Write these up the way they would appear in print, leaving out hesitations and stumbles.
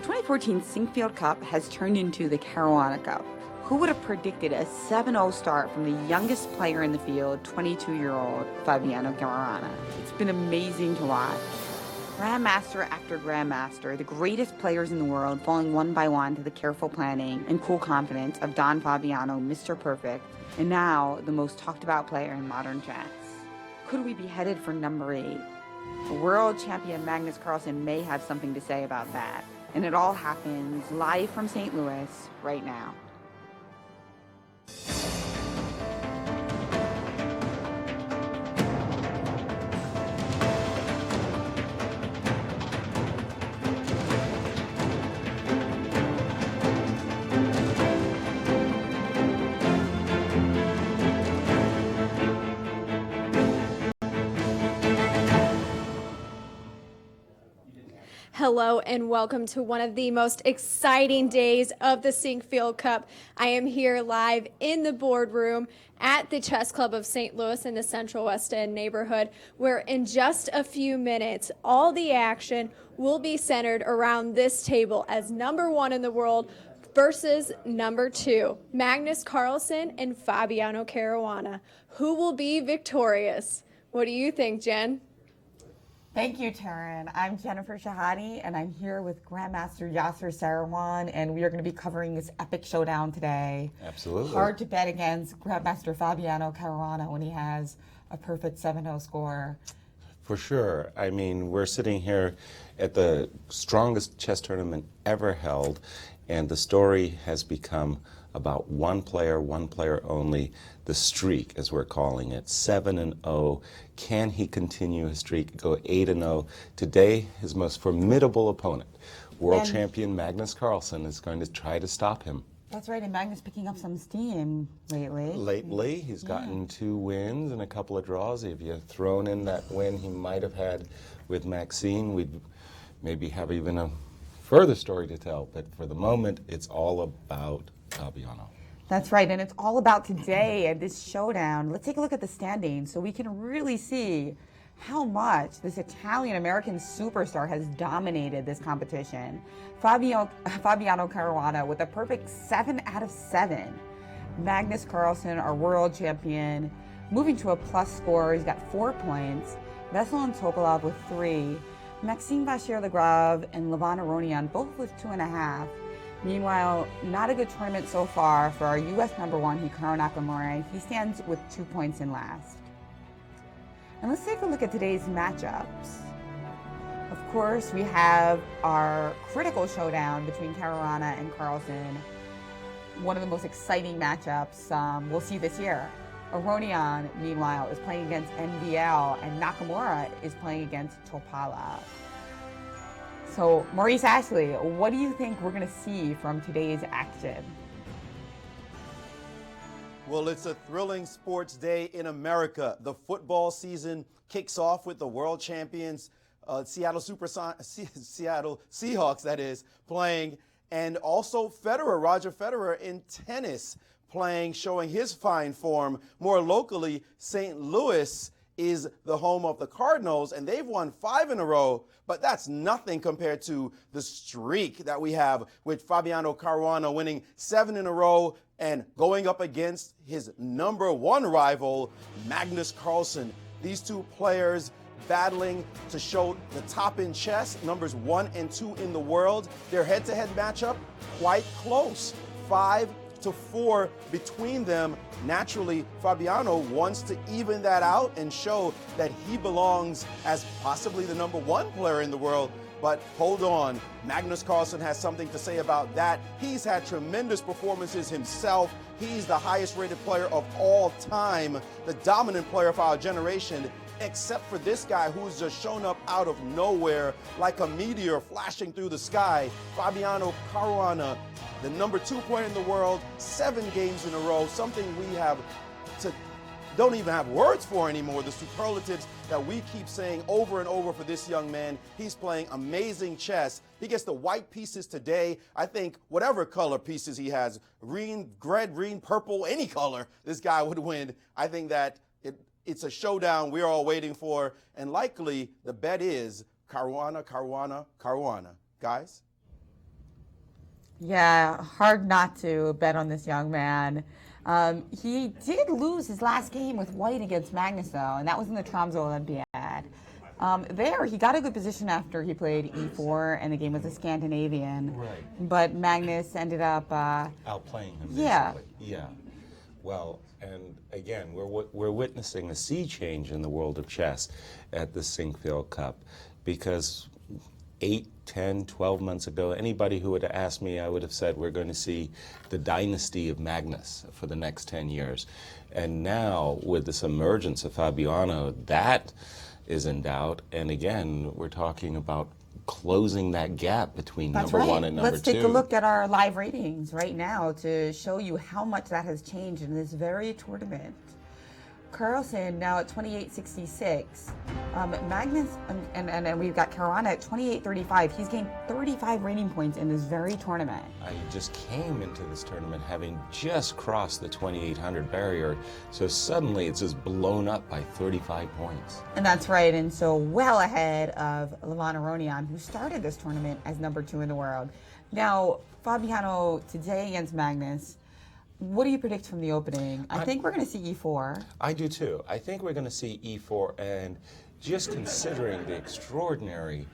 2014 Sinquefield Cup has turned into the Caruana Cup. Who would have predicted a 7-0 start from the youngest player in the field, 22-year-old Fabiano Caruana? It's been amazing to watch. Grandmaster after Grandmaster, the greatest players in the world falling one by one to the careful planning and cool confidence of Don Fabiano, Mr. Perfect, and now the most talked about player in modern chess. Could we be headed for number 8? World champion Magnus Carlsen may have something to say about that. And it all happens live from St. Louis right now. Hello and welcome to one of the most exciting days of the Sinquefield Cup. I am here live in the boardroom at the Chess Club of St. Louis in the Central West End neighborhood, where in just a few minutes, all the action will be centered around this table as number 1 in the world versus number 2, Magnus Carlsen and Fabiano Caruana. Who will be victorious? What do you think, Jen? Thank you, Taryn. I'm Jennifer Shahade, and I'm here with Grandmaster Yasser Seirawan, and we are going to be covering this epic showdown today. Absolutely. Hard to bet against Grandmaster Fabiano Caruana when he has a perfect 7-0 score. For sure. I mean, we're sitting here at the strongest chess tournament ever held, and the story has become about one player only, the streak, as we're calling it, 7-0. Can he continue his streak, go 8-0? Today, his most formidable opponent, world champion Magnus Carlsen, is going to try to stop him. That's right, and Magnus picking up some steam lately. Lately, he's gotten 2 wins and a couple of draws. If you thrown in that win he might have had with Maxine, we'd maybe have even a further story to tell. But for the moment, it's all about Fabiano. That's right, and it's all about today and this showdown. Let's take a look at the standings so we can really see how much this Italian-American superstar has dominated this competition. Fabiano Caruana with a perfect 7 out of 7. Magnus Carlsen, our world champion, moving to a plus score. He's got 4 points. Veselin Topalov with 3. Maxime Vachier-Lagrave and Levon Aronian both with 2.5. Meanwhile, not a good tournament so far for our U.S. number 1, Hikaru Nakamura. He stands with 2 points in last. And let's take a look at today's matchups. Of course, we have our critical showdown between Caruana and Carlsen. One of the most exciting matchups we'll see this year. Aronian, meanwhile, is playing against NBL, and Nakamura is playing against Topalov. So, Maurice Ashley, what do you think we're going to see from today's action? Well, it's a thrilling sports day in America. The football season kicks off with the world champions, Seattle Seahawks, that is, playing, and also Roger Federer in tennis playing, showing his fine form. More locally, St. Louis is the home of the Cardinals, and they've won 5 in a row, but that's nothing compared to the streak that we have with Fabiano Caruana winning 7 in a row and going up against his number 1 rival, Magnus Carlsen. These 2 players battling to show the top in chess, numbers 1 and 2 in the world. Their head-to-head matchup, quite close, 5-4 between them. Naturally, Fabiano wants to even that out and show that he belongs as possibly the number 1 player in the world. But hold on, Magnus Carlsen has something to say about that. He's had tremendous performances himself. He's the highest rated player of all time, the dominant player of our generation, except for this guy who's just shown up out of nowhere like a meteor flashing through the sky. Fabiano Caruana, the number 2 player in the world, 7 games in a row, something we don't even have words for anymore. The superlatives that we keep saying over and over for this young man. He's playing amazing chess. He gets the white pieces today. I think whatever color pieces he has, green, red, green, purple, any color, this guy would win. I think that it's a showdown we're all waiting for, and likely the bet is Caruana, Caruana, Caruana. Guys? Yeah, hard not to bet on this young man. He did lose his last game with white against Magnus, though, and that was in the Tromsø Olympiad. There, he got a good position after he played e4, and the game was a Scandinavian. Right. But Magnus ended up... Outplaying him, yeah. basically. Yeah. Well, and again, we're witnessing a sea change in the world of chess at the Sinquefield Cup, because 8, 10, 12 months ago, anybody who would have asked me, I would have said we're going to see the dynasty of Magnus for the next 10 years. And now, with this emergence of Fabiano, that is in doubt. And again, we're talking about closing that gap between That's number right. one and number Let's two. take a look at our live ratings right now to show you how much that has changed in this very tournament. Carlsen now at 28.66. Magnus, and we've got Caruana at 28.35. He's gained 35 rating points in this very tournament. I just came into this tournament having just crossed the 2,800 barrier, so suddenly it's just blown up by 35 points. And that's right, and so well ahead of Levon Aronian, who started this tournament as number 2 in the world. Now, Fabiano today against Magnus, what do you predict from the opening? I think we're going to see e4. I do too. I think we're going to see e4, and just considering the extraordinary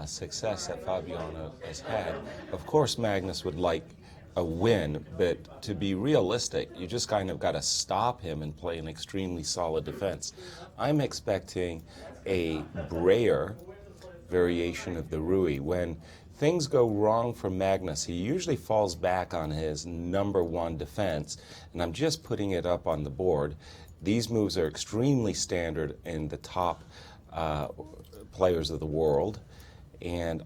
success that Fabiano has had, of course Magnus would like a win, but to be realistic, you just kind of got to stop him and play an extremely solid defense. I'm expecting a Breyer variation of the Rui. When things go wrong for Magnus, he usually falls back on his number 1 defense, and I'm just putting it up on the board. These moves are extremely standard in the top players of the world, and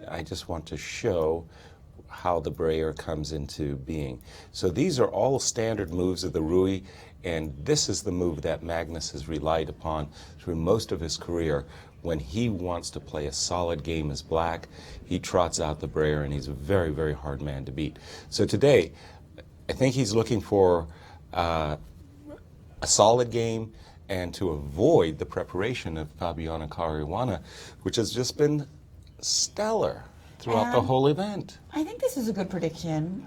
I just want to show how the Breyer comes into being. So these are all standard moves of the Rui, and this is the move that Magnus has relied upon through most of his career. When he wants to play a solid game as black, he trots out the Breyer, and he's a very, very hard man to beat. So today, I think he's looking for a solid game and to avoid the preparation of Fabiano Caruana, which has just been stellar throughout the whole event. I think this is a good prediction.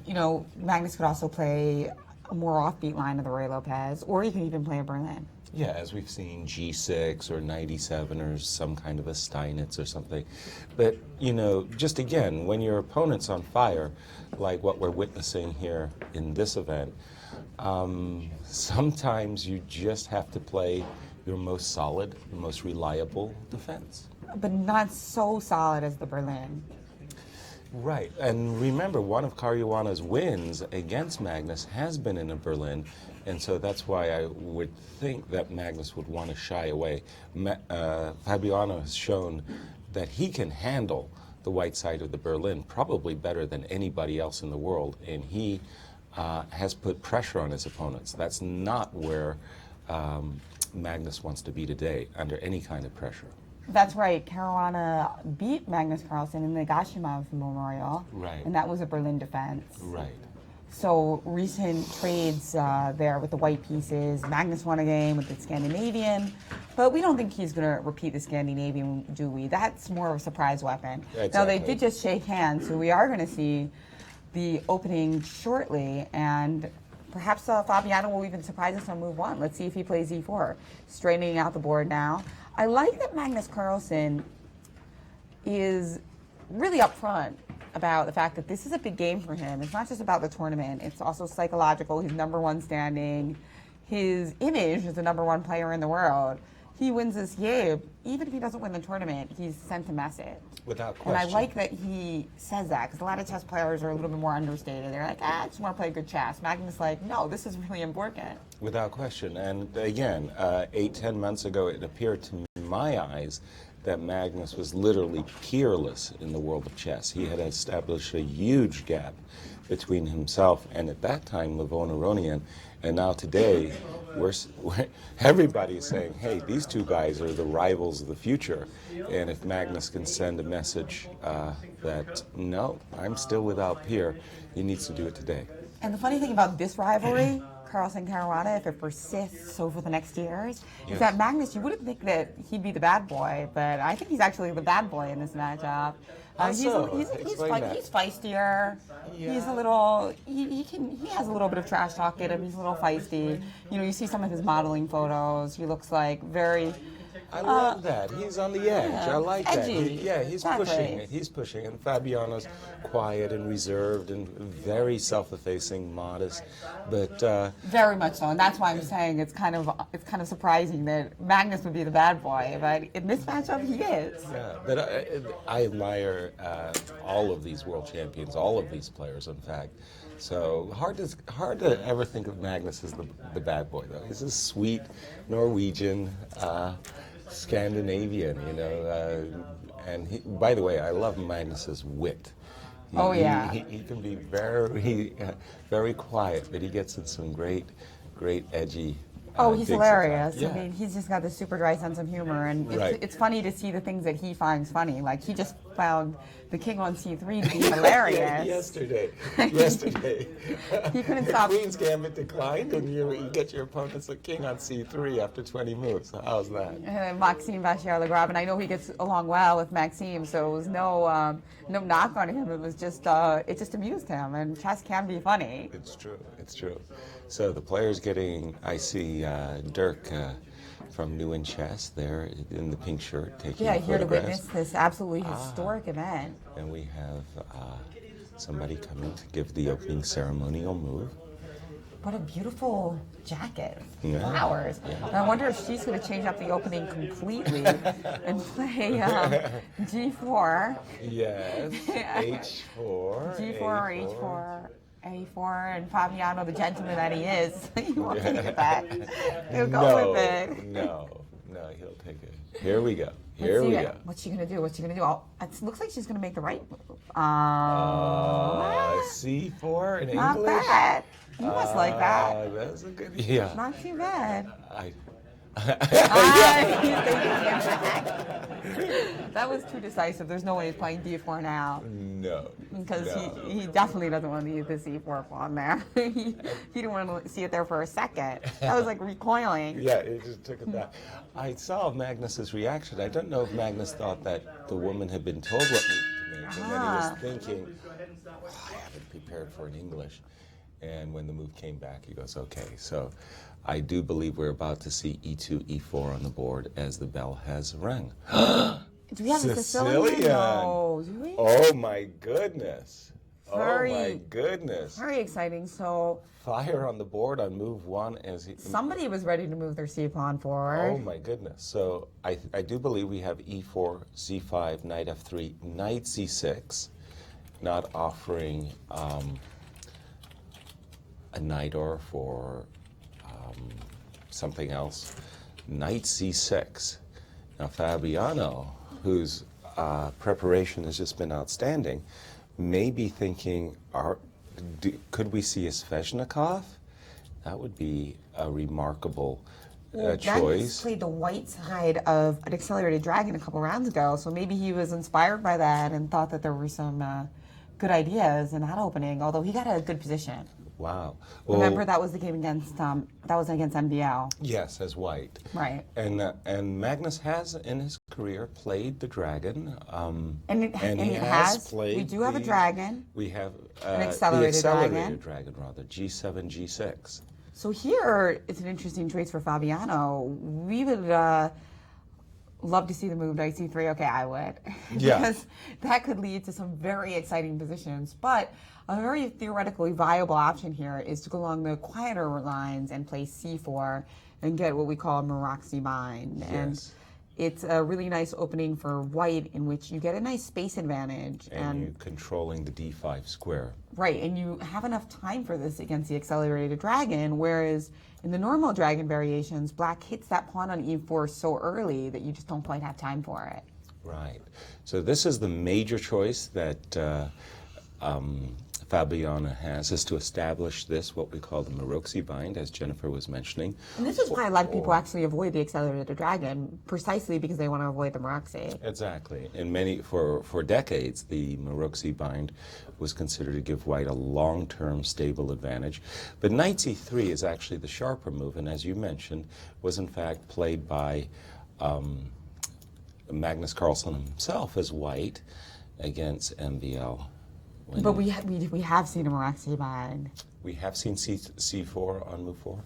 You know, Magnus could also play a more offbeat line of the Ray Lopez, or he can even play a Berlin. Yeah, as we've seen, G6 or 97 or some kind of a Steinitz or something. But, you know, just again, when your opponent's on fire, like what we're witnessing here in this event, sometimes you just have to play your most solid, most reliable defense. But not so solid as the Berlin. Right, and remember, one of Caruana's wins against Magnus has been in a Berlin, and so that's why I would think that Magnus would want to shy away. Fabiano has shown that he can handle the white side of the Berlin probably better than anybody else in the world, and he has put pressure on his opponents. That's not where Magnus wants to be today, under any kind of pressure. That's right. Caruana beat Magnus Carlsen in the Gashimov Memorial. Right. And that was a Berlin defense. Right. So recent trades there with the white pieces. Magnus won a game with the Scandinavian, but we don't think he's going to repeat the Scandinavian, do we? That's more of a surprise weapon. Exactly. Now, they did just shake hands, so we are going to see the opening shortly, and perhaps Fabiano will even surprise us on move 1. Let's see if he plays e4. Straightening out the board now. I like that Magnus Carlsen is really upfront about the fact that this is a big game for him. It's not just about the tournament. It's also psychological. He's number 1 standing. His image as the number 1 player in the world. He wins this game. Even if he doesn't win the tournament, he's sent a message. Without question. And I like that he says that, because a lot of chess players are a little bit more understated. They're like, I just want to play good chess. Magnus is like, no, this is really important. Without question. And again, 8, 10 months ago, it appeared to my eyes that Magnus was literally peerless in the world of chess. He had established a huge gap between himself and, at that time, Levon Aronian. And now today, everybody's saying, hey, these two guys are the rivals of the future. And if Magnus can send a message that, no, I'm still without peer, he needs to do it today. And the funny thing about this rivalry, Carlsen-Caruana, if it persists over the next years, is that Magnus, you wouldn't think that he'd be the bad boy, but I think he's actually the bad boy in this matchup. Explain that. He's feistier. Yeah. He's a little. He has a little bit of trash talk in him. He's a little feisty. You know, you see some of his modeling photos. He looks like very. I love that. He's on the edge. yeah, I like edgy. that. He's Exactly. pushing it. He's pushing it. And Fabiano's quiet and reserved and very self-effacing, modest, but Very much so, and that's why I'm saying it's kind of surprising that Magnus would be the bad boy, but in this matchup he is. yeah. But I admire all of these world champions, all of these players, in fact. So hard to ever think of Magnus as the bad boy, though. He's a sweet Norwegian. Scandinavian, you know, and by the way, I love Magnus's wit. He can be very quiet, but he gets in some great edgy. He's digs hilarious. at times. I mean, he's just got this super dry sense of humor, and it's funny to see the things that he finds funny. Like he just found the king on C3 to be hilarious. Yesterday, He couldn't stop. Queen's Gambit declined, and you get your opponent's a king on C3 after 20 moves. So how's that? Maxime Vachier-Lagrave, and I know he gets along well with Maxime, so it was no knock on him. It was just it just amused him, and chess can be funny. It's true. So the players getting, I see Dirk from New in Chess there in the pink shirt taking Yeah, here to photographs. witness this absolutely historic event. And we have somebody coming to give the opening ceremonial move. What a beautiful jacket. Yeah. Flowers. And I wonder if she's going to change up the opening completely and play G4. Yes, H4. G4 or H4. A4, and Fabiano, the gentleman that he is, he won't take it back. He'll go with it. No, he'll take it. Here we go. What's she gonna do? It looks like she's gonna make the right move. C4 in Not English. bad. You must like that. That's a good. Yeah. Not too bad. That was too decisive. There's no way he's playing D4 now. No. Because he definitely doesn't want to use the C4 pawn there. he didn't want to see it there for a second. That was like recoiling. Yeah, it just took it back. I saw Magnus's reaction. I don't know if Magnus thought that the woman had been told what move to make, and then he was thinking, I haven't prepared for an English. And when the move came back, he goes, okay. So I do believe we're about to see E2, E4 on the board as the bell has rung. Do we have a Sicilian? No, do we? Oh my goodness. Very, oh my goodness. Very exciting. So Fire on the board on move one as he... Somebody was ready to move their C pawn forward. Oh my goodness. So I do believe we have E4, C5, knight F3, knight C6, not offering a knight or for something else. Knight C6. Now Fabiano, whose preparation has just been outstanding, may be thinking, could we see a Sveshnikov? That would be a remarkable choice. Magnus played the white side of an accelerated dragon a couple rounds ago, so maybe he was inspired by that and thought that there were some good ideas in that opening, although he got a good position. Wow. Well, remember that was the game against MBL. Yes, as white. Right. And Magnus has in his career played the dragon. And he has played. We do have a dragon. We have an accelerated dragon, rather, G7, G6. So here it's an interesting choice for Fabiano. We would love to see the move knight C3. Okay, I would. Yeah. Because that could lead to some very exciting positions. But a very theoretically viable option here is to go along the quieter lines and play C4 and get what we call a maroxy bind. Yes. And it's a really nice opening for white in which you get a nice space advantage. And you're controlling the D5 square. Right, and you have enough time for this against the accelerated dragon, whereas in the normal dragon variations, black hits that pawn on E4 so early that you just don't quite have time for it. Right. So this is the major choice that Fabiano has, is to establish this, what we call the maroxy bind, as Jennifer was mentioning. And this is why a lot of people actually avoid the accelerated dragon, precisely because they want to avoid the maroxy. Exactly. And for decades, the maroxy bind was considered to give white a long-term stable advantage. But knight c3 is actually the sharper move, and as you mentioned, was in fact played by Magnus Carlsen himself as white. against MVL. But we have seen a maroxy bind. We have seen C4 on move 4?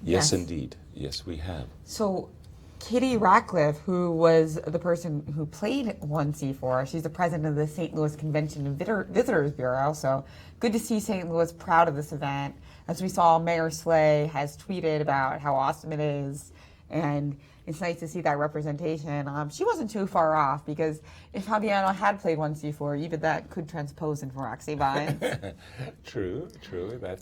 Yes, indeed. Yes, we have. So Kitty Ratcliffe, who was the person who played 1C4, she's the president of the St. Louis Convention and Visitors Bureau, so good to see St. Louis proud of this event. As we saw, Mayor Slay has tweeted about how awesome it is, and it's nice to see that representation. She wasn't too far off, because if Fabiano had played 1C4, even that could transpose into maroxy binds. True. That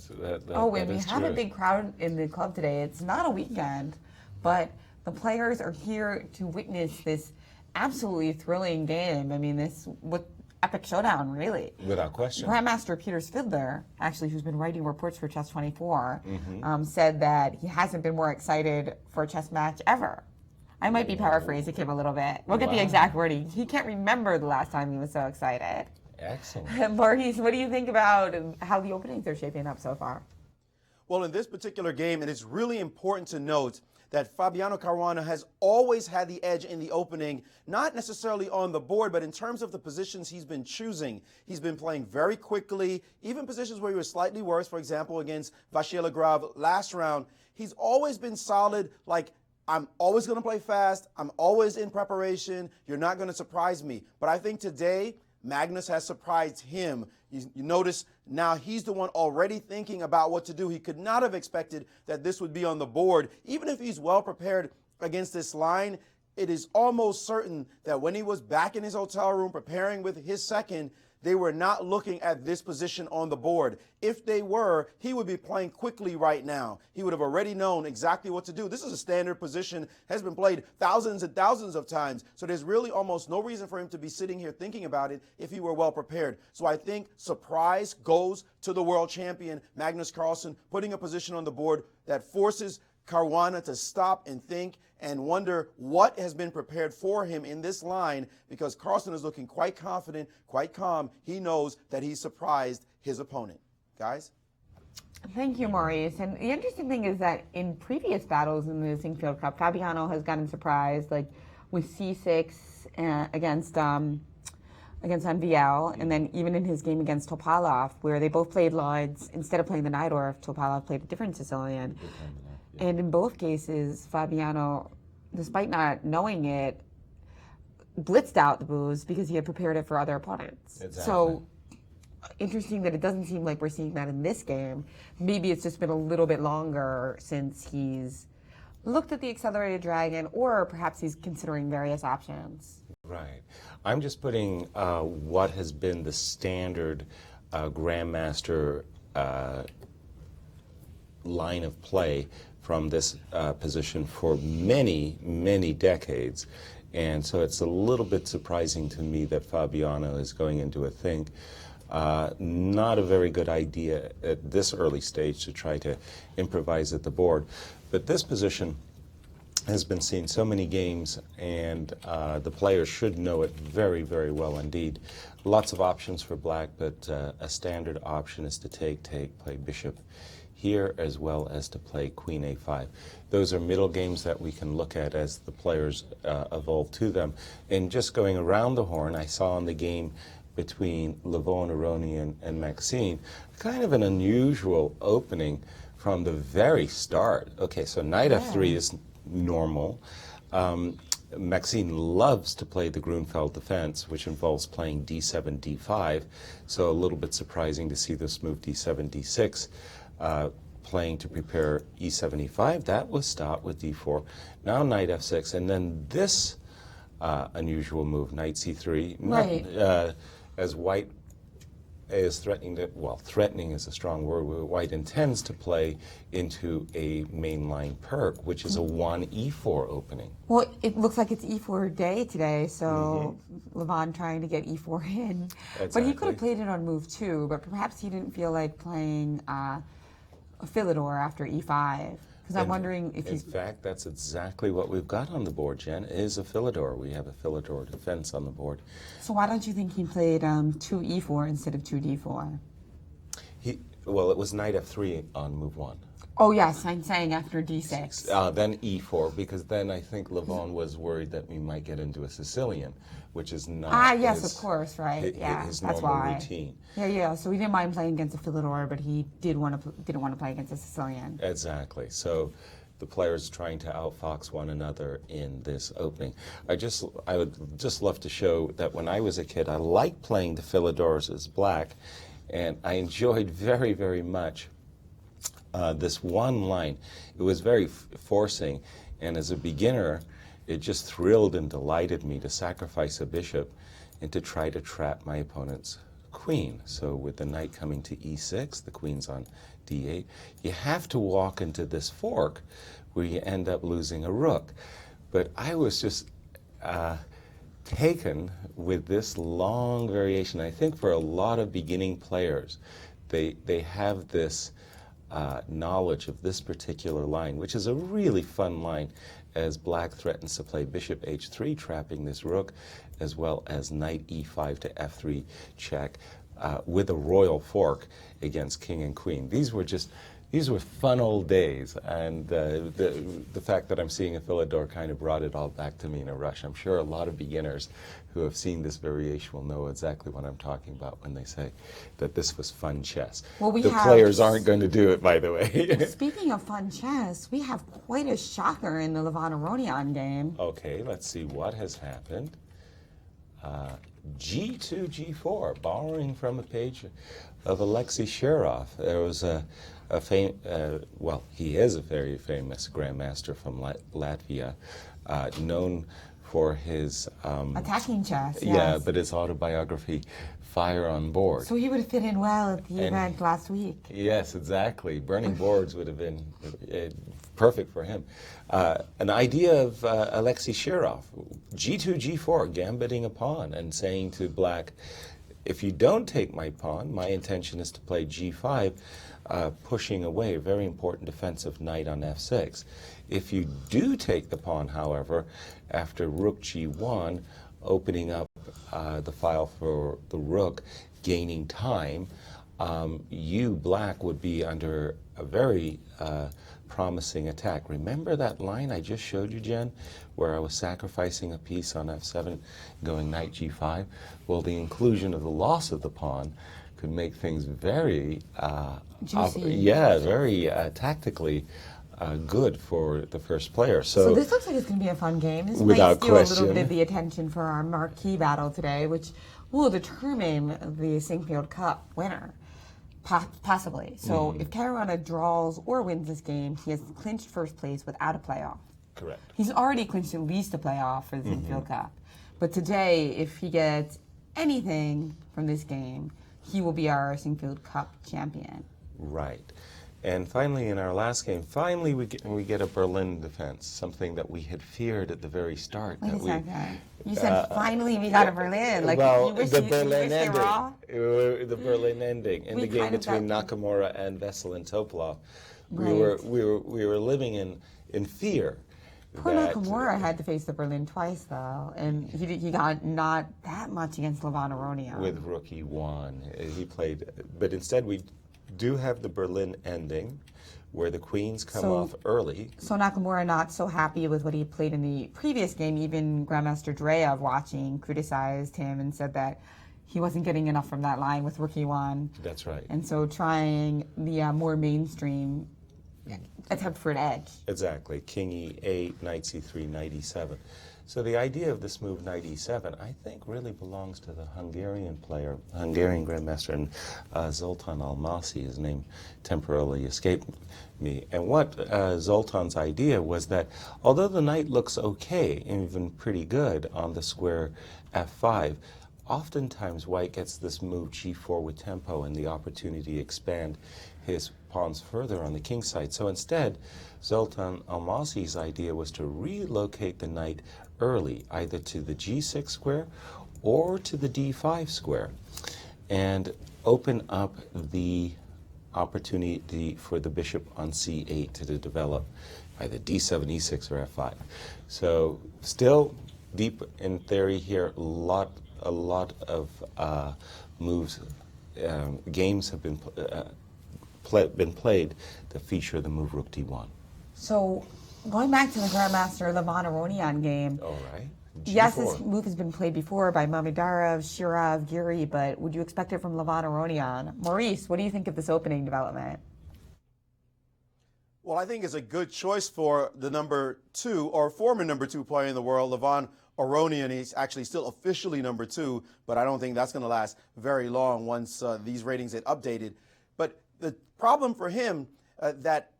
And we have a big crowd in the club today. It's not a weekend, but the players are here to witness this absolutely thrilling game. I mean, this epic showdown, really. Without question. Grandmaster Peter Fiddler, actually, who's been writing reports for Chess 24, said that he hasn't been more excited for a chess match ever. I might be paraphrasing him a little bit. We'll get the exact wording. He can't remember the last time he was so excited. Excellent. Maurice, what do you think about how the openings are shaping up so far? Well, in this particular game, it is really important to note that Fabiano Caruana has always had the edge in the opening, not necessarily on the board, but in terms of the positions he's been choosing. He's been playing very quickly, even positions where he was slightly worse, for example, against Vachier Lagrave last round. He's always been solid, like, I'm always going to play fast, I'm always in preparation, you're not going to surprise me. But I think today, Magnus has surprised him. You notice now he's the one already thinking about what to do. He could not have expected that this would be on the board. Even if he's well prepared against this line, it is almost certain that when he was back in his hotel room preparing with his second, they were not looking at this position on the board. If they were, he would be playing quickly right now. He would have already known exactly what to do. This is a standard position, has been played thousands and thousands of times. So there's really almost no reason for him to be sitting here thinking about it if he were well prepared. So I think surprise goes to the world champion, Magnus Carlsen, putting a position on the board that forces Caruana to stop and think and wonder what has been prepared for him in this line, because Carlsen is looking quite confident, quite calm. He knows that he surprised his opponent. Guys? Thank you, Maurice. And the interesting thing is that in previous battles in the Sinquefield Cup, Fabiano has gotten surprised, like with C6 against MVL, and then even in his game against Topalov, where they both played lines. Instead of playing the Najdorf, Topalov played a different Sicilian. And in both cases, Fabiano, despite not knowing it, blitzed out the booze because he had prepared it for other opponents. Exactly. So interesting that it doesn't seem like we're seeing that in this game. Maybe it's just been a little bit longer since he's looked at the accelerated dragon, or perhaps he's considering various options. Right. I'm just putting what has been the standard Grandmaster line of play from this position for many, many decades. And so it's a little bit surprising to me that Fabiano is going into a think. Not a very good idea at this early stage to try to improvise at the board. But this position has been seen so many games, and the players should know it very, very well indeed. Lots of options for black, but a standard option is to play bishop here, as well as to play queen a5. Those are middle games that we can look at as the players evolve to them. And just going around the horn, I saw in the game between Levon Aronian and Maxine, kind of an unusual opening from the very start. Okay, so knight f3 is normal. Maxine loves to play the Grunfeld defense, which involves playing d7, d5, so a little bit surprising to see this move d7, d6. Playing to prepare e7, e5. That was stopped with d4. Now knight f6, and then this unusual move, knight c3. Right. As white is threatening to, well, threatening is a strong word. White intends to play into a mainline perk, which is a 1e4 opening. Well, it looks like it's e4 day today, so Levon trying to get e4 in. Exactly. But he could have played it on move 2, but perhaps he didn't feel like playing a Philidor after e5. Because I'm wondering if he's... In fact, that's exactly what we've got on the board, Jen, is a Philidor. We have a Philidor defense on the board. So why don't you think he played 2e4 instead of 2d4? Well, it was knight f3 on move 1. Oh yes, I'm saying after d6. Then e4, because then I think Levon was worried that we might get into a Sicilian, which is not Yes, his, of course, right? Yeah, his that's normal why. routine. Yeah. So he didn't mind playing against a Philidor, but he didn't want to play against a Sicilian. Exactly. So the players trying to outfox one another in this opening. I would just love to show that when I was a kid, I liked playing the Philidors as black, and I enjoyed very, very much this one line. It was very forcing, and as a beginner, it just thrilled and delighted me to sacrifice a bishop and to try to trap my opponent's queen. So with the knight coming to e6, the queen's on d8, you have to walk into this fork where you end up losing a rook. But I was just taken with this long variation. I think for a lot of beginning players, they have this knowledge of this particular line, which is a really fun line, as black threatens to play bishop h3, trapping this rook, as well as knight e5 to f3 check with a royal fork against king and queen. These were fun old days, and the fact that I'm seeing a Philidor kind of brought it all back to me in a rush. I'm sure a lot of beginners who have seen this variation will know exactly what I'm talking about when they say that this was fun chess. Well, the players aren't going to do it, by the way. Speaking of fun chess, we have quite a shocker in the Levon Aronian game. Okay, let's see what has happened. G2, G4, borrowing from a page of Alexei Shirov. There was he is a very famous Grandmaster from Latvia, known for his Attacking chess, yes. Yeah, but his autobiography, Fire on Board. So he would fit in well at the event last week. Yes, exactly. Burning Boards would have been perfect for him. An idea of Alexei Shirov, G2, G4, gambiting a pawn and saying to black, if you don't take my pawn, my intention is to play G5, pushing away a very important defensive knight on F6. If you do take the pawn, however, after rook G1, opening up the file for the rook, gaining time, you, black, would be under a very promising attack. Remember that line I just showed you, Jen, where I was sacrificing a piece on F7, going knight G5? Well, the inclusion of the loss of the pawn could make things very, very tactically good for the first player. So this looks like it's going to be a fun game. This without might steal question. a little bit of the attention for our marquee battle today, which will determine the Sinquefield Cup winner. Possibly. So if Caruana draws or wins this game, he has clinched first place without a playoff. Correct. He's already clinched at least a playoff for the Sinquefield Cup. But today, if he gets anything from this game, he will be our Sinquefield Cup champion. Right. And finally, in our last game, we get a Berlin defense, something that we had feared at the very start. Wait a second. You said finally we got a Berlin. Like, well, you wish the you Berlin wish they ending. were all? The Berlin ending in We the game kind of between got- Nakamura and Vessel and Topolov. Right. We were living in fear. Poor that- Nakamura had to face the Berlin twice, though, and he got not that much against Levon Aronian. With rook e1, he played, but instead we do have the Berlin ending, where the queens come off early. So Nakamura not so happy with what he played in the previous game. Even Grandmaster Dreyev watching criticized him and said that he wasn't getting enough from that line with rook e1. That's right. And so trying the more mainstream attempt for an edge. Exactly. King e8, knight c3, knight e7. So the idea of this move, knight e7, I think really belongs to the Hungarian player, Hungarian Grandmaster, and Zoltan Almasi. His name temporarily escaped me. And what Zoltan's idea was that although the knight looks okay, even pretty good on the square f5, oftentimes white gets this move g4 with tempo and the opportunity to expand his pawns further on the king side. So instead, Zoltan Almasi's idea was to relocate the knight early, either to the g6 square or to the d5 square, and open up the opportunity for the bishop on c8 to develop either d7, e6, or f5. So still deep in theory here, a lot of moves, games have been been played that feature the move rook d1. So going back to the Grandmaster Levon Aronian game, All right. yes, G4. this move has been played before by Mamedarov, Shirov, Giri, but would you expect it from Levon Aronian? Maurice, what do you think of this opening development? Well, I think it's a good choice for the number 2 or former number 2 player in the world, Levon Aronian. He's actually still officially number 2, but I don't think that's going to last very long once these ratings get updated. But the problem for him that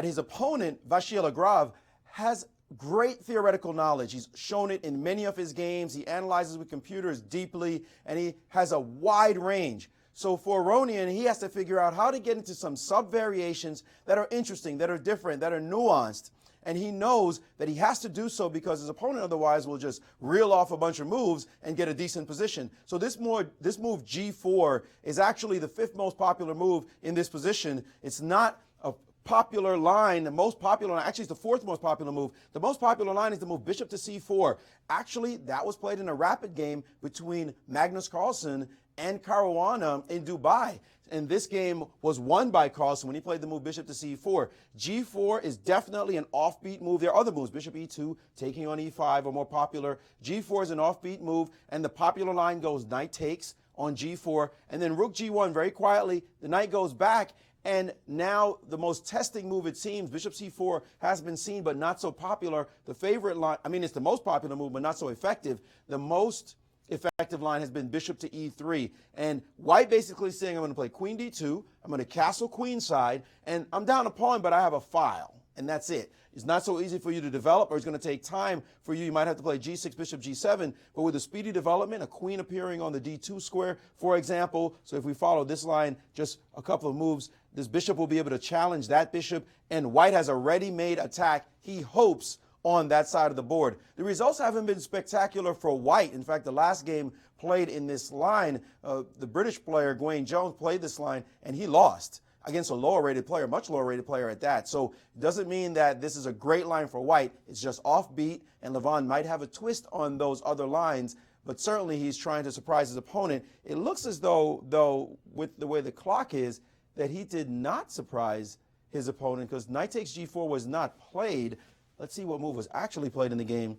his opponent, Vasyl Agrov, has great theoretical knowledge. He's shown it in many of his games. He analyzes with computers deeply, and he has a wide range. So for Aronian, he has to figure out how to get into some sub-variations that are interesting, that are different, that are nuanced. And he knows that he has to do so because his opponent otherwise will just reel off a bunch of moves and get a decent position. So this move G4 is actually the 5th most popular move in this position. It's not a popular line. The most popular line, actually it's the 4th most popular move. The most popular line is the move bishop to c4. Actually, that was played in a rapid game between Magnus Carlsen and Caruana in Dubai. And this game was won by Carlsen when he played the move bishop to c4. G4 is definitely an offbeat move. There are other moves, bishop e2, taking on e5 are more popular. G4 is an offbeat move, and the popular line goes knight takes on g4, and then rook g1 very quietly. The knight goes back, and now the most testing move, it seems, bishop c4 has been seen but not so popular. The favorite line, I mean, it's the most popular move but not so effective. The most effective line has been bishop to e3, and white basically saying, I'm going to play queen d2, I'm going to castle queenside, and I'm down a pawn, but I have a file, and that's it. It's not so easy for you to develop, or it's going to take time for you. You might have to play g6, bishop g7, but with a speedy development, a queen appearing on the d2 square, for example, so if we follow this line just a couple of moves, this bishop will be able to challenge that bishop, and white has a ready-made attack, he hopes, on that side of the board. The results haven't been spectacular for white. In fact, the last game played in this line, the British player, Gwaine Jones, played this line, and he lost against a lower-rated player, much lower-rated player at that. So it doesn't mean that this is a great line for white. It's just offbeat, and Levon might have a twist on those other lines, but certainly he's trying to surprise his opponent. It looks as though, with the way the clock is, that he did not surprise his opponent because knight takes g4 was not played. Let's see what move was actually played in the game.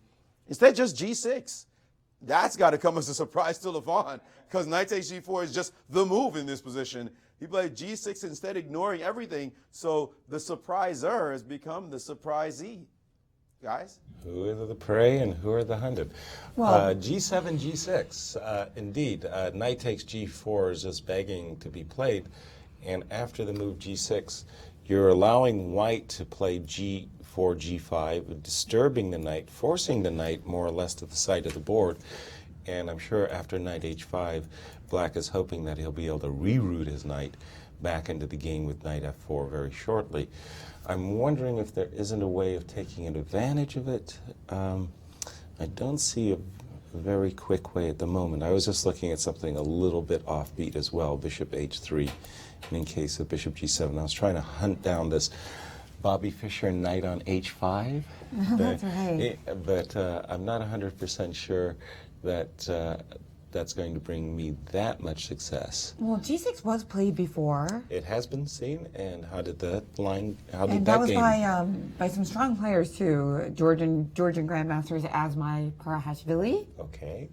Instead, just g6. That's got to come as a surprise to Levon because knight takes g4 is just the move in this position. He played g6 instead, ignoring everything. So the surpriser has become the surprisee. Guys? Who are the prey and who are the hunted? Well, G7, G6. Indeed, knight takes g4 is just begging to be played. And after the move g6, you're allowing white to play g4, g5, disturbing the knight, forcing the knight more or less to the side of the board. And I'm sure after knight h5, black is hoping that he'll be able to reroute his knight back into the game with knight f4 very shortly. I'm wondering if there isn't a way of taking advantage of it. I don't see a very quick way at the moment. I was just looking at something a little bit offbeat as well, bishop h3, and in case of bishop g7. I was trying to hunt down this Bobby Fischer knight on h5. That's right. But I'm not 100% sure that that's going to bring me that much success. Well, g6 was played before. It has been seen, and how did that line, how did And that that was game? by some strong players too. Georgian Grandmasters Asmai Parahashvili. Okay.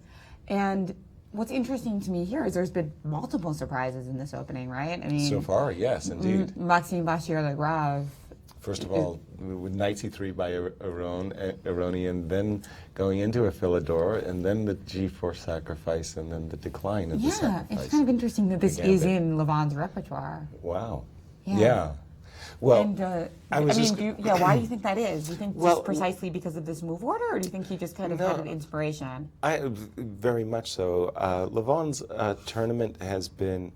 And what's interesting to me here is there's been multiple surprises in this opening, right? I mean, So far, yes, indeed. Maxime Vachier-Lagrave. First of all, with knight c3 by Aronian, then going into a Philidor, and then the g4 sacrifice, and then the decline of the Yeah, sacrifice. it's kind of interesting that this Again, is but- in Levon's repertoire. Wow. Yeah. Yeah. Well, And I was just- why do you think that is? Do you think Well, just precisely because of this move order, or do you think he just kind of had an inspiration? Very much so. Levon's tournament has been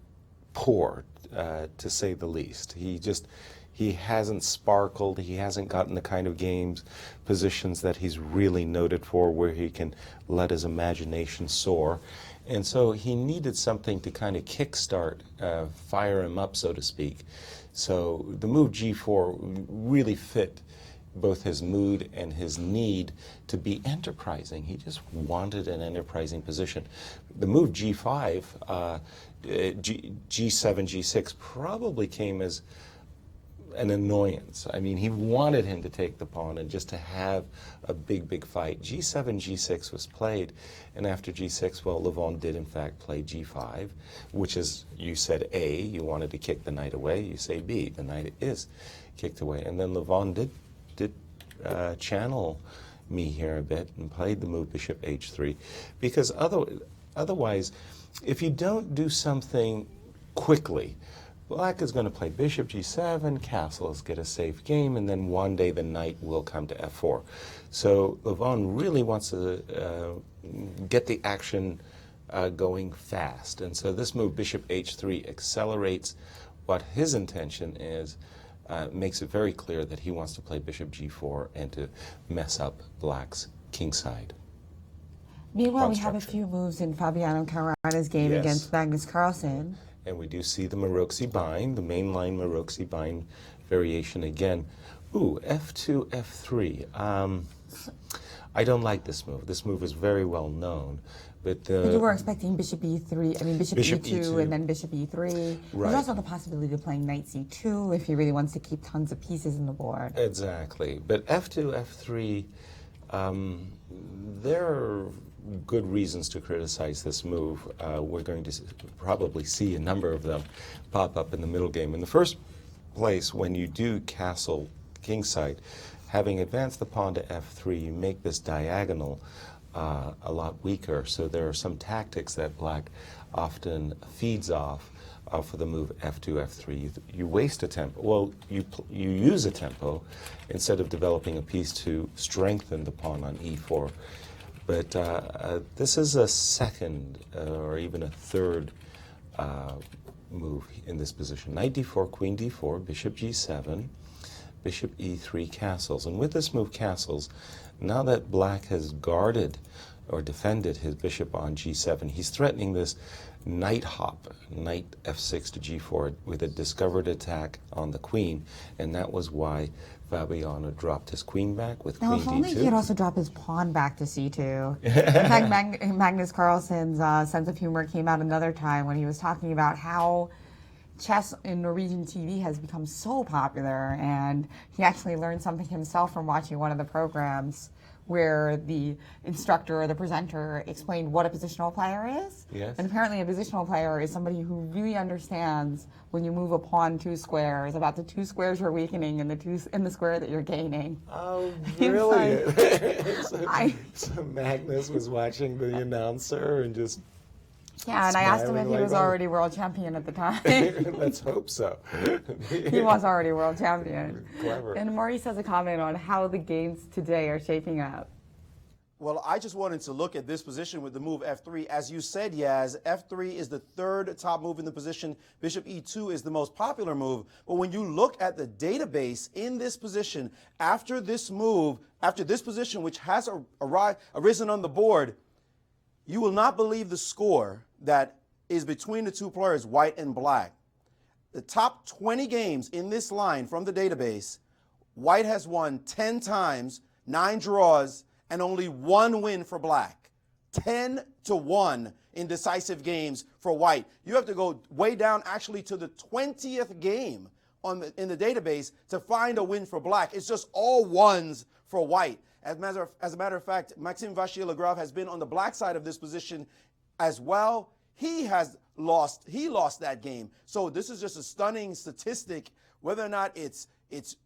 poor, to say the least. He hasn't sparkled. He hasn't gotten the kind of games, positions that he's really noted for, where he can let his imagination soar. And so he needed something to kind of kickstart, fire him up, so to speak. So the move g4 really fit both his mood and his need to be enterprising. He just wanted an enterprising position. The move G5, G7, G6 probably came as an annoyance. I mean, he wanted him to take the pawn and just to have a big fight. G7, G6 was played, and after G6, well, Levon did in fact play G5, which is, you said A, you wanted to kick the knight away, you say B, the knight is kicked away. And then Levon did channel me here a bit and played the move Bishop H3, because otherwise, if you don't do something quickly, Black is going to play Bishop G7, castles get a safe game, and then one day the knight will come to F4. So Levon really wants to get the action going fast, and so this move Bishop H3 accelerates what his intention is. Makes it very clear that he wants to play Bishop G4 and to mess up Black's kingside. Meanwhile, we have a few moves in Fabiano Caruana's game against Magnus Carlsen. And we do see the maroxy bind, the mainline maroxy bind variation again. Ooh, F2, F3. I don't like this move. This move is very well known. But you were expecting Bishop E3, I mean Bishop E2 and then Bishop E3. Right. There's also the possibility of playing Knight C2 if he really wants to keep tons of pieces in the board. Exactly. But F2, F3, there are good reasons to criticize this move. We're going to probably see a number of them pop up in the middle game. In the first place, when you do castle kingside, having advanced the pawn to F3, you make this diagonal a lot weaker. So there are some tactics that Black often feeds off for the move F2, F3. You waste a tempo. Well, you use a tempo instead of developing a piece to strengthen the pawn on E4. But this is a second or even a third move in this position. Knight D4, Queen D4, Bishop G7, Bishop E3, castles. And with this move castles, now that Black has guarded or defended his bishop on G7, he's threatening this knight hop, knight F6 to G4 with a discovered attack on the queen, and that was why Fabiano dropped his queen back with Queen D2. If only he could also drop his pawn back to C2. In fact, Magnus Carlsen's sense of humor came out another time when he was talking about how chess in Norwegian TV has become so popular, and he actually learned something himself from watching one of the programs where the instructor or the presenter explained what a positional player is. Yes. And apparently a positional player is somebody who really understands when you move a pawn 2 squares, about the 2 squares you're weakening and the square that you're gaining. Oh, really? So Magnus was watching the announcer and just yeah, and I asked him if he was already world champion at the time. Let's hope so. He was already world champion. Clever. And Maurice has a comment on how the games today are shaping up. Well, I just wanted to look at this position with the move F3. As you said, Yaz, F3 is the third top move in the position. Bishop E2 is the most popular move. But when you look at the database in this position, after this move, after this position, which has arisen on the board, you will not believe the score that is between the two players, white and black. The top 20 games in this line from the database, white has won 10 times, 9 draws, and only 1 win for black. 10-1 in decisive games for white. You have to go way down actually to the 20th game in the database to find a win for black. It's just all ones for white. As a matter of fact, Maxime Vachier-Lagrave has been on the black side of this position as well. He lost that game. So this is just a stunning statistic. Whether or not it's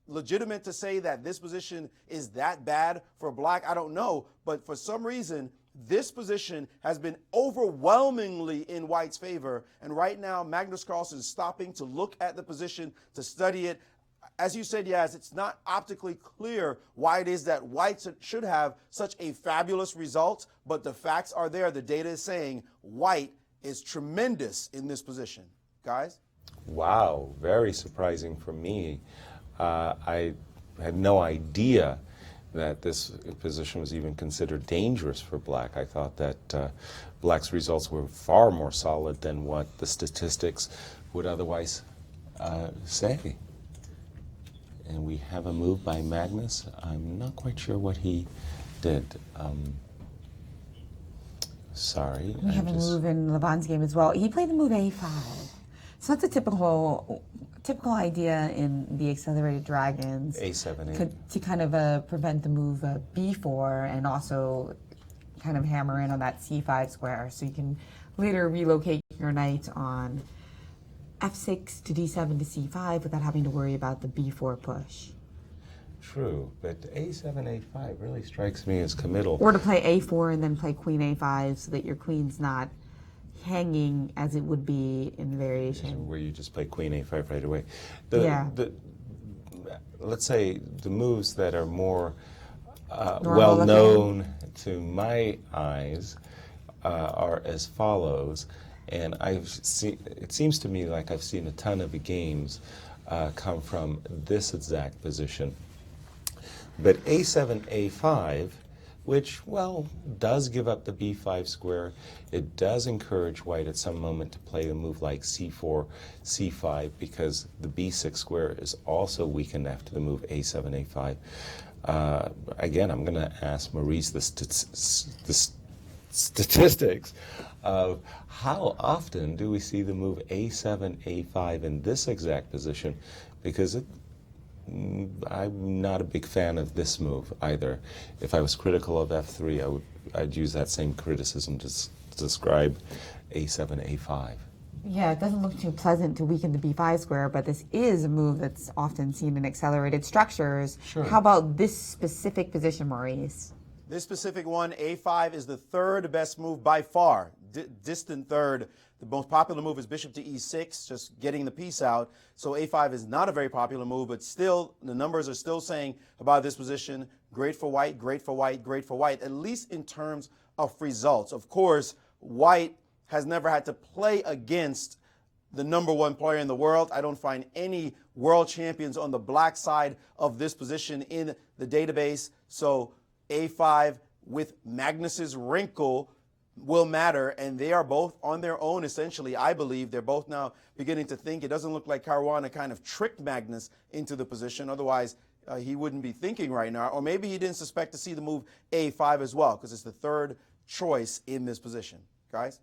legitimate to say that this position is that bad for black, I don't know. But for some reason, this position has been overwhelmingly in white's favor. And right now, Magnus Carlsen is stopping to look at the position, to study it. As you said, Yaz, it's not optically clear why it is that white should have such a fabulous result, but the facts are there. The data is saying white is tremendous in this position. Guys? Wow, very surprising for me. I had no idea that this position was even considered dangerous for black. I thought that black's results were far more solid than what the statistics would otherwise say. And we have a move by Magnus. I'm not quite sure what he did. Sorry. We have a move in Levon's game as well. He played the move A5. So that's a typical idea in the accelerated dragons. A7, to kind of prevent the move B4 and also kind of hammer in on that C5 square. So you can later relocate your knight on F6 to D7 to C5 without having to worry about the B4 push. True, but A7, A5 really strikes me as committal. Or to play A4 and then play Queen A5 so that your queen's not hanging as it would be in the variation. Where you just play Queen A5 right away. Let's say the moves that are more well known to my eyes are as follows, and it seems to me like I've seen a ton of the games come from this exact position. But A7, A5, which, well, does give up the B5 square. It does encourage white at some moment to play a move like C4, C5, because the B6 square is also weakened after the move A7, A5. Again, I'm going to ask Maurice the statistics of how often do we see the move A7, A5 in this exact position, because I'm not a big fan of this move either. If I was critical of F3, I'd use that same criticism to describe A7, A5. Yeah, it doesn't look too pleasant to weaken the B5 square, but this is a move that's often seen in accelerated structures. Sure. How about this specific position, Maurice? This specific one, A5, is the third best move by far, distant third. The most popular move is bishop to E6, just getting the piece out. So A5 is not a very popular move, but still, the numbers are still saying about this position, great for white, great for white, great for white, at least in terms of results. Of course, white has never had to play against the #1 player in the world. I don't find any world champions on the black side of this position in the database. So A5 with Magnus's wrinkle will matter, and they are both on their own, essentially. I believe they're both now beginning to think. It doesn't look like Caruana kind of tricked Magnus into the position. Otherwise, he wouldn't be thinking right now. Or maybe he didn't suspect to see the move A5 as well, because it's the third choice in this position. Guys?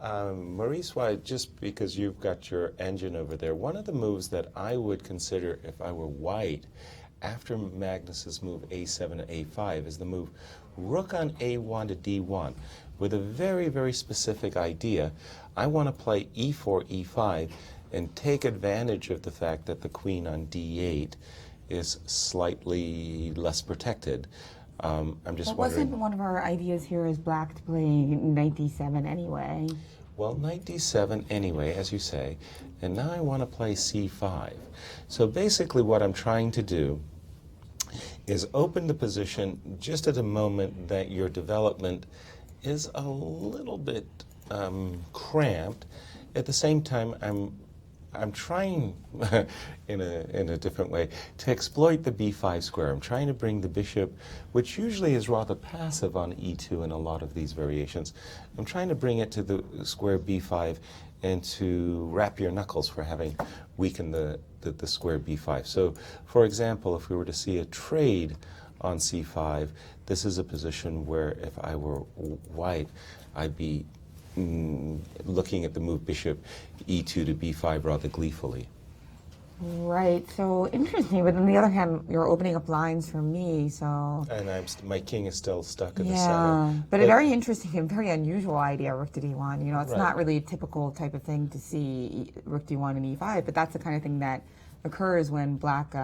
Maurice, why, just because you've got your engine over there, one of the moves that I would consider if I were white after Magnus's move A7 to A5 is the move rook on A1 to D1 with a very, very specific idea. I want to play E4, E5 and take advantage of the fact that the queen on D8 is slightly less protected. I'm just wondering. Wasn't one of our ideas here as black to play knight D7 anyway? Well, knight D7 anyway, as you say, and now I want to play C5. So basically what I'm trying to do is open the position just at a moment that your development is a little bit cramped. At the same time, I'm trying in a different way to exploit the B5 square. I'm trying to bring the bishop, which usually is rather passive on E2 in a lot of these variations. I'm trying to bring it to the square B5 and to wrap your knuckles for having weakened the square B5. So, for example, if we were to see a trade on C5, this is a position where if I were white, I'd be looking at the move bishop E2 to B5 rather gleefully. Right, so interesting, but on the other hand, you're opening up lines for me, so... And my king is still stuck in the yeah, center. but a very interesting and very unusual idea, rook to D1. You know, it's Right. not really a typical type of thing to see rook D1 and E5, but that's the kind of thing that occurs when black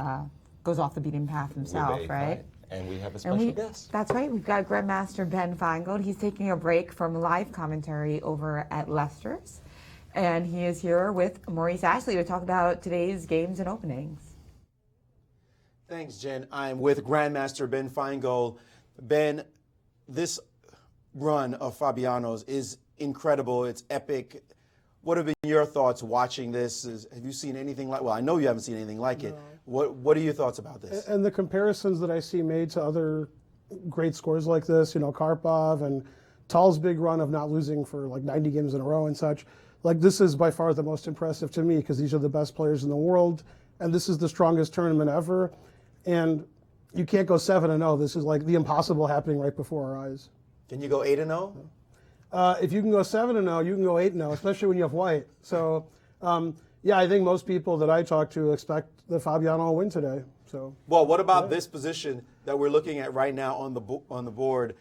goes off the beaten path himself, With A5. right? And we have a special guest. That's right. We've got Grandmaster Ben Feingold. He's taking a break from live commentary over at Leicester's. And he is here with Maurice Ashley to talk about today's games and openings. Thanks, Jen. I'm with Grandmaster Ben Feingold. Ben, this run of Fabiano's is incredible. It's epic. What have been your thoughts watching this? Have you seen anything like? Well, I know you haven't seen anything like it. What are your thoughts about this? And the comparisons that I see made to other great scores like this, you know, Karpov and Tal's big run of not losing for like 90 games in a row and such. Like, this is by far the most impressive to me because these are the best players in the world, and this is the strongest tournament ever. and you can't go 7-0. This is like the impossible happening right before our eyes. Can you go 8-0? If you can go 7-0, you can go 8-0, especially when you have white. So, yeah, I think most people that I talk to expect that Fabiano will win today. So, Well, what about this position that we're looking at right now on the board?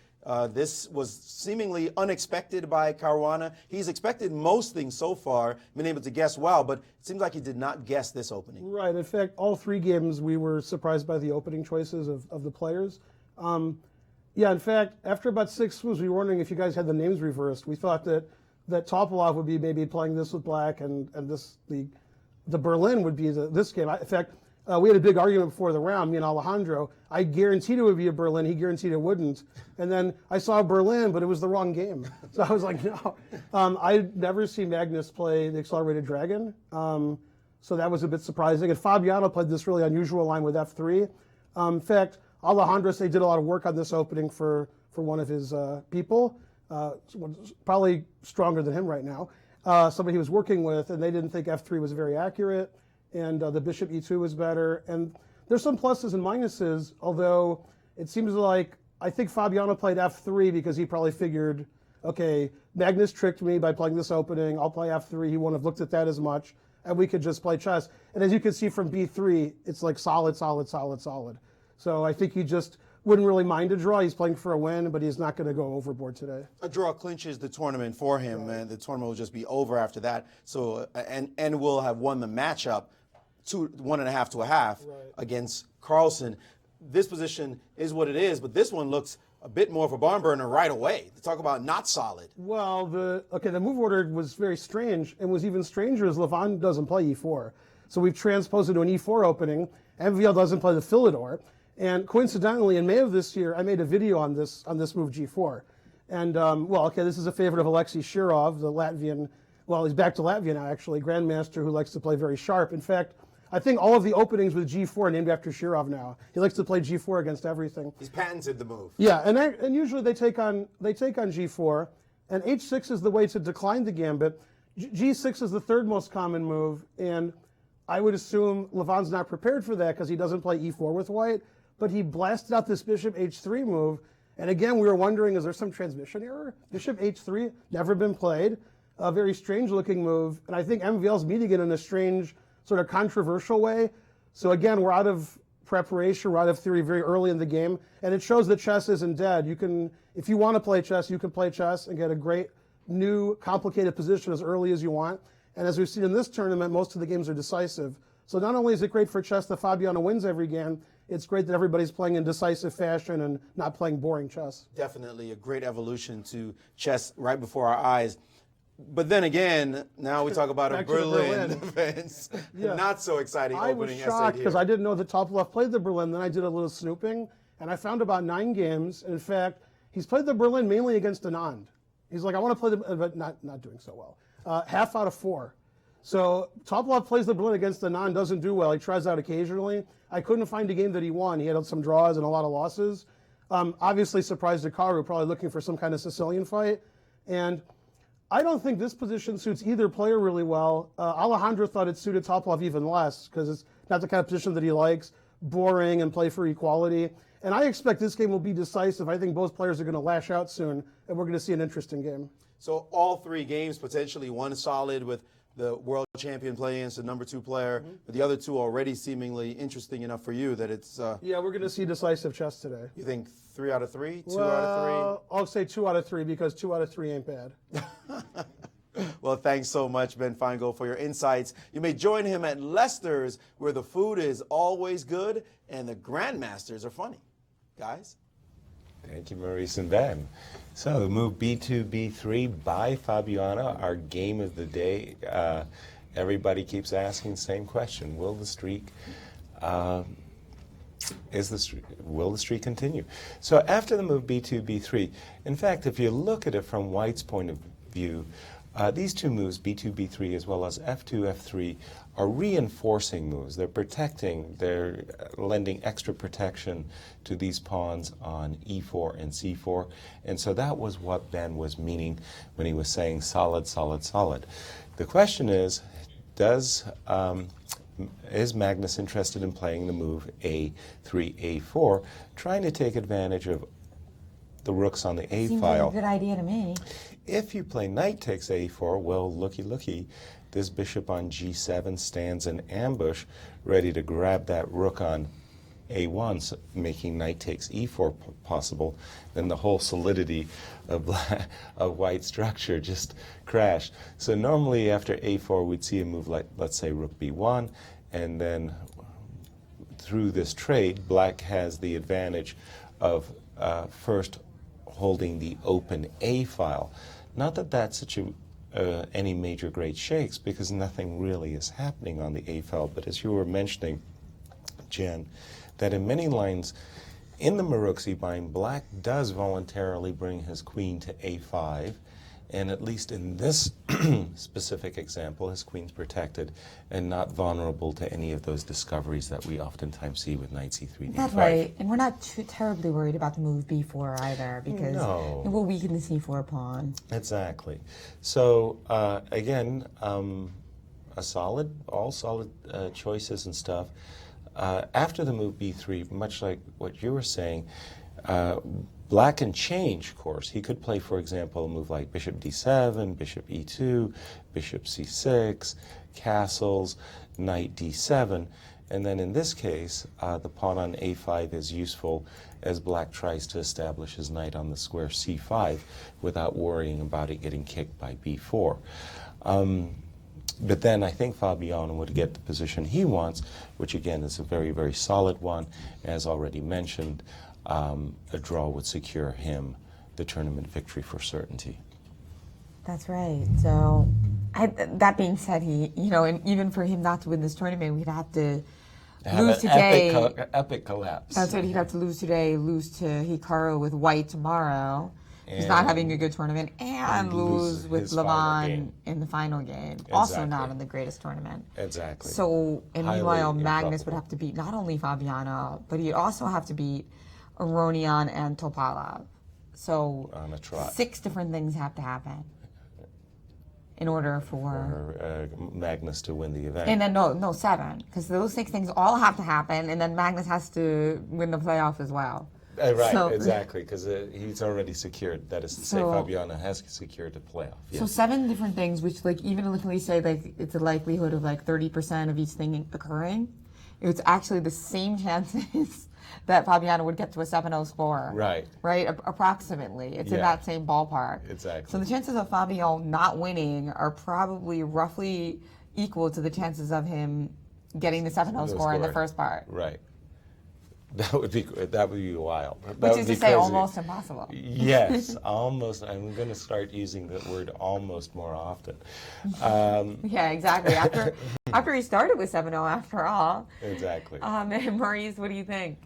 This was seemingly unexpected by Caruana. He's expected most things so far, been able to guess well, but it seems like he did not guess this opening. right. In fact, all 3 games we were surprised by the opening choices of the players. Yeah, in fact, after about 6 moves, we were wondering if you guys had the names reversed. We thought that Topolov would be maybe playing this with black, and this the Berlin would be this game. In fact, we had a big argument before the round, me and Alejandro. I guaranteed it would be a Berlin. He guaranteed it wouldn't. And then I saw Berlin, but it was the wrong game. So I was like, no. I'd never seen Magnus play the Accelerated Dragon. So that was a bit surprising. And Fabiano played this really unusual line with F3. In fact, Alejandro said he did a lot of work on this opening for one of his people, probably stronger than him right now, somebody he was working with, and they didn't think F3 was very accurate, and the bishop E2 was better. And there's some pluses and minuses, although it seems like I think Fabiano played F3 because he probably figured, okay, Magnus tricked me by playing this opening, I'll play F3, he wouldn't have looked at that as much, and we could just play chess. And as you can see from B3, it's like solid, solid, solid, solid. So I think he just wouldn't really mind a draw. He's playing for a win, but he's not going to go overboard today. A draw clinches the tournament for him, and the tournament will just be over after that. So and will have won the matchup 1.5 to a half against Carlsen. This position is what it is, but this one looks a bit more of a barn burner right away. To talk about not solid. Well, the move order was very strange, and was even stranger is Levon doesn't play E4. So we've transposed it to an E4 opening. MVL doesn't play the Philidor. And coincidentally, in May of this year, I made a video on this move G4. And, this is a favorite of Alexei Shirov, the Latvian, he's back to Latvia now, actually, Grandmaster who likes to play very sharp. In fact, I think all of the openings with G4 are named after Shirov now. He likes to play G4 against everything. He's patented the move. Yeah, and usually they take on G4, and H6 is the way to decline the gambit. G6 is the 3rd most common move, and I would assume Levon's not prepared for that because he doesn't play E4 with white. But he blasted out this bishop H3 move. And again, we were wondering, is there some transmission error? Bishop H3, never been played. A very strange looking move. And I think MVL's meeting it in a strange, sort of controversial way. So again, we're out of preparation, we're out of theory very early in the game. And it shows that chess isn't dead. You can, if you want to play chess, you can play chess and get a great new complicated position as early as you want. And as we've seen in this tournament, most of the games are decisive. So not only is it great for chess that Fabiano wins every game, it's great that everybody's playing in decisive fashion and not playing boring chess. Definitely a great evolution to chess right before our eyes. But then again, now we talk about a Berlin event. Yeah. Not so exciting I opening was shocked because here. I didn't know that Topolov played the Berlin. Then I did a little snooping, and I found about 9 games. In fact, he's played the Berlin mainly against Anand. He's like, I want to play the, but not doing so well. Half out of 4. So Topolov plays the Berlin against Anand, doesn't do well. He tries out occasionally. I couldn't find a game that he won. He had some draws and a lot of losses. Obviously surprised Hikaru, probably looking for some kind of Sicilian fight. And I don't think this position suits either player really well. Alejandro thought it suited Topolov even less because it's not the kind of position that he likes, boring and play for equality. And I expect this game will be decisive. I think both players are going to lash out soon, and we're going to see an interesting game. So all 3 games, potentially one solid with the world champion playing against the number 2 player, but the other 2 already seemingly interesting enough for you that it's... yeah, we're going to see decisive chess today. You think 3 out of 3? 2 well, out of 3? I'll say 2 out of 3 because 2 out of 3 ain't bad. Well, thanks so much, Ben Feingold, for your insights. You may join him at Leicester's, where the food is always good and the Grandmasters are funny. Guys? Thank you, Maurice and Ben. So the move B2, B3 by Fabiano, our game of the day. Everybody keeps asking the same question. Will the streak will the streak continue? So after the move B2, B3, in fact, if you look at it from White's point of view, these 2 moves, B2, B3, as well as F2, F3, are reinforcing moves. They're protecting, they're lending extra protection to these pawns on E4 and C4. And so that was what Ben was meaning when he was saying solid, solid, solid. The question is, does is Magnus interested in playing the move a3, a4, trying to take advantage of the rooks on the a Seems file? like a good idea to me. If you play knight takes a4, well, looky, this bishop on g7 stands in ambush, ready to grab that rook on a1, so making knight takes e4 possible. Then the whole solidity of white structure just crashed. So normally after a4, we'd see a move like, let's say, rook b1, and then through this trade, black has the advantage of first holding the open A file. Not that that's such any major great shakes, because nothing really is happening on the A file, but as you were mentioning, Jen, that in many lines in the maroxy bind, black does voluntarily bring his queen to A5, and at least in this specific example, his queen's protected and not vulnerable to any of those discoveries that we oftentimes see with knight c3, d5. That's right. And we're not too terribly worried about the move b4 either, because No. it will weaken the c4 pawn. Exactly. So again, all solid choices and stuff. After the move b3, much like what you were saying, black can change course. He could play, for example, a move like bishop d7, bishop e2, bishop c6, castles, knight d7, and then in this case, the pawn on a5 is useful as black tries to establish his knight on the square c5 without worrying about it getting kicked by b4. But then I think Fabiano would get the position he wants, which again is a very, very solid one. As already mentioned, a draw would secure him the tournament victory for certainty. That's right. So, that being said, and even for him not to win this tournament, we'd have to lose today. Epic collapse. That's right. He'd have to lose today, lose to Hikaru with white tomorrow. He's not having a good tournament, and lose with his final Levon game. in the final game. Also Exactly. not in the greatest tournament. Exactly. So, and Highly meanwhile, Magnus would improbable. have to beat not only Fabiano, but he'd also have to beat Aronian and Topalov. So, On a trot. 6 different things have to happen in order for... Magnus to win the event. And then, no, 7. Because those 6 things all have to happen, and then Magnus has to win the playoff as well. Right, So- exactly, because he's already secured. That is to say, So- Fabiano has secured the playoff. So Yes. 7 different things, which even if we say it's a likelihood of 30% of each thing occurring, it's actually the same chances that Fabiano would get to a 7-0 score. Right. Right? Approximately. It's in Yeah. that same ballpark. Exactly. So the chances of Fabio not winning are probably roughly equal to the chances of him getting the 7-0 score in the first part. Right. That would be wild. That Which would is be to say crazy. almost impossible. Yes, almost. I'm going to start using the word almost more often. Yeah, exactly. After he started with 7-0 after all. Exactly. And Maurice, what do you think?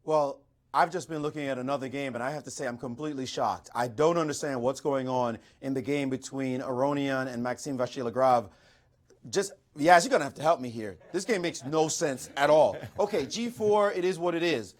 Well, I've just been looking at another game, and I have to say I'm completely shocked. I don't understand what's going on in the game between Aronian and Maxime Vachier-Lagrave. Yaz, you're going to have to help me here. This game makes no sense at all. Okay, g4, it is what it is.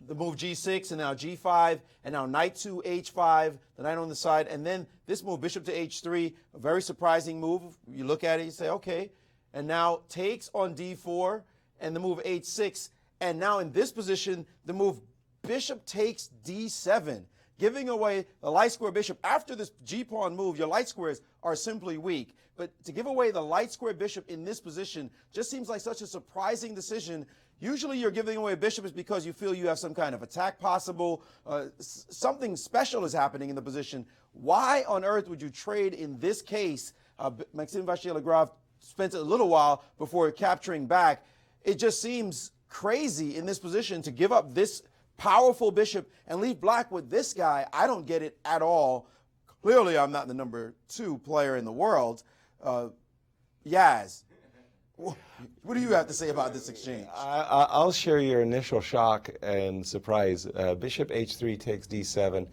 The move g6, and now g5, and now knight to h5, the knight on the side, and then this move, bishop to h3, a very surprising move. You look at it, you say, okay. And now takes on d4, and the move h6, and now in this position, the move bishop takes d7, giving away the light square bishop. After this g-pawn move, your light squares are simply weak. But to give away the light square bishop in this position just seems like such a surprising decision. Usually you're giving away a bishop is because you feel you have some kind of attack possible. Something special is happening in the position. Why on earth would you trade in this case? Maxime Vachier-Lagrave spent a little while before capturing back. It just seems crazy in this position to give up this powerful bishop and leave black with this guy. I don't get it at all. Clearly, I'm not the number 2 player in the world. Yaz, what do you have to say about this exchange? I'll share your initial shock and surprise. Bishop h3 takes d7,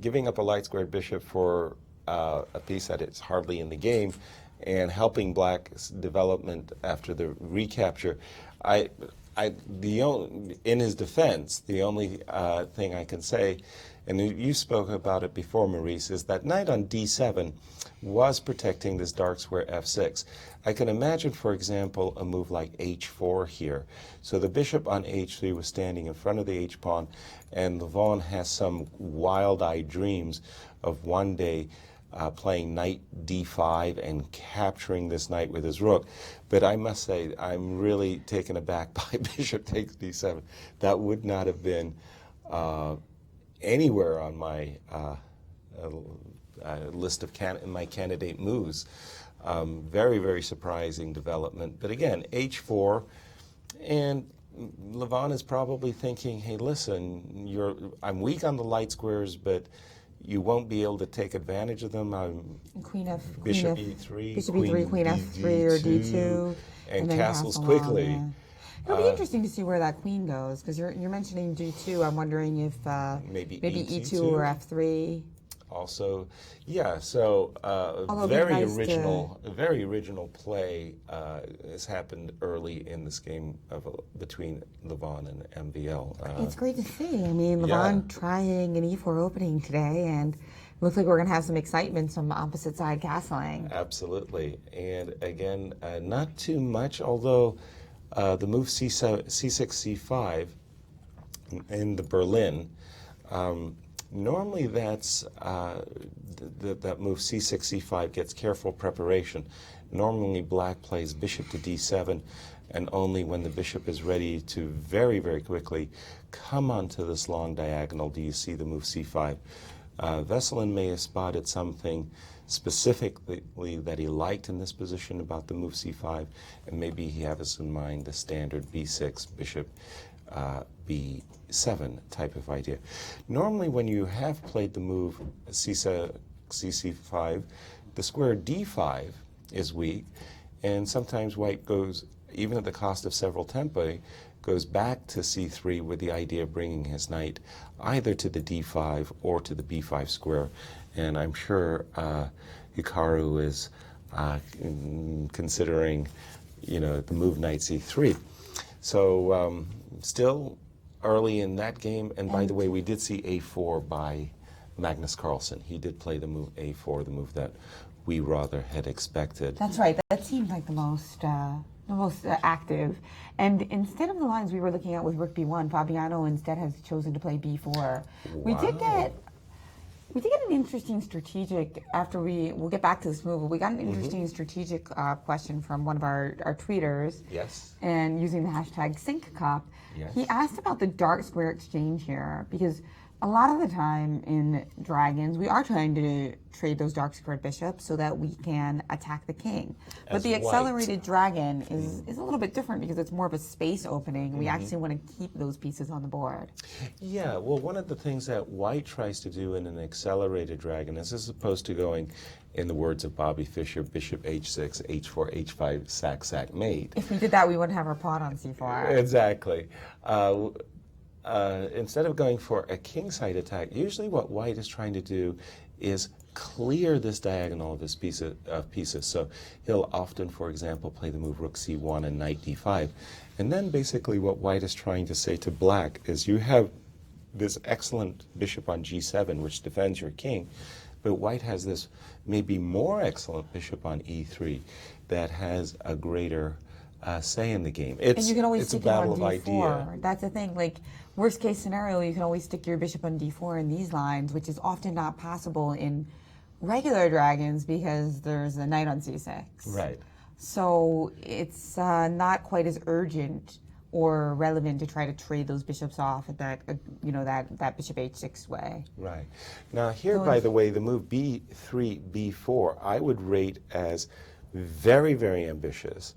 giving up a light squared bishop for a piece that is hardly in the game, and helping black's development after the recapture. in his defense, the only thing I can say, and you spoke about it before, Maurice, is that knight on d7 was protecting this dark square f6. I can imagine, for example, a move like h4 here. So the bishop on h3 was standing in front of the h-pawn, and Levon has some wild-eyed dreams of one day playing knight d5 and capturing this knight with his rook. But I must say, I'm really taken aback by bishop takes d7. That would not have been anywhere on my list of my candidate moves. Very, very surprising development. But again, h4, and Levon is probably thinking, hey, listen, I'm weak on the light squares, but you won't be able to take advantage of them. Bishop e3, Bishop e3, queen f3 or d2, and then castles castle quickly. on, yeah. It'll be interesting to see where that queen goes, because you're mentioning d2. I'm wondering if maybe e2 or f3. Also, yeah. So very original play has happened early in this game between Levon and MVL. It's great to see. I mean, Levon trying an e4 opening today, and it looks like we're going to have some excitement, some opposite side castling. Absolutely, and again, not too much. Although the move c6, c5 in the Berlin. Normally that's, that move c6, c5 gets careful preparation. Normally black plays bishop to d7, and only when the bishop is ready to very, very quickly come onto this long diagonal do you see the move c5. Veselin may have spotted something specifically that he liked in this position about the move c5, and maybe he has in mind the standard b6, bishop b7 type of idea. Normally when you have played the move c5, the square d5 is weak, and sometimes white goes, even at the cost of several tempi, goes back to c3 with the idea of bringing his knight either to the d5 or to the b5 square. And I'm sure Hikaru is considering, the move knight c3. So still early in that game, and by the way, we did see a4 by Magnus Carlsen. He did play the move a4, the move that we rather had expected. That's right. That seemed like the most active. And instead of the lines we were looking at with rook b1, Fabiano instead has chosen to play b4. Wow. We did get an interesting strategic, we'll get back to this move, but we got an interesting strategic question from one of our tweeters. Yes. And using the hashtag SinkCup. Yes. He asked about the dark square exchange here, because a lot of the time in Dragons, we are trying to trade those dark squared bishops so that we can attack the king. But the accelerated dragon is a little bit different because it's more of a space opening. We actually want to keep those pieces on the board. Yeah, well, one of the things that white tries to do in an accelerated dragon is, as opposed to going, in the words of Bobby Fischer, bishop h6, h4, h5, sack, sack, mate. If we did that, we wouldn't have our pawn on c4. Exactly. Instead of going for a kingside attack, usually what white is trying to do is clear this diagonal of his pieces. So he'll often, for example, play the move rook c1 and knight d5. And then basically what white is trying to say to black is, you have this excellent bishop on g7, which defends your king, but white has this maybe more excellent bishop on e3 that has a greater say in the game. And you can always it's a stick it on battle of d4. idea. That's the thing. Like, worst case scenario, you can always stick your bishop on d4 in these lines, which is often not possible in regular dragons because there's a knight on c6. Right. So it's not quite as urgent or relevant to try to trade those bishops off at that, that bishop h6 way. Right. Now here, by the way, the move b3, b4, I would rate as very, very ambitious.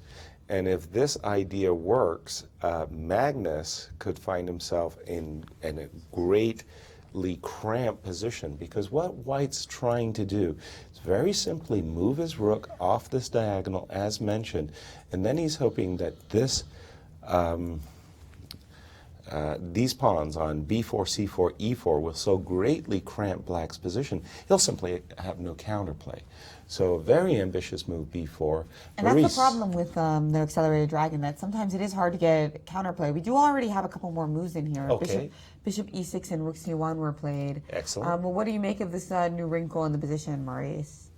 And if this idea works, Magnus could find himself in a greatly cramped position, because what white's trying to do is very simply move his rook off this diagonal as mentioned, and then he's hoping that this these pawns on b4, c4, e4 will so greatly cramp black's position, he'll simply have no counterplay. So a very ambitious move, b4. And that's the problem with the accelerated dragon, that sometimes it is hard to get counterplay. We do already have a couple more moves in here. Okay. Bishop e6 and rook c1 were played. Excellent. Well, what do you make of this new wrinkle in the position, Maurice?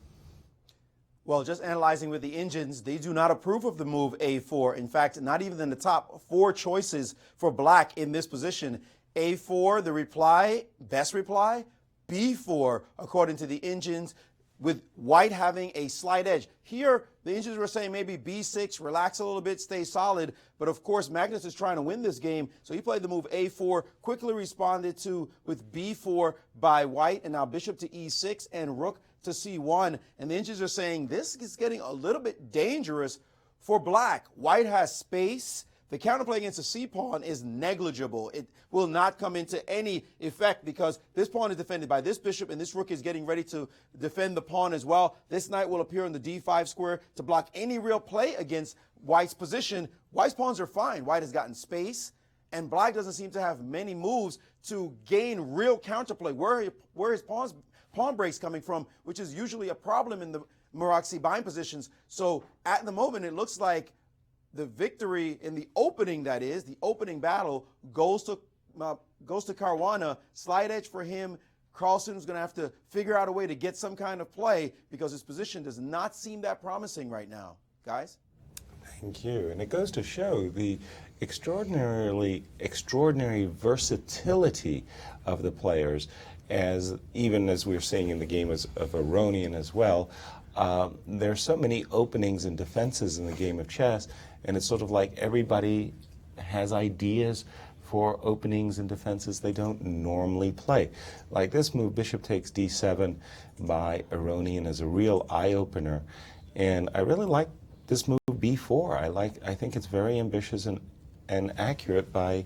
Well, just analyzing with the engines, they do not approve of the move a4. In fact, not even in the top 4 choices for black in this position. a4, the reply, best reply. b4, according to the engines, with white having a slight edge. Here, the engines were saying maybe b6, relax a little bit, stay solid. But of course, Magnus is trying to win this game, so he played the move a4, quickly responded to with b4 by white, and now bishop to e6 and rook to c1. And the engines are saying this is getting a little bit dangerous for black. White has space. The counterplay against the c-pawn is negligible. It will not come into any effect because this pawn is defended by this bishop, and this rook is getting ready to defend the pawn as well. This knight will appear on the d5 square to block any real play against white's position. White's pawns are fine. White has gotten space, and black doesn't seem to have many moves to gain real counterplay. Where his pawn breaks coming from, which is usually a problem in the maroxy bind positions. So at the moment, it looks like the victory in the opening, that is, the opening battle, goes to Caruana. Slight edge for him. Carlsen is going to have to figure out a way to get some kind of play because his position does not seem that promising right now. Guys? Thank you. And it goes to show the extraordinary versatility of the players, as even as we're seeing in the game of Aronian as well. There's so many openings and defenses in the game of chess, and it's sort of like everybody has ideas for openings and defenses they don't normally play. Like this move, bishop takes d7 by Aronian, as a real eye-opener. And I really like this move b4. I think it's very ambitious and accurate by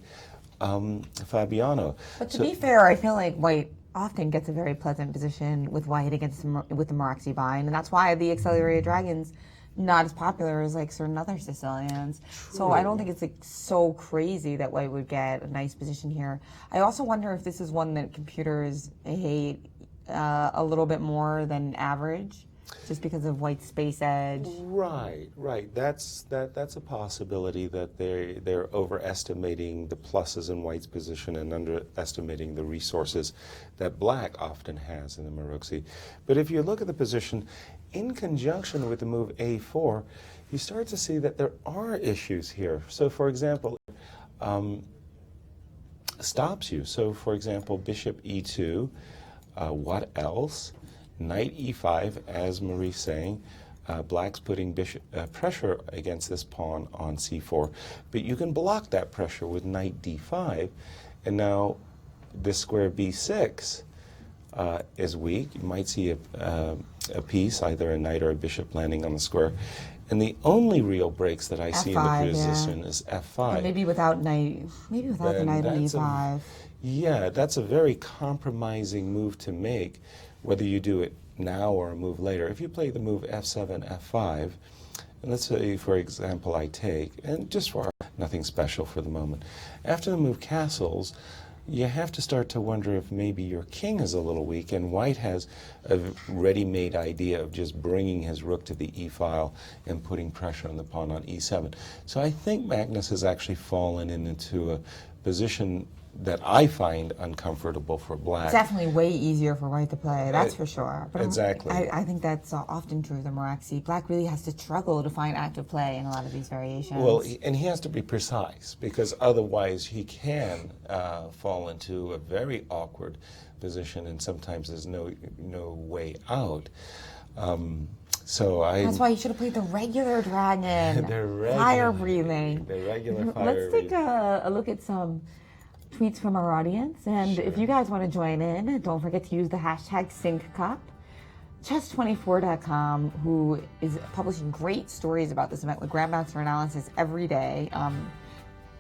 Fabiano. But to be fair, I feel like white often gets a very pleasant position with white against with the maroxy bind, and that's why the accelerated dragon's not as popular as like certain other Sicilians. True. So I don't think it's like so crazy that white would get a nice position here. I also wonder if this is one that computers hate a little bit more than average, just because of white's space edge. Right. That's a possibility, that they're overestimating the pluses in white's position and underestimating the resources that black often has in the maroxy. But if you look at the position in conjunction with the move a4, you start to see that there are issues here. So, for example, stops you. So, for example, bishop e2. What else? Knight e5, as Marie's saying, black's putting pressure against this pawn on c4, but you can block that pressure with knight d5, and now this square b6 is weak. You might see a piece, either a knight or a bishop, landing on the square, and the only real breaks that I see in the position is f5. And maybe without the knight on e5. Yeah, that's a very compromising move to make, whether you do it now or a move later. If you play the move f7, f5, and let's say, for example, I take, and just for nothing special for the moment, after the move castles, you have to start to wonder if maybe your king is a little weak, and white has a ready-made idea of just bringing his rook to the e-file and putting pressure on the pawn on e7. So I think Magnus has actually fallen into a position that I find uncomfortable for black. It's definitely way easier for white to play, that's for sure. But exactly. I think that's often true of the maroxy. Black really has to struggle to find active play in a lot of these variations. Well, and he has to be precise, because otherwise he can fall into a very awkward position, and sometimes there's no way out. That's why you should have played the regular dragon. Fire breathing. The regular fire Let's take a look at some tweets from our audience, and if you guys want to join in, don't forget to use the hashtag SyncCup. Chess24.com, who is publishing great stories about this event with Grandmaster analysis every day.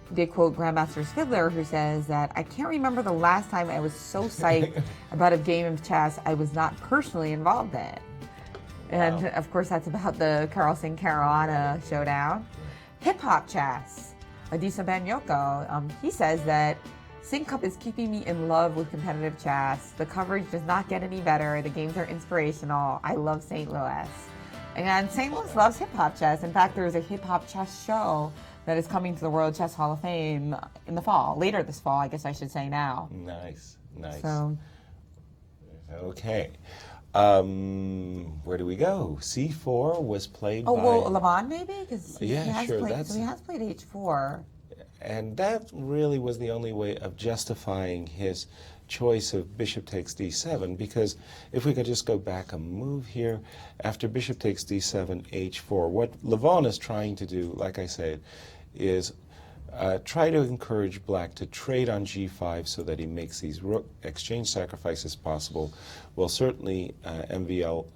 They quote Grandmaster Fiddler, who says that, "I can't remember the last time I was so psyched about a game of chess I was not personally involved in." And of course, that's about the Carlsen-Caruana showdown. Hip Hop Chess. Adisa Banyoko. He says that Sync Cup is keeping me in love with competitive chess. The coverage does not get any better. The games are inspirational. I love St. Louis. And St. Louis loves hip-hop chess. In fact, there is a hip-hop chess show that is coming to the World Chess Hall of Fame in the fall. Later this fall, I guess I should say now. Nice. So, Okay. Where do we go? C4 was played by... Levon maybe? Because Yeah, he has sure, played, that's- so he has played H4. And that really was the only way of justifying his choice of bishop takes d7, because if we could just go back a move here, after bishop takes d7, h4, what Levon is trying to do, like I said, is try to encourage black to trade on g5 so that he makes these rook exchange sacrifices possible. Well, certainly MVL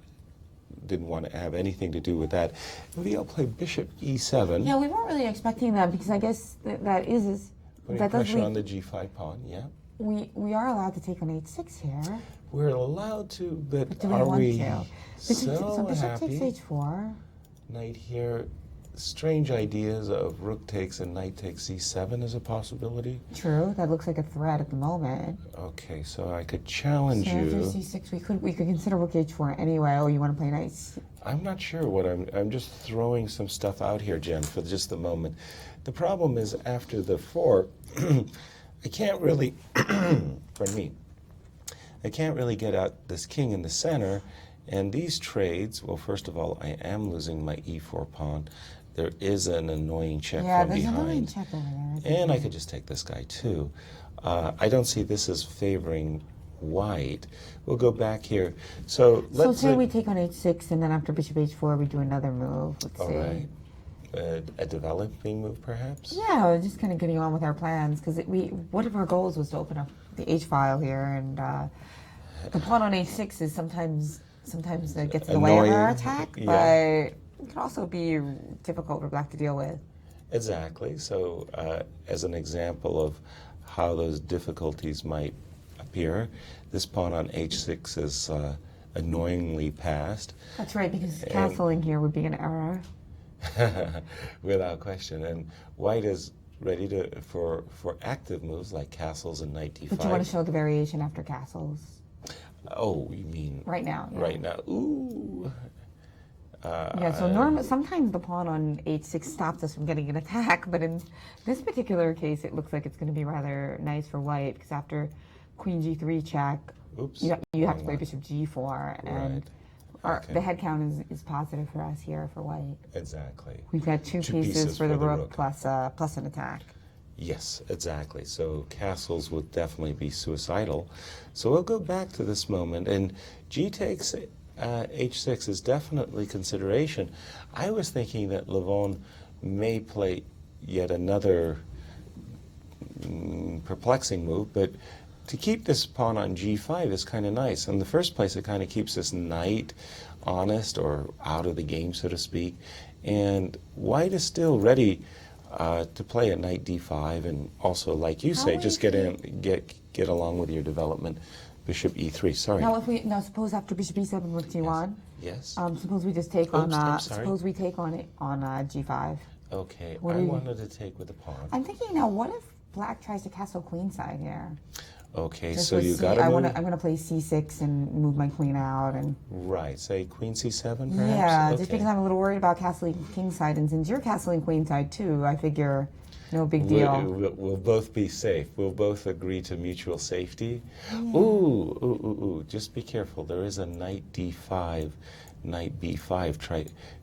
didn't want to have anything to do with that. MVL played bishop e7. Yeah, we weren't really expecting that because I guess that is Putting that does pressure on lead, the g5 pawn, yeah. we are allowed to take on h6 here. We're allowed to, but Do we are want we to? so Bishop happy? takes h4. Knight here. Strange ideas of rook takes and knight takes e7 as a possibility. True, that looks like a threat at the moment. Okay, so I could challenge So after you. c6, we could consider rook h4 anyway. Oh, you want to play knight? I'm not sure what I'm just throwing some stuff out here, Jen, for just the moment. The problem is after the fork, I can't really, pardon me, I can't really get out this king in the center. And these trades, well, first of all, I am losing my e4 pawn. There is an annoying check from there's behind. another check over there. And I could just take this guy too. I don't see this as favoring white. We'll go back here. So So let's say we take on h6, and then after bishop h4, we do another move. Let's all see. right. A developing move, perhaps? Yeah, we're just kind of getting on with our plans because one of our goals was to open up the h file here, and the pawn on h6 is sometimes it gets in the way of our Annoying, attack, yeah. but it can also be difficult for black to deal with. Exactly. So as an example of how those difficulties might appear, this pawn on h6 is annoyingly passed. That's right, because castling here would be an error. Without question. And white is ready for active moves like castles and knight d5. But you want to show the variation after castles Oh, you mean right now. Yeah. right now? Ooh. Yeah, so sometimes the pawn on h6 stops us from getting an attack, but in this particular case, it looks like it's going to be rather nice for white because after queen g3 check, Oops. you have to play bishop g4, and Right. Okay. the head count is positive for us here for white. Exactly. We've got two pieces for the rook plus an attack. Yes, exactly. So castles would definitely be suicidal. So we'll go back to this moment, and g takes h6 is definitely consideration. I was thinking that Levon may play yet another perplexing move, but to keep this pawn on g5 is kind of nice. In the first place, it kind of keeps this knight honest or out of the game, so to speak. And white is still ready to play a knight d5, and also, like you say, just get along with your development. Bishop e3. Sorry. Now suppose after bishop e7 rook g1. Yes. Suppose we just take I'm on. sorry. Suppose we take on it on g5. Okay. What I do you- wanted to take with the pawn. I'm thinking now. What if black tries to castle queenside here? Okay. Just So with you C- got to I'm move. gonna play c6 and move my queen out and. Right. Say queen c7, perhaps. Yeah, Okay. just because I'm a little worried about castling kingside, and since you're castling queenside too, I figure no big deal. We'll both be safe. We'll both agree to mutual safety. Ooh. Just be careful. There is a knight d5, knight b5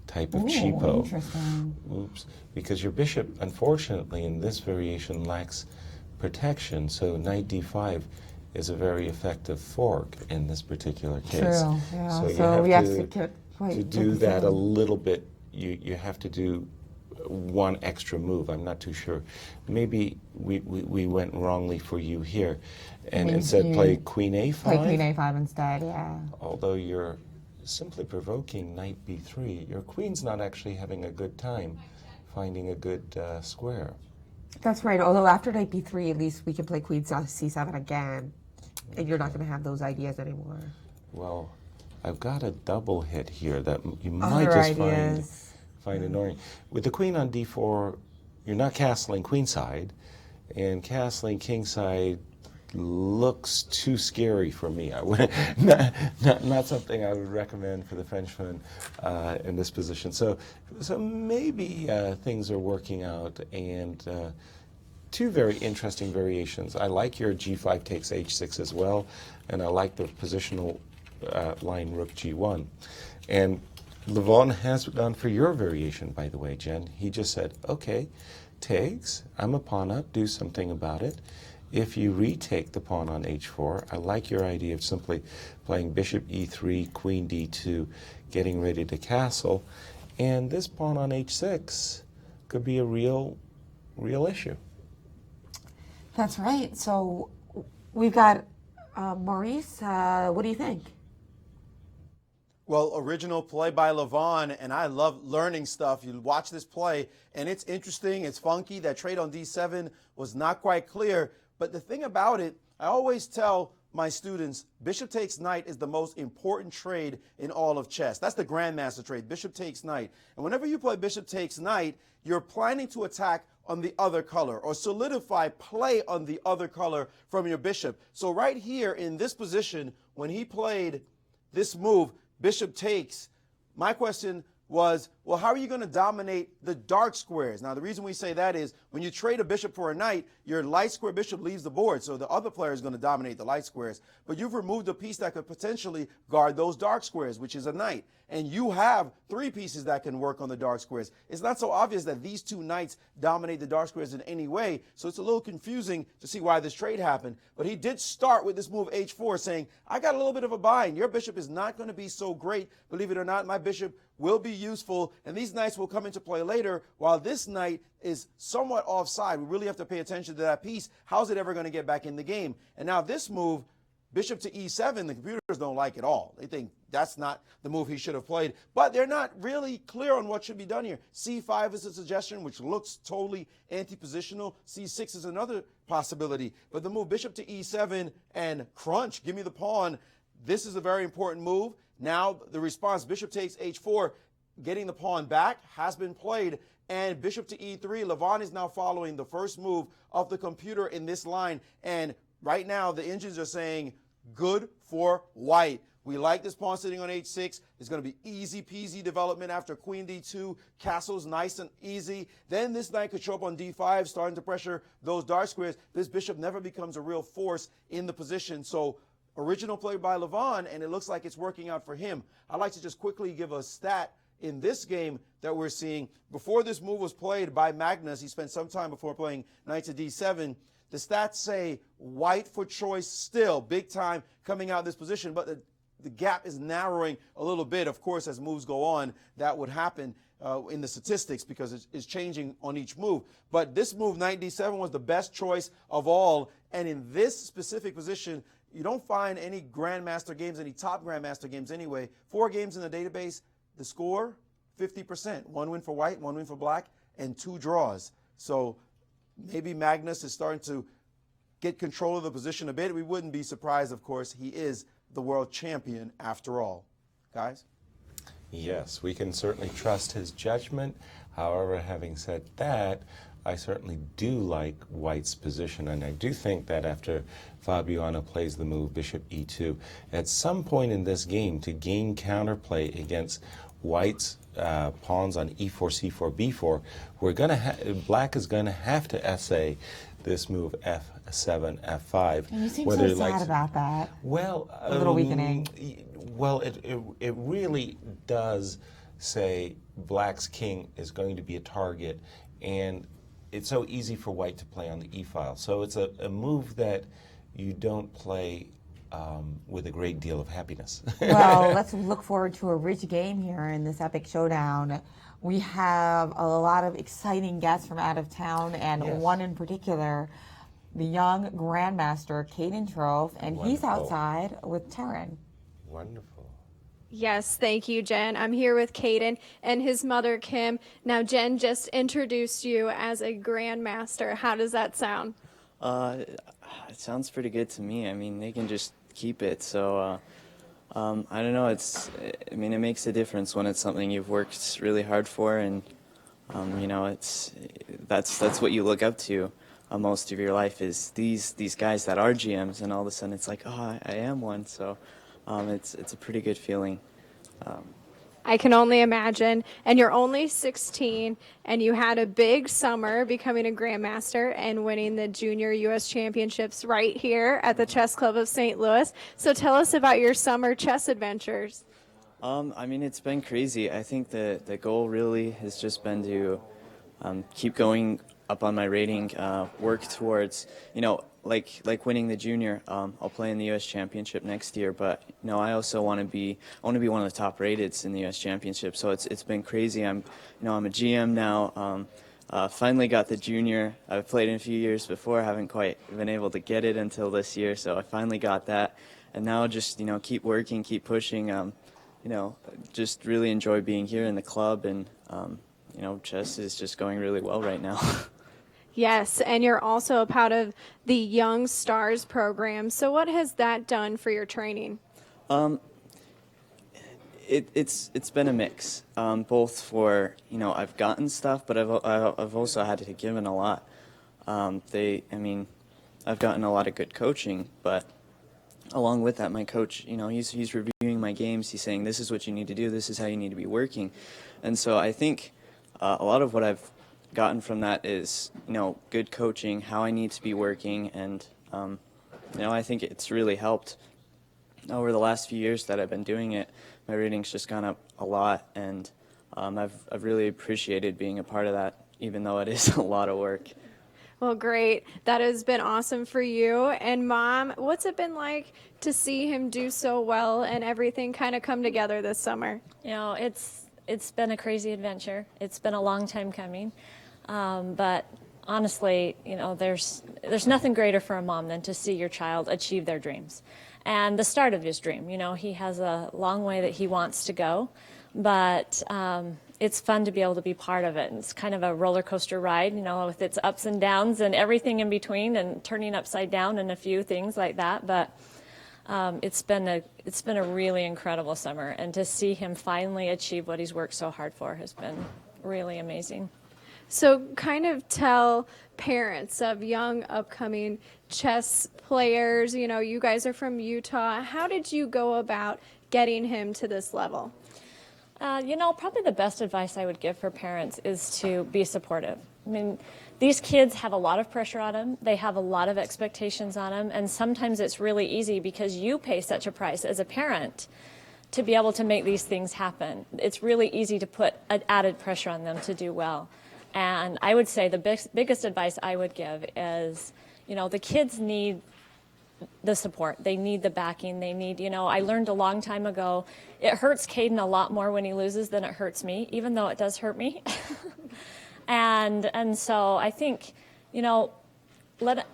type of cheapo. Interesting. Oops. Because your bishop, unfortunately, in this variation lacks protection, so knight d5 is a very effective fork in this particular case. True. Yeah. So you So have we have to, to to do that a little bit. You have to do one extra move. I'm not too sure. Maybe we went wrongly for you here, and Means instead you play queen a5. Play queen a5 instead. Yeah. Although you're simply provoking knight b3, your queen's not actually having a good time finding a good square. That's right. Although after knight b3, at least we can play queen c7 again, and you're not going to have those ideas anymore. Well, I've got a double hit here that you might Other just ideas. find annoying. With the queen on d4, you're not castling queenside, and castling kingside looks too scary for me. I would not something I would recommend for the Frenchman in this position. So maybe things are working out, and two very interesting variations. I like your G5 takes H6 as well, and I like the positional line Rook G1. And Levon has gone for your variation, by the way, Jen. He just said, okay, takes, I'm a pawn up, do something about it. If you retake the pawn on h4, I like your idea of simply playing bishop e3, queen d2, getting ready to castle. And this pawn on h6 could be a real issue. That's right. So we've got Maurice. What do you think? Well, original play by Levon, and I love learning stuff. You watch this play, and it's interesting. It's funky. That trade on d7 was not quite clear. But the thing about it, I always tell my students, bishop takes knight is the most important trade in all of chess. That's the Grandmaster trade, bishop takes knight. And whenever you play bishop takes knight, you're planning to attack on the other color or solidify play on the other color from your bishop. So right here in this position, when he played this move, bishop takes, my question was, well, how are you going to dominate the dark squares? Now, the reason we say that is when you trade a bishop for a knight, your light square bishop leaves the board, so the other player is going to dominate the light squares. But you've removed a piece that could potentially guard those dark squares, which is a knight. And you have three pieces that can work on the dark squares. It's not so obvious that these two knights dominate the dark squares in any way, so it's a little confusing to see why this trade happened. But he did start with this move h4 saying, I got a little bit of a bind. Your bishop is not going to be so great. Believe it or not, my bishop will be useful, and these knights will come into play later, while this knight is somewhat offside. We really have to pay attention to that piece. How's it ever going to get back in the game? And now this move, bishop to e7, the computers don't like at all. They think that's not the move he should have played, but they're not really clear on what should be done here. c5 is a suggestion, which looks totally anti-positional. c6 is another possibility, but the move bishop to e7 and crunch, give me the pawn, this is a very important move. Now the response, bishop takes h4, getting the pawn back, has been played, and bishop to e3. Levon is now following the first move of the computer in this line, and right now the engines are saying good for white. We like this pawn sitting on h6. It's going to be easy peasy development after queen d2. Castle's nice and easy. Then this knight could show up on d5, starting to pressure those dark squares. This bishop never becomes a real force in the position. So original play by Levon, and it looks like it's working out for him. I'd like to just quickly give a stat in this game that we're seeing. Before this move was played by Magnus, he spent some time before playing knight to d7. The stats say white for choice still, big time coming out of this position, but the gap is narrowing a little bit. Of course, as moves go on, that would happen in the statistics because it's changing on each move. But this move, knight d7, was the best choice of all. And in this specific position, you don't find any Grandmaster games, any top Grandmaster games anyway. 4 games in the database, the score, 50%. 1 win for white, 1 win for black, and 2 draws. So maybe Magnus is starting to get control of the position a bit. We wouldn't be surprised, of course. He is the world champion after all. Guys? Yes, we can certainly trust his judgment. However, having said that, I certainly do like white's position, and I do think that after Fabiano plays the move bishop e2, at some point in this game to gain counterplay against white's pawns on e4, c4, b4, we're going to black is going to have to essay this move f7, f5. And you seem so sad about that. Well, a little weakening. Well, it really does say black's king is going to be a target, and it's so easy for white to play on the e-file. So it's a move that you don't play with a great deal of happiness. Well, let's look forward to a rich game here in this epic showdown. We have a lot of exciting guests from out of town, and Yes. one in particular, the young Grandmaster, Caden Trove, and he's Wonderful. outside with Taryn. Wonderful. Yes, thank you, Jen. I'm here with Caden and his mother, Kim. Now, Jen just introduced you as a Grandmaster. How does that sound? It sounds pretty good to me. I mean, they can just keep it. So, I don't know. It makes a difference when it's something you've worked really hard for, and You know, that's what you look up to most of your life, is these guys that are GMs, and all of a sudden it's like, oh, I am one. So it's a pretty good feeling. I can only imagine. And you're only 16, and you had a big summer becoming a Grandmaster and winning the Junior U.S. Championships right here at the Chess Club of St. Louis. So tell us about your summer chess adventures. I mean, it's been crazy. I think the goal really has just been to keep going up on my rating, work towards, you know, like winning the junior. I'll play in the U.S. Championship next year, but you know, I also want to be one of the top rated in the U.S. Championship. So it's been crazy. I'm a GM now. Finally got the junior. I've played in a few years before. Haven't quite been able to get it until this year. So I finally got that, and now just, you know, keep working, keep pushing. You know, just really enjoy being here in the club, and you know, chess is just going really well right now. Yes, and you're also a part of the Young Stars program. So what has that done for your training? It's been a mix, both for, you know, I've gotten stuff, but I've also had to give in a lot. I mean, I've gotten a lot of good coaching, but along with that, my coach, you know, he's reviewing my games. He's saying, this is what you need to do. This is how you need to be working. And so I think a lot of what I've gotten from that is, you know, good coaching, how I need to be working, and you know, I think it's really helped. Over the last few years that I've been doing it, my rating's just gone up a lot, and I've really appreciated being a part of that, even though it is a lot of work. Well, great. That has been awesome for you. And Mom, what's it been like to see him do so well and everything kind of come together this summer? You know, it's been a crazy adventure. It's been a long time coming. But honestly, you know, there's nothing greater for a mom than to see your child achieve their dreams. And the start of his dream, you know, he has a long way that he wants to go, but it's fun to be able to be part of it. It's kind of a roller coaster ride, you know, with its ups and downs and everything in between, and turning upside down and a few things like that. But it's been a really incredible summer, and to see him finally achieve what he's worked so hard for has been really amazing. So kind of tell parents of young upcoming chess players, you know, you guys are from Utah. How did you go about getting him to this level? You know, probably the best advice I would give for parents is to be supportive. I mean, these kids have a lot of pressure on them. They have a lot of expectations on them. And sometimes it's really easy because you pay such a price as a parent to be able to make these things happen. It's really easy to put added pressure on them to do well. And I would say the biggest advice I would give is, you know, the kids need the support. They need the backing. They need, you know, I learned a long time ago, it hurts Caden a lot more when he loses than it hurts me, even though it does hurt me. and so I think, you know,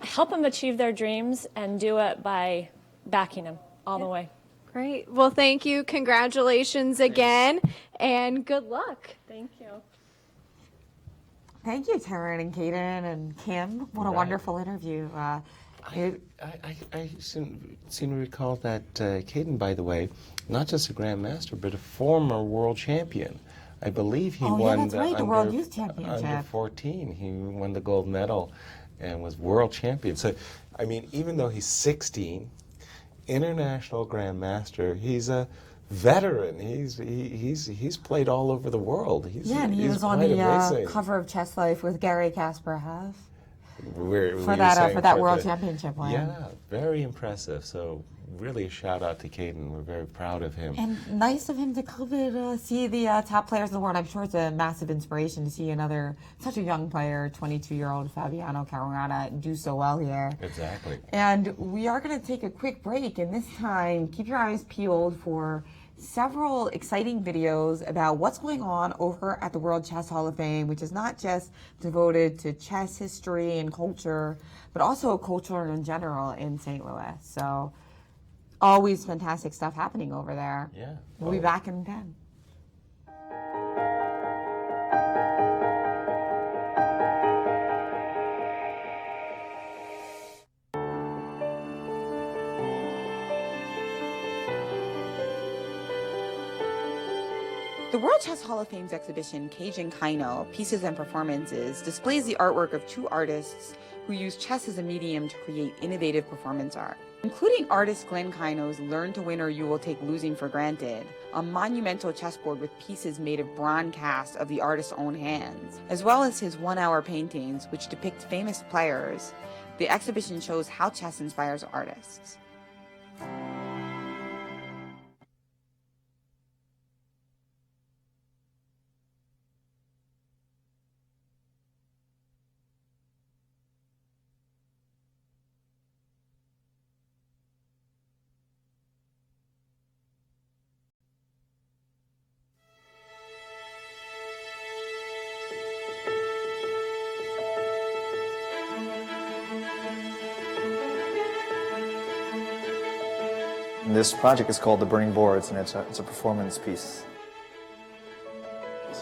help them achieve their dreams and do it by backing them all the way. Great. Well, thank you. Congratulations again, and good luck. Thank you. Thank you, Taryn and Caden and Kim. What a wonderful interview. I seem to recall that Caden, by the way, not just a Grandmaster, but a former world champion. I believe he won that's right, the World Youth Championship. Under 14. He won the gold medal and was world champion. So, I mean, even though he's 16, international Grandmaster, he's a veteran. He's played all over the world. And he was on the cover of Chess Life with Gary Kasparov for that World Championship win. Yeah, very impressive. So really a shout out to Caden. We're very proud of him. And nice of him to come and see the top players in the world. I'm sure it's a massive inspiration to see such a young player, 22-year-old Fabiano Caruana, do so well here. Exactly. And we are going to take a quick break, and this time keep your eyes peeled for several exciting videos about what's going on over at the World Chess Hall of Fame, which is not just devoted to chess history and culture, but also culture in general in St. Louis. So always fantastic stuff happening over there. Yeah. We'll be back in 10. The World Chess Hall of Fame's exhibition, Cage and Kino, Pieces and Performances, displays the artwork of two artists who use chess as a medium to create innovative performance art, including artist Glenn Kino's Learn to Win or You Will Take Losing for Granted, a monumental chessboard with pieces made of bronze cast of the artist's own hands, as well as his one-hour paintings, which depict famous players. The exhibition shows how chess inspires artists. This project is called The Burning Boards, and it's a performance piece.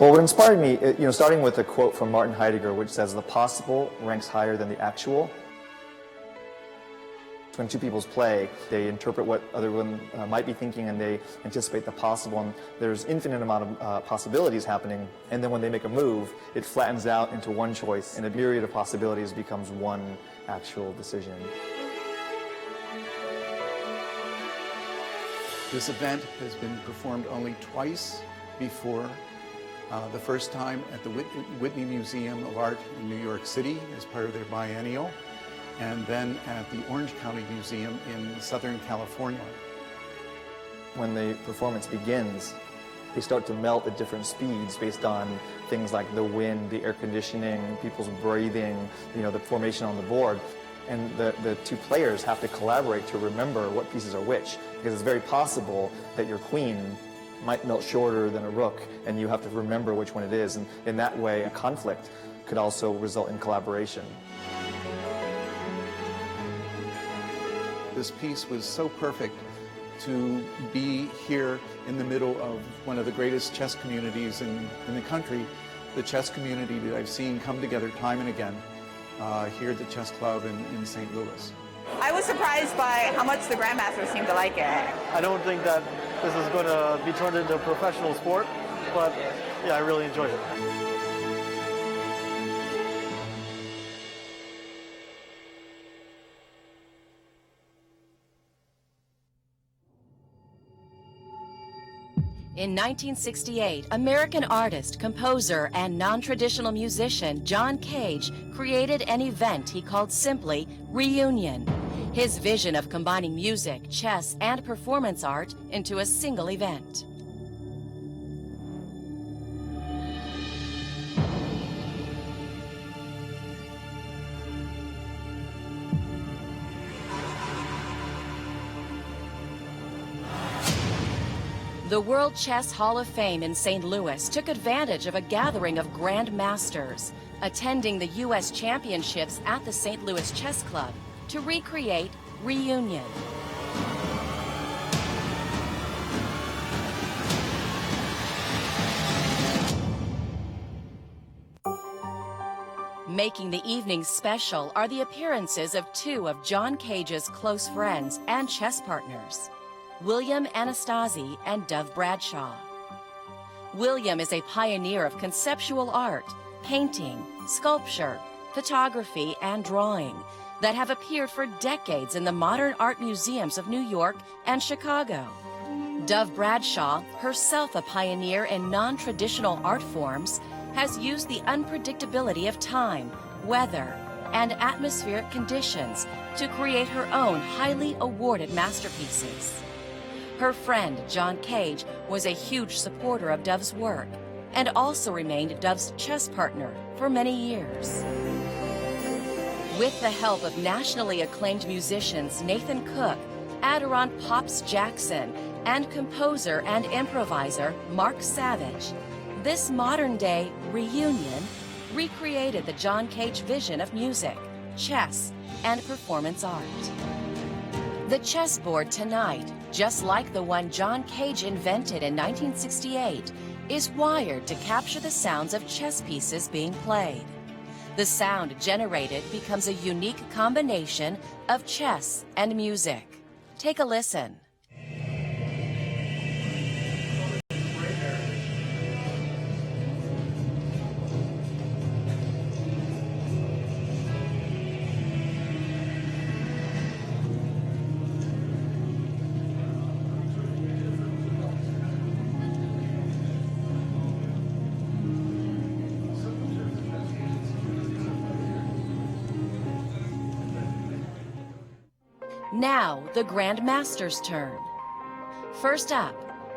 Well, what inspired me, starting with a quote from Martin Heidegger, which says, "The possible ranks higher than the actual." When two people play, they interpret what other one might be thinking, and they anticipate the possible, and there's infinite amount of possibilities happening. And then when they make a move, it flattens out into one choice, and a myriad of possibilities becomes one actual decision. This event has been performed only twice before. The first time at the Whitney Museum of Art in New York City as part of their biennial, and then at the Orange County Museum in Southern California. When the performance begins, they start to melt at different speeds based on things like the wind, the air conditioning, people's breathing, the formation on the board. And the two players have to collaborate to remember what pieces are which, because it's very possible that your queen might melt shorter than a rook, and you have to remember which one it is. And in that way, a conflict could also result in collaboration. This piece was so perfect to be here in the middle of one of the greatest chess communities in the country, the chess community that I've seen come together time and again. Here at the Chess Club in St. Louis. I was surprised by how much the Grandmaster seemed to like it. I don't think that this is going to be turned into a professional sport, but yeah, I really enjoyed it. In 1968, American artist, composer, and non-traditional musician John Cage created an event he called simply Reunion. His vision of combining music, chess, and performance art into a single event. The World Chess Hall of Fame in St. Louis took advantage of a gathering of Grandmasters attending the U.S. Championships at the St. Louis Chess Club to recreate Reunion. Making the evening special are the appearances of two of John Cage's close friends and chess partners, William Anastasi and Dove Bradshaw. William is a pioneer of conceptual art, painting, sculpture, photography, and drawing that have appeared for decades in the modern art museums of New York and Chicago. Dove Bradshaw, herself a pioneer in non-traditional art forms, has used the unpredictability of time, weather, and atmospheric conditions to create her own highly awarded masterpieces. Her friend, John Cage, was a huge supporter of Dove's work and also remained Dove's chess partner for many years. With the help of nationally acclaimed musicians Nathan Cook, Adiron Pops Jackson, and composer and improviser Mark Savage, this modern-day reunion recreated the John Cage vision of music, chess, and performance art. The chessboard tonight, just like the one John Cage invented in 1968, is wired to capture the sounds of chess pieces being played. The sound generated becomes a unique combination of chess and music. Take a listen. Now, the Grandmaster's turn. First up,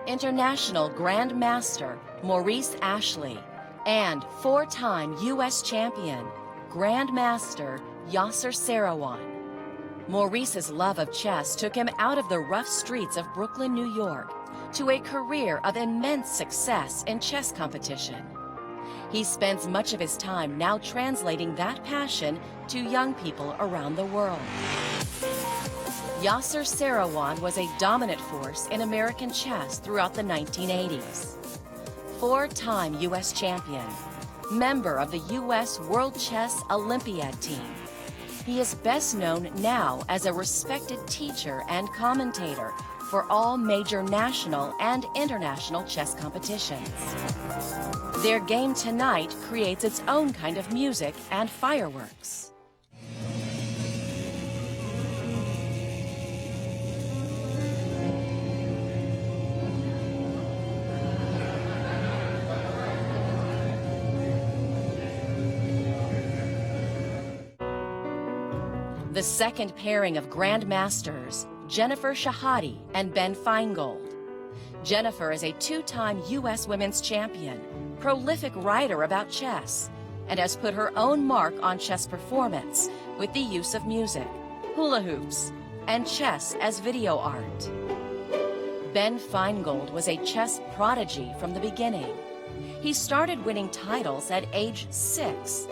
International Grandmaster Maurice Ashley and four-time U.S. champion Grandmaster Yasser Seirawan. Maurice's love of chess took him out of the rough streets of Brooklyn, New York, to a career of immense success in chess competition. He spends much of his time now translating that passion to young people around the world. Yasser Seirawan was a dominant force in American chess throughout the 1980s. Four-time U.S. champion, member of the U.S. World Chess Olympiad team. He is best known now as a respected teacher and commentator for all major national and international chess competitions. Their game tonight creates its own kind of music and fireworks. The second pairing of Grandmasters, Jennifer Shahade and Ben Feingold. Jennifer is a two-time U.S. women's champion, prolific writer about chess, and has put her own mark on chess performance with the use of music, hula hoops, and chess as video art. Ben Feingold was a chess prodigy from the beginning. He started winning titles at age 6,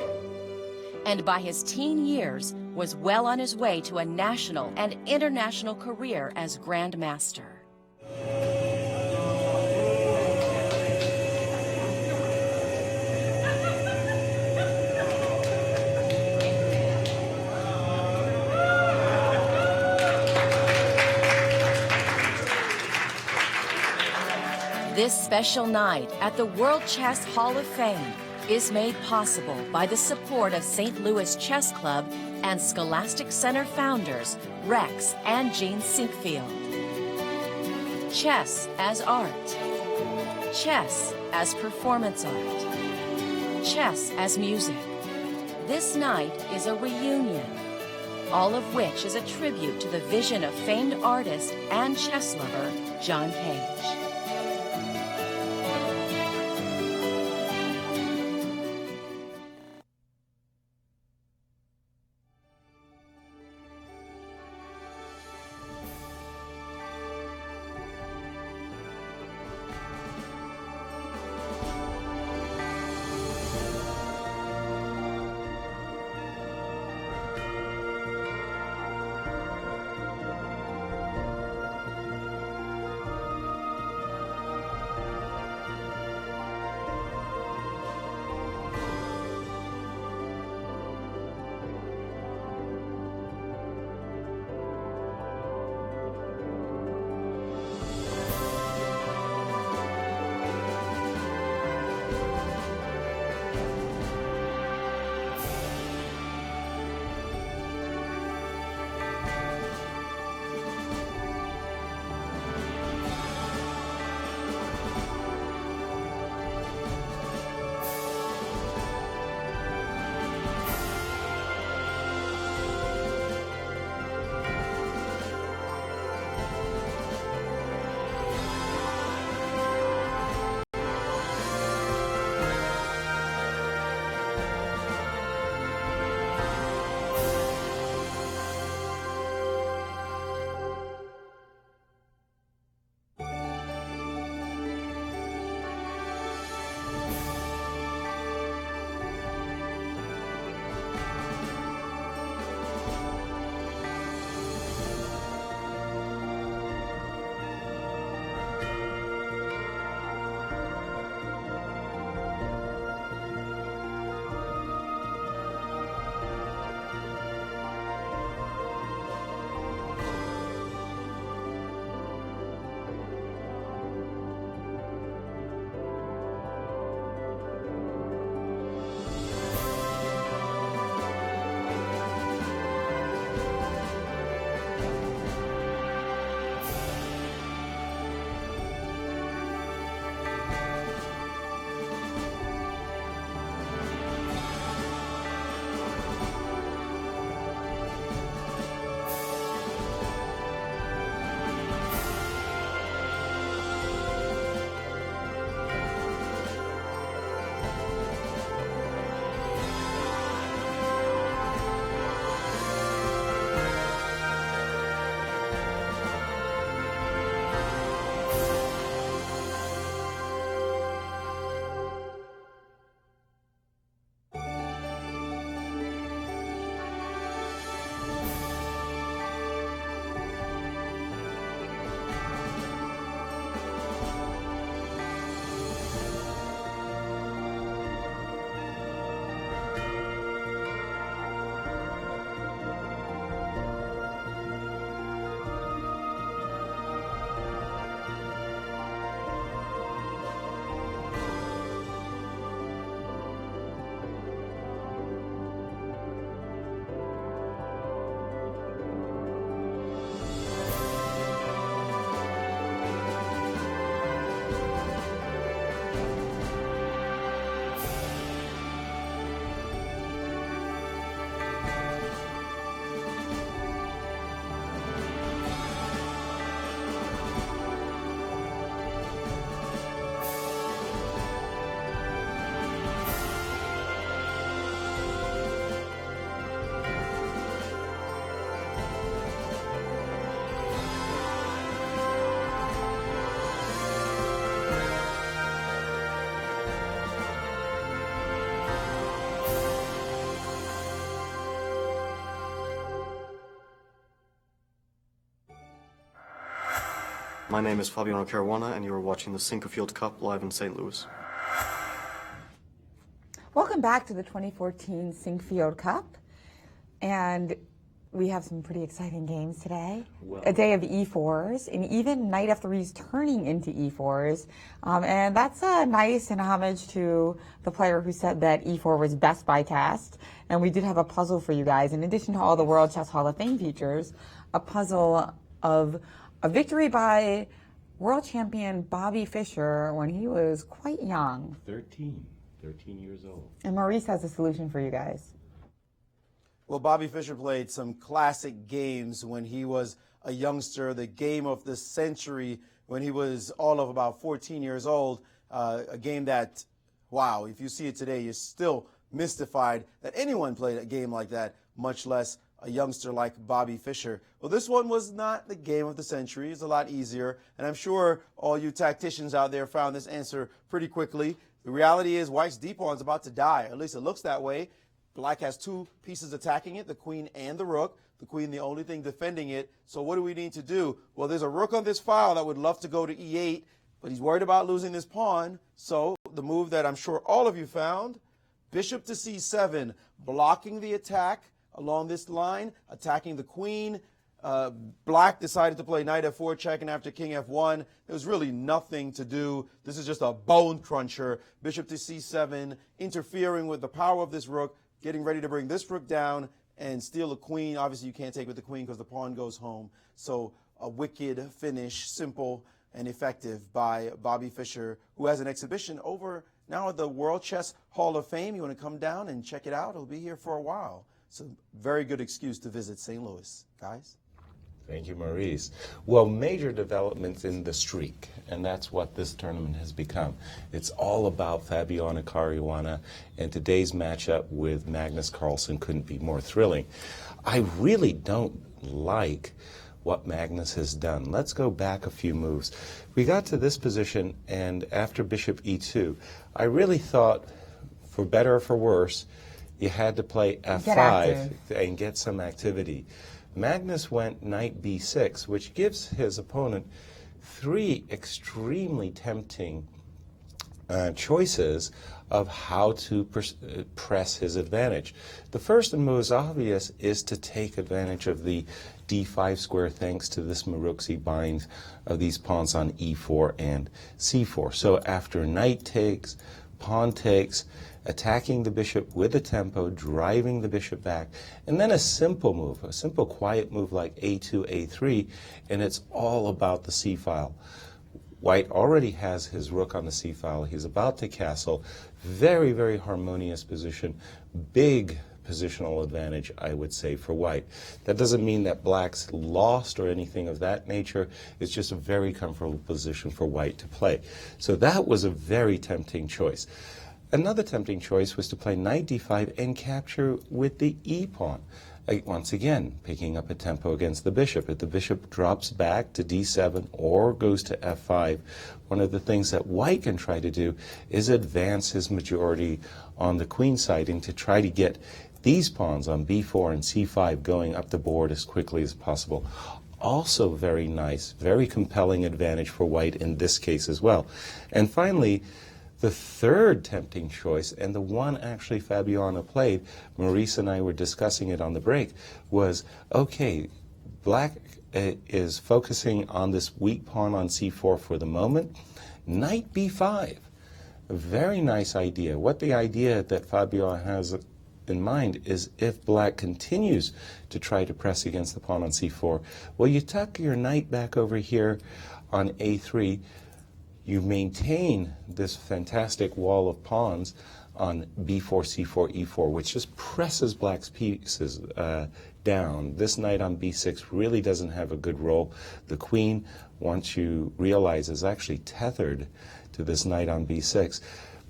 and by his teen years was well on his way to a national and international career as Grandmaster. This special night at the World Chess Hall of Fame is made possible by the support of St. Louis Chess Club and Scholastic Center founders Rex and Jean Sinquefield. Chess as art. Chess as performance art. Chess as music. This night is a reunion, all of which is a tribute to the vision of famed artist and chess lover John Cage. My name is Fabiano Caruana, and you are watching the Sinquefield Cup live in St. Louis. Welcome back to the 2014 Sinquefield Cup. And we have some pretty exciting games today. A day of E4s, and even knight F3s turning into E4s. And that's nice and homage to the player who said that E4 was best by cast. And we did have a puzzle for you guys. In addition to all the World Chess Hall of Fame features, a puzzle of a victory by world champion Bobby Fischer when he was quite young. 13 years old. And Maurice has a solution for you guys. Well, Bobby Fischer played some classic games when he was a youngster, the game of the century when he was all of about 14 years old, a game that, wow, if you see it today, you're still mystified that anyone played a game like that, much less a youngster like Bobby Fischer. Well, this one was not the game of the century. It's a lot easier, and I'm sure all you tacticians out there found this answer pretty quickly. The reality is White's d-pawn's about to die, at least it looks that way. Black has two pieces attacking it, the queen and the rook. The queen, the only thing defending it. So what do we need to do? Well, there's a rook on this file that would love to go to e8, but he's worried about losing this pawn. So the move that I'm sure all of you found, bishop to c7, blocking the attack along this line, attacking the queen. Black decided to play knight f4, checking after king f1. There was really nothing to do. This is just a bone cruncher. Bishop to c7, interfering with the power of this rook, getting ready to bring this rook down and steal a queen. Obviously, you can't take with the queen because the pawn goes home. So a wicked finish, simple and effective by Bobby Fischer, who has an exhibition over now at the World Chess Hall of Fame. You want to come down and check it out? It'll be here for a while. It's a very good excuse to visit St. Louis, guys. Thank you, Maurice. Well, major developments in the streak, and that's what this tournament has become. It's all about Fabiano Caruana, and today's matchup with Magnus Carlsen couldn't be more thrilling. I really don't like what Magnus has done. Let's go back a few moves. We got to this position, and after bishop e2, I really thought, for better or for worse, you had to play f5 and get some activity. Magnus went knight b6, which gives his opponent three extremely tempting choices of how to press his advantage. The first and most obvious is to take advantage of the d5 square thanks to this maroxy bind of these pawns on e4 and c4. So after knight takes, pawn takes, attacking the bishop with a tempo, driving the bishop back, and then a simple move, a simple quiet move like a2, a3, and it's all about the c-file. White already has his rook on the c-file. He's about to castle. Very, very harmonious position. Big positional advantage, I would say, for White. That doesn't mean that Black's lost or anything of that nature. It's just a very comfortable position for White to play. So that was a very tempting choice. Another tempting choice was to play knight d5 and capture with the e-pawn. Once again, picking up a tempo against the bishop. If the bishop drops back to d7 or goes to f5, one of the things that White can try to do is advance his majority on the queen side and to try to get these pawns on b4 and c5 going up the board as quickly as possible. Also very nice, very compelling advantage for White in this case as well. And finally, the third tempting choice, and the one actually Fabiano played, Maurice and I were discussing it on the break, was, okay, Black is focusing on this weak pawn on c4 for the moment. Knight b5, a very nice idea. What the idea that Fabiano has in mind is if Black continues to try to press against the pawn on c4, well, you tuck your knight back over here on a3, you maintain this fantastic wall of pawns on b4, c4, e4, which just presses Black's pieces down. This knight on b6 really doesn't have a good role. The queen, once you realize, is actually tethered to this knight on b6.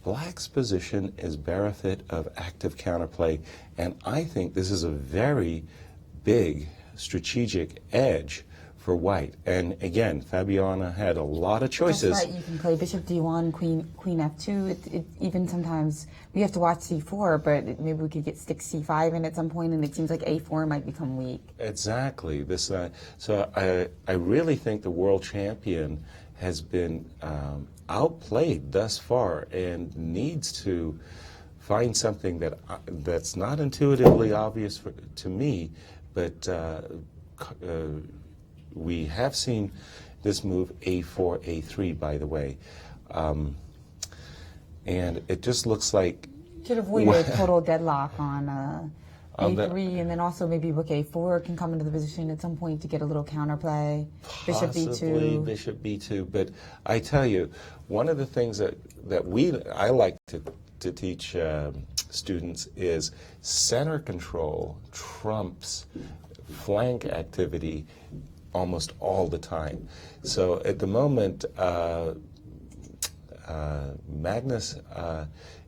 Black's position is benefit of active counterplay, and I think this is a very big strategic edge for for white. And again, Fabiano had a lot of choices. That's right. You can play bishop d1, queen f2. It even sometimes we have to watch c4, but maybe we could get stick c5 in at some point, and it seems like a4 might become weak. Exactly. This. So I really think the world champion has been outplayed thus far and needs to find something that's not intuitively obvious to me, but we have seen this move a4, a3, by the way. And it just looks like... Should avoid a total deadlock on a3, and then also maybe rook a4 can come into the position at some point to get a little counterplay. Bishop b2. Bishop b2. But I tell you, one of the things that I like to teach students is center control trumps flank activity almost all the time. So at the moment, Magnus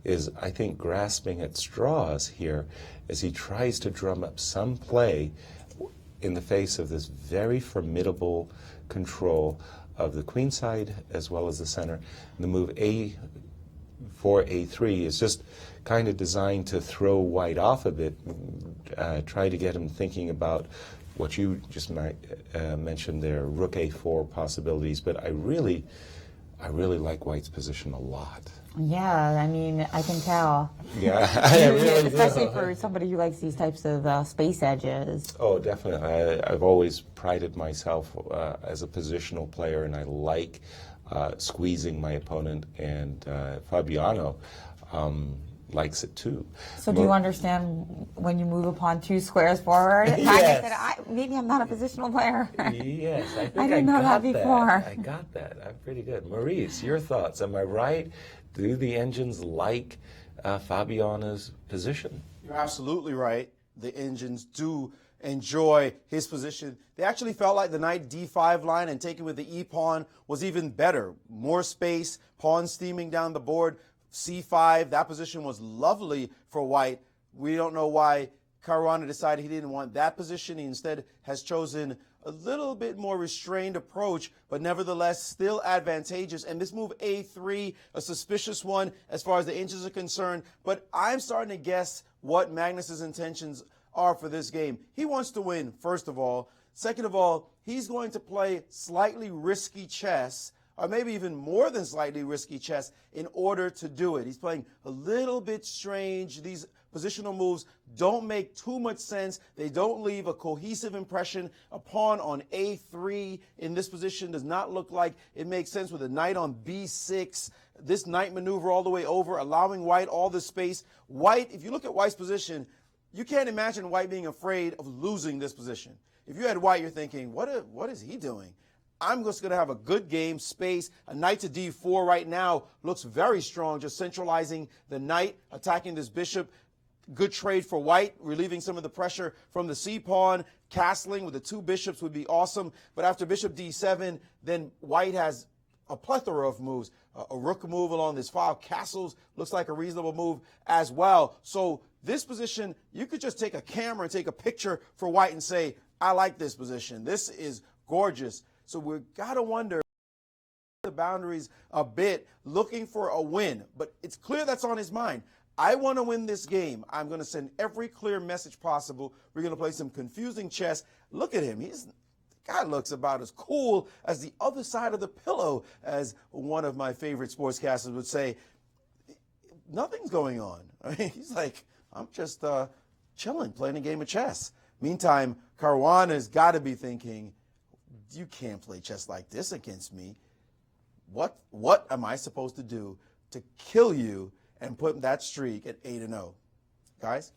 is, I think, grasping at straws here as he tries to drum up some play in the face of this very formidable control of the queen side as well as the center. And the move a4, a3 is just kind of designed to throw white off a bit, try to get him thinking about what you just mentioned there, rook a4 possibilities. But I really like white's position a lot. Yeah, I mean, I can tell. Yeah, I really especially do. for somebody who likes these types of space edges. Oh, definitely. I've always prided myself as a positional player, and I like squeezing my opponent, and Fabiano likes it too. So do you understand when you move upon 2 squares forward? Yes. I said, maybe I'm not a positional player. Yes, I think I didn't know that before. I got that. I'm pretty good. Maurice, your thoughts? Am I right? Do the engines like Fabiano's position? You're absolutely right. The engines do enjoy his position. They actually felt like the knight d5 line and taking with the e-pawn was even better. More space, pawn steaming down the board. c5, that position was lovely for white. We don't know why Caruana decided he didn't want that position. He instead has chosen a little bit more restrained approach, but nevertheless still advantageous. And this move a3, a suspicious one as far as the inches are concerned. But I'm starting to guess what Magnus's intentions are for this game. He wants to win, first of all. Second of all, he's going to play slightly risky chess, or maybe even more than slightly risky chess, in order to do it. He's playing a little bit strange. These positional moves don't make too much sense. They don't leave a cohesive impression. A pawn on a3 in this position does not look like it makes sense with a knight on b6. This knight maneuver all the way over, allowing white all the space. White, if you look at white's position, you can't imagine white being afraid of losing this position. If you had white, you're thinking, what is he doing? I'm just going to have a good game, space. A knight to d4 right now looks very strong, just centralizing the knight, attacking this bishop. Good trade for white, relieving some of the pressure from the c-pawn. Castling with the 2 bishops would be awesome. But after bishop d7, then white has a plethora of moves. A rook move along this file. Castles looks like a reasonable move as well. So this position, you could just take a camera and take a picture for white and say, I like this position. This is gorgeous. So we've got to wonder the boundaries a bit, looking for a win. But it's clear that's on his mind. I want to win this game. I'm going to send every clear message possible. We're going to play some confusing chess. Look at him. The guy looks about as cool as the other side of the pillow, as one of my favorite sportscasters would say. Nothing's going on. I mean, he's like, I'm just chilling, playing a game of chess. Meantime, Caruana's got to be thinking, you can't play chess like this against me. What am I supposed to do to kill you and put that streak at 8-0? Guys?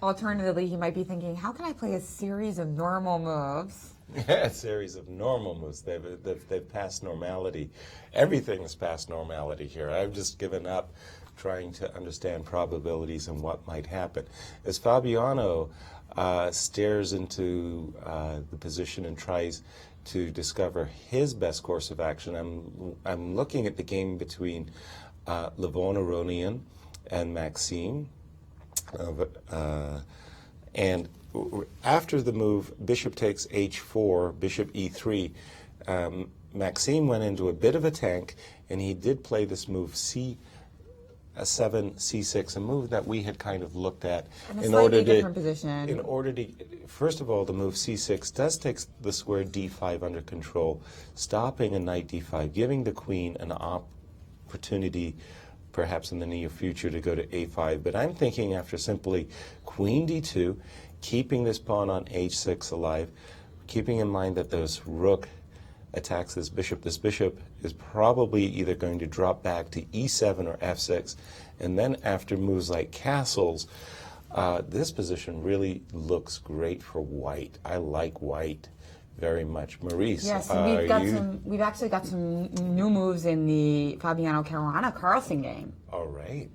Alternatively, he might be thinking, how can I play a series of normal moves? A series of normal moves. They've passed normality. Everything is past normality here. I've just given up trying to understand probabilities and what might happen. As Fabiano stares into the position and tries to discover his best course of action, I'm looking at the game between Levon Aronian and Maxime. And after the move, bishop takes h4, bishop e3, Maxime went into a bit of a tank, and he did play this move c7, c6, a move that we had kind of looked at in order to different position. In order to, first of all, the move c6 does take the square d5 under control, stopping a knight d5, giving the queen an opportunity perhaps in the near future to go to a5. But I'm thinking after simply queen d2, keeping this pawn on h6 alive, keeping in mind that this rook attacks this bishop is probably either going to drop back to e7 or f6, and then after moves like castles, this position really looks great for white. I like white very much. Maurice, yes, we've actually got some new moves in the Fabiano Caruana Carlsen game. All right.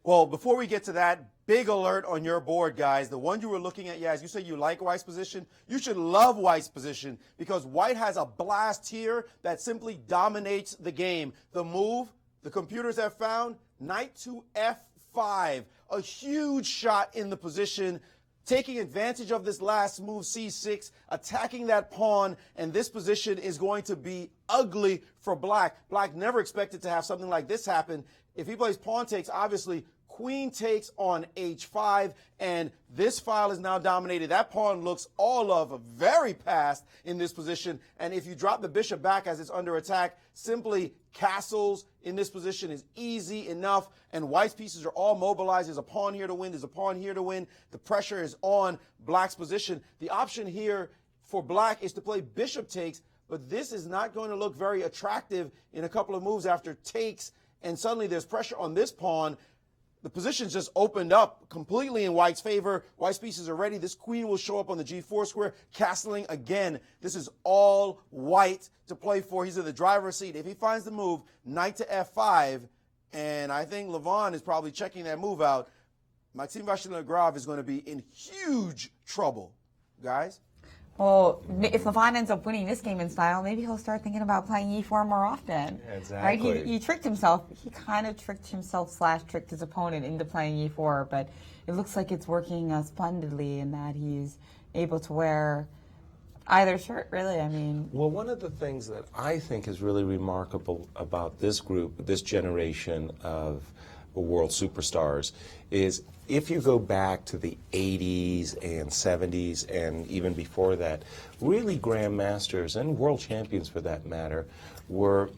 Well, before we get to that, big alert on your board, guys. The one you were looking at, Yaz, you say you like White's position. You should love White's position because White has a blast here that simply dominates the game. The move the computers have found, knight to f5, a huge shot in the position, taking advantage of this last move, c6, attacking that pawn, and this position is going to be ugly for Black. Black never expected to have something like this happen. If he plays pawn takes, obviously, queen takes on h5, and this file is now dominated. That pawn looks all of very past in this position, and if you drop the bishop back as it's under attack, simply castles in this position is easy enough, and White's pieces are all mobilized. There's a pawn here to win. There's a pawn here to win. The pressure is on Black's position. The option here for Black is to play bishop takes, but this is not going to look very attractive in a couple of moves after takes, and suddenly there's pressure on this pawn. The position's just opened up completely in White's favor. White's pieces are ready. This queen will show up on the g4 square, castling again. This is all White to play for. He's in the driver's seat. If he finds the move, knight to f5, and I think Levon is probably checking that move out, Maxime Vachier-Lagrave is going to be in huge trouble, guys. Well, if Levon ends up winning this game in style, maybe he'll start thinking about playing e4 more often. Exactly. Right? He tricked himself. He kind of tricked himself / tricked his opponent into playing e4, but it looks like it's working splendidly in that he's able to wear either shirt, really. I mean, well, one of the things that I think is really remarkable about this group, this generation of world superstars, is if you go back to the 80s and 70s and even before that, really grandmasters and world champions for that matter were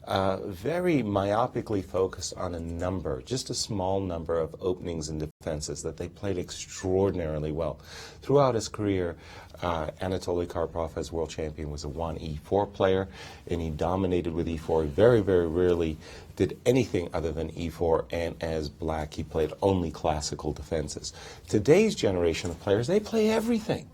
very myopically focused on a number, just a small number of openings and defenses that they played extraordinarily well. Throughout his career, Anatoly Karpov as world champion was a 1e4 player, and he dominated with e4. He very, very rarely did anything other than e4, and as Black, he played only classical defenses. Today's generation of players, they play everything.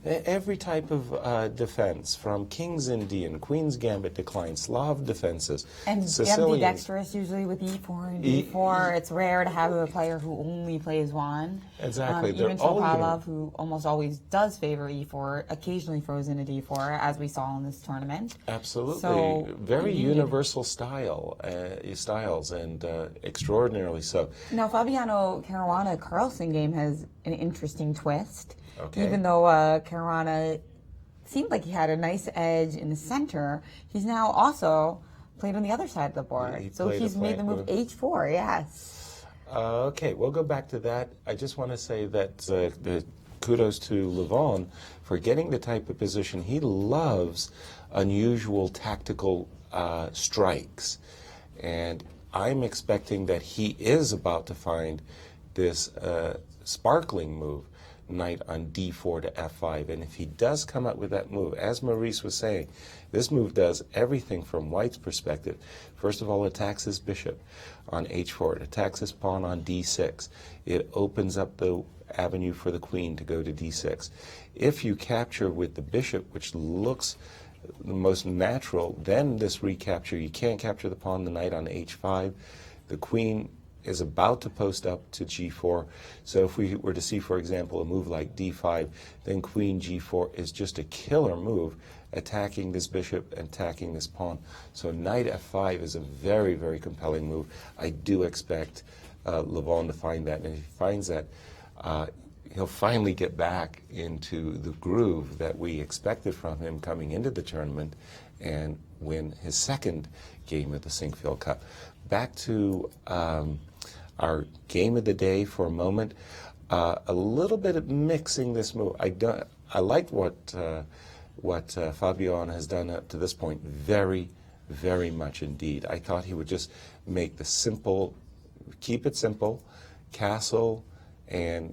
Every type of defense, from King's Indian, Queen's Gambit decline, Slav defenses, and Sicilian. ambidextrous usually with e4 and d4. It's rare to have a player who only plays one. Exactly. Even Topalov, who almost always does favor e4, occasionally throws in a d4, as we saw in this tournament. Absolutely. So, very universal styles, and extraordinarily so. Now, Fabiano Caruana Carlsen game has an interesting twist. Okay. Even though Caruana seemed like he had a nice edge in the center, he's now also played on the other side of the board. So he's made the move h4, yes. Okay, we'll go back to that. I just want to say that kudos to Levon for getting the type of position. He loves unusual tactical strikes. And I'm expecting that he is about to find this sparkling move, knight on d4 to f5, and if he does come up with that move, as Maurice was saying, this move does everything from White's perspective. First of all, it attacks his bishop on h4, it attacks his pawn on d6, it opens up the avenue for the queen to go to d6. If you capture with the bishop, which looks the most natural, then this recapture, you can't capture the pawn, the knight on h5, the queen is about to post up to g4. So if we were to see, for example, a move like d5, then queen g4 is just a killer move, attacking this bishop, attacking this pawn. So knight f5 is a very, very compelling move. I do expect Levon to find that, and if he finds that, he'll finally get back into the groove that we expected from him coming into the tournament and win his second game of the Sinquefield Cup. Back to our game of the day for a moment. A little bit of mixing this move. I liked what Fabiano has done up to this point very, very much indeed. I thought he would just make the simple, keep it simple, castle, and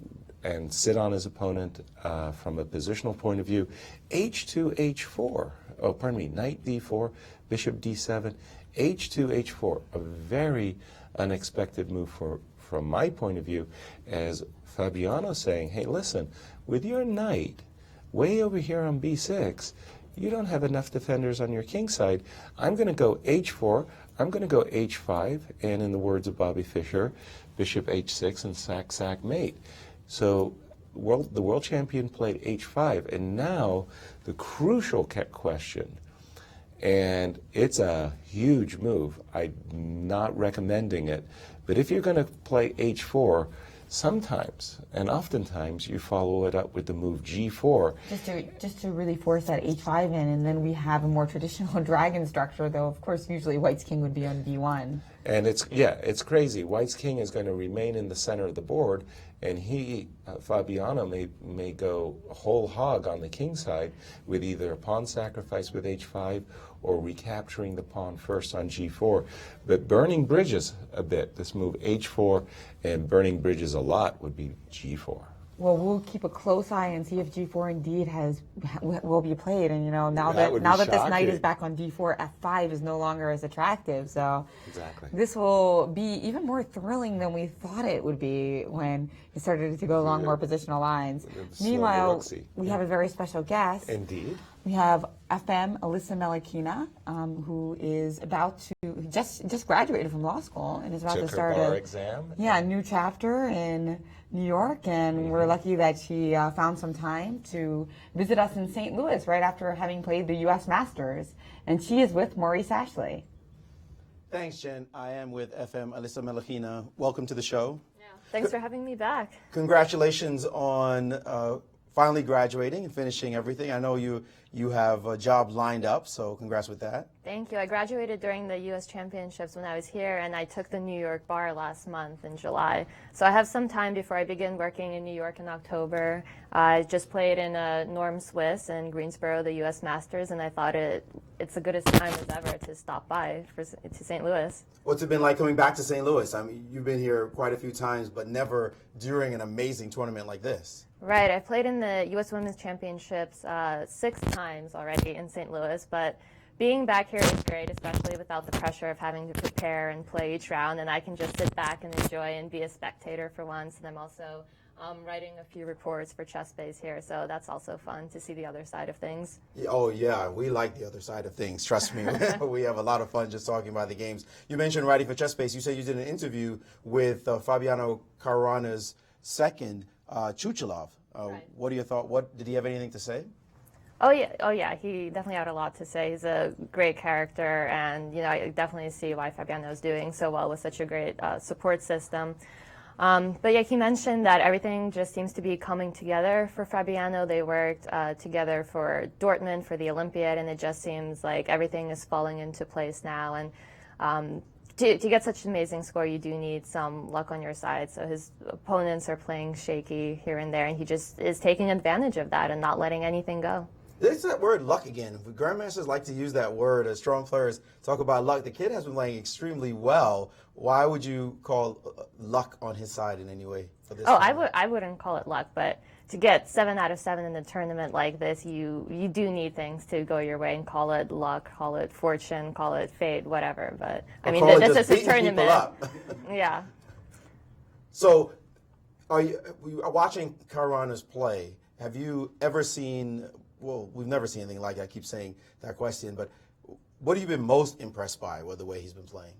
sit on his opponent from a positional point of view. H2, H4. Oh, pardon me. Knight D4, Bishop D7, H2, H4. A very unexpected move from my point of view, as Fabiano saying, hey, listen, with your knight way over here on B6, you don't have enough defenders on your king side. I'm going to go H4, I'm going to go H5, and in the words of Bobby Fischer, Bishop H6 and sack, mate. So the world champion played H5, and now the crucial question, and it's a huge move. I'm not recommending it, but if you're going to play H4, sometimes, and oftentimes, you follow it up with the move G4. Just to really force that H5 in, and then we have a more traditional dragon structure, though, of course, usually White's king would be on D1. And it's crazy. White's king is going to remain in the center of the board, and Fabiano may go whole hog on the king side with either a pawn sacrifice with H5 or recapturing the pawn first on G4. But burning bridges a bit, this move H4, and burning bridges a lot would be G4. Well, we'll keep a close eye and see if G4 indeed will be played. And now that this knight is back on D4, F5 is no longer as attractive. So exactly, this will be even more thrilling than we thought it would be when it started to go along more positional lines. Meanwhile, we have a very special guest. Indeed. We have FM Alyssa Melakina, who is about to just graduated from law school and is about to start bar exam. Yeah, a new chapter in New York, and we're lucky that she found some time to visit us in St. Louis right after having played the U.S. Masters, and she is with Maurice Ashley. Thanks, Jen. I am with FM Alyssa Melakina. Welcome to the show. Yeah. Thanks for having me back. Congratulations on finally graduating and finishing everything. I know you have a job lined up, so congrats with that. Thank you. I graduated during the U.S. Championships when I was here, and I took the New York bar last month in July. So I have some time before I begin working in New York in October. I just played in Norm Swiss in Greensboro, the U.S. Masters, and I thought it's the goodest time as ever to stop by to St. Louis. What's it been like coming back to St. Louis? I mean, you've been here quite a few times, but never during an amazing tournament like this. Right. I played in the U.S. Women's Championships 6 times already in St. Louis, but being back here is great, especially without the pressure of having to prepare and play each round, and I can just sit back and enjoy and be a spectator for once. And I'm also writing a few reports for Chess Base here, so that's also fun to see the other side of things. Oh, yeah, we like the other side of things. Trust me, we have a lot of fun just talking about the games. You mentioned writing for Chess Base. You said you did an interview with Fabiano Caruana's second, Chuchilov. Right. What are your thoughts? Did he have anything to say? Oh yeah, he definitely had a lot to say. He's a great character, and I definitely see why Fabiano is doing so well with such a great support system. But yeah, he mentioned that everything just seems to be coming together for Fabiano. They worked together for Dortmund for the Olympiad, and it just seems like everything is falling into place now. And to get such an amazing score, you do need some luck on your side. So his opponents are playing shaky here and there, and he just is taking advantage of that and not letting anything go. There's that word luck again. Grandmasters like to use that word as strong players talk about luck. The kid has been playing extremely well. Why would you call luck on his side in any way for this? I wouldn't call it luck, but to get 7 out of 7 in a tournament like this, you do need things to go your way, and call it luck, call it fortune, call it fate, whatever. But I mean, this is a tournament. Yeah. So, are you watching Caruana's play? Have you ever seen? Well, we've never seen anything like it. I keep saying that question, but what have you been most impressed by with the way he's been playing?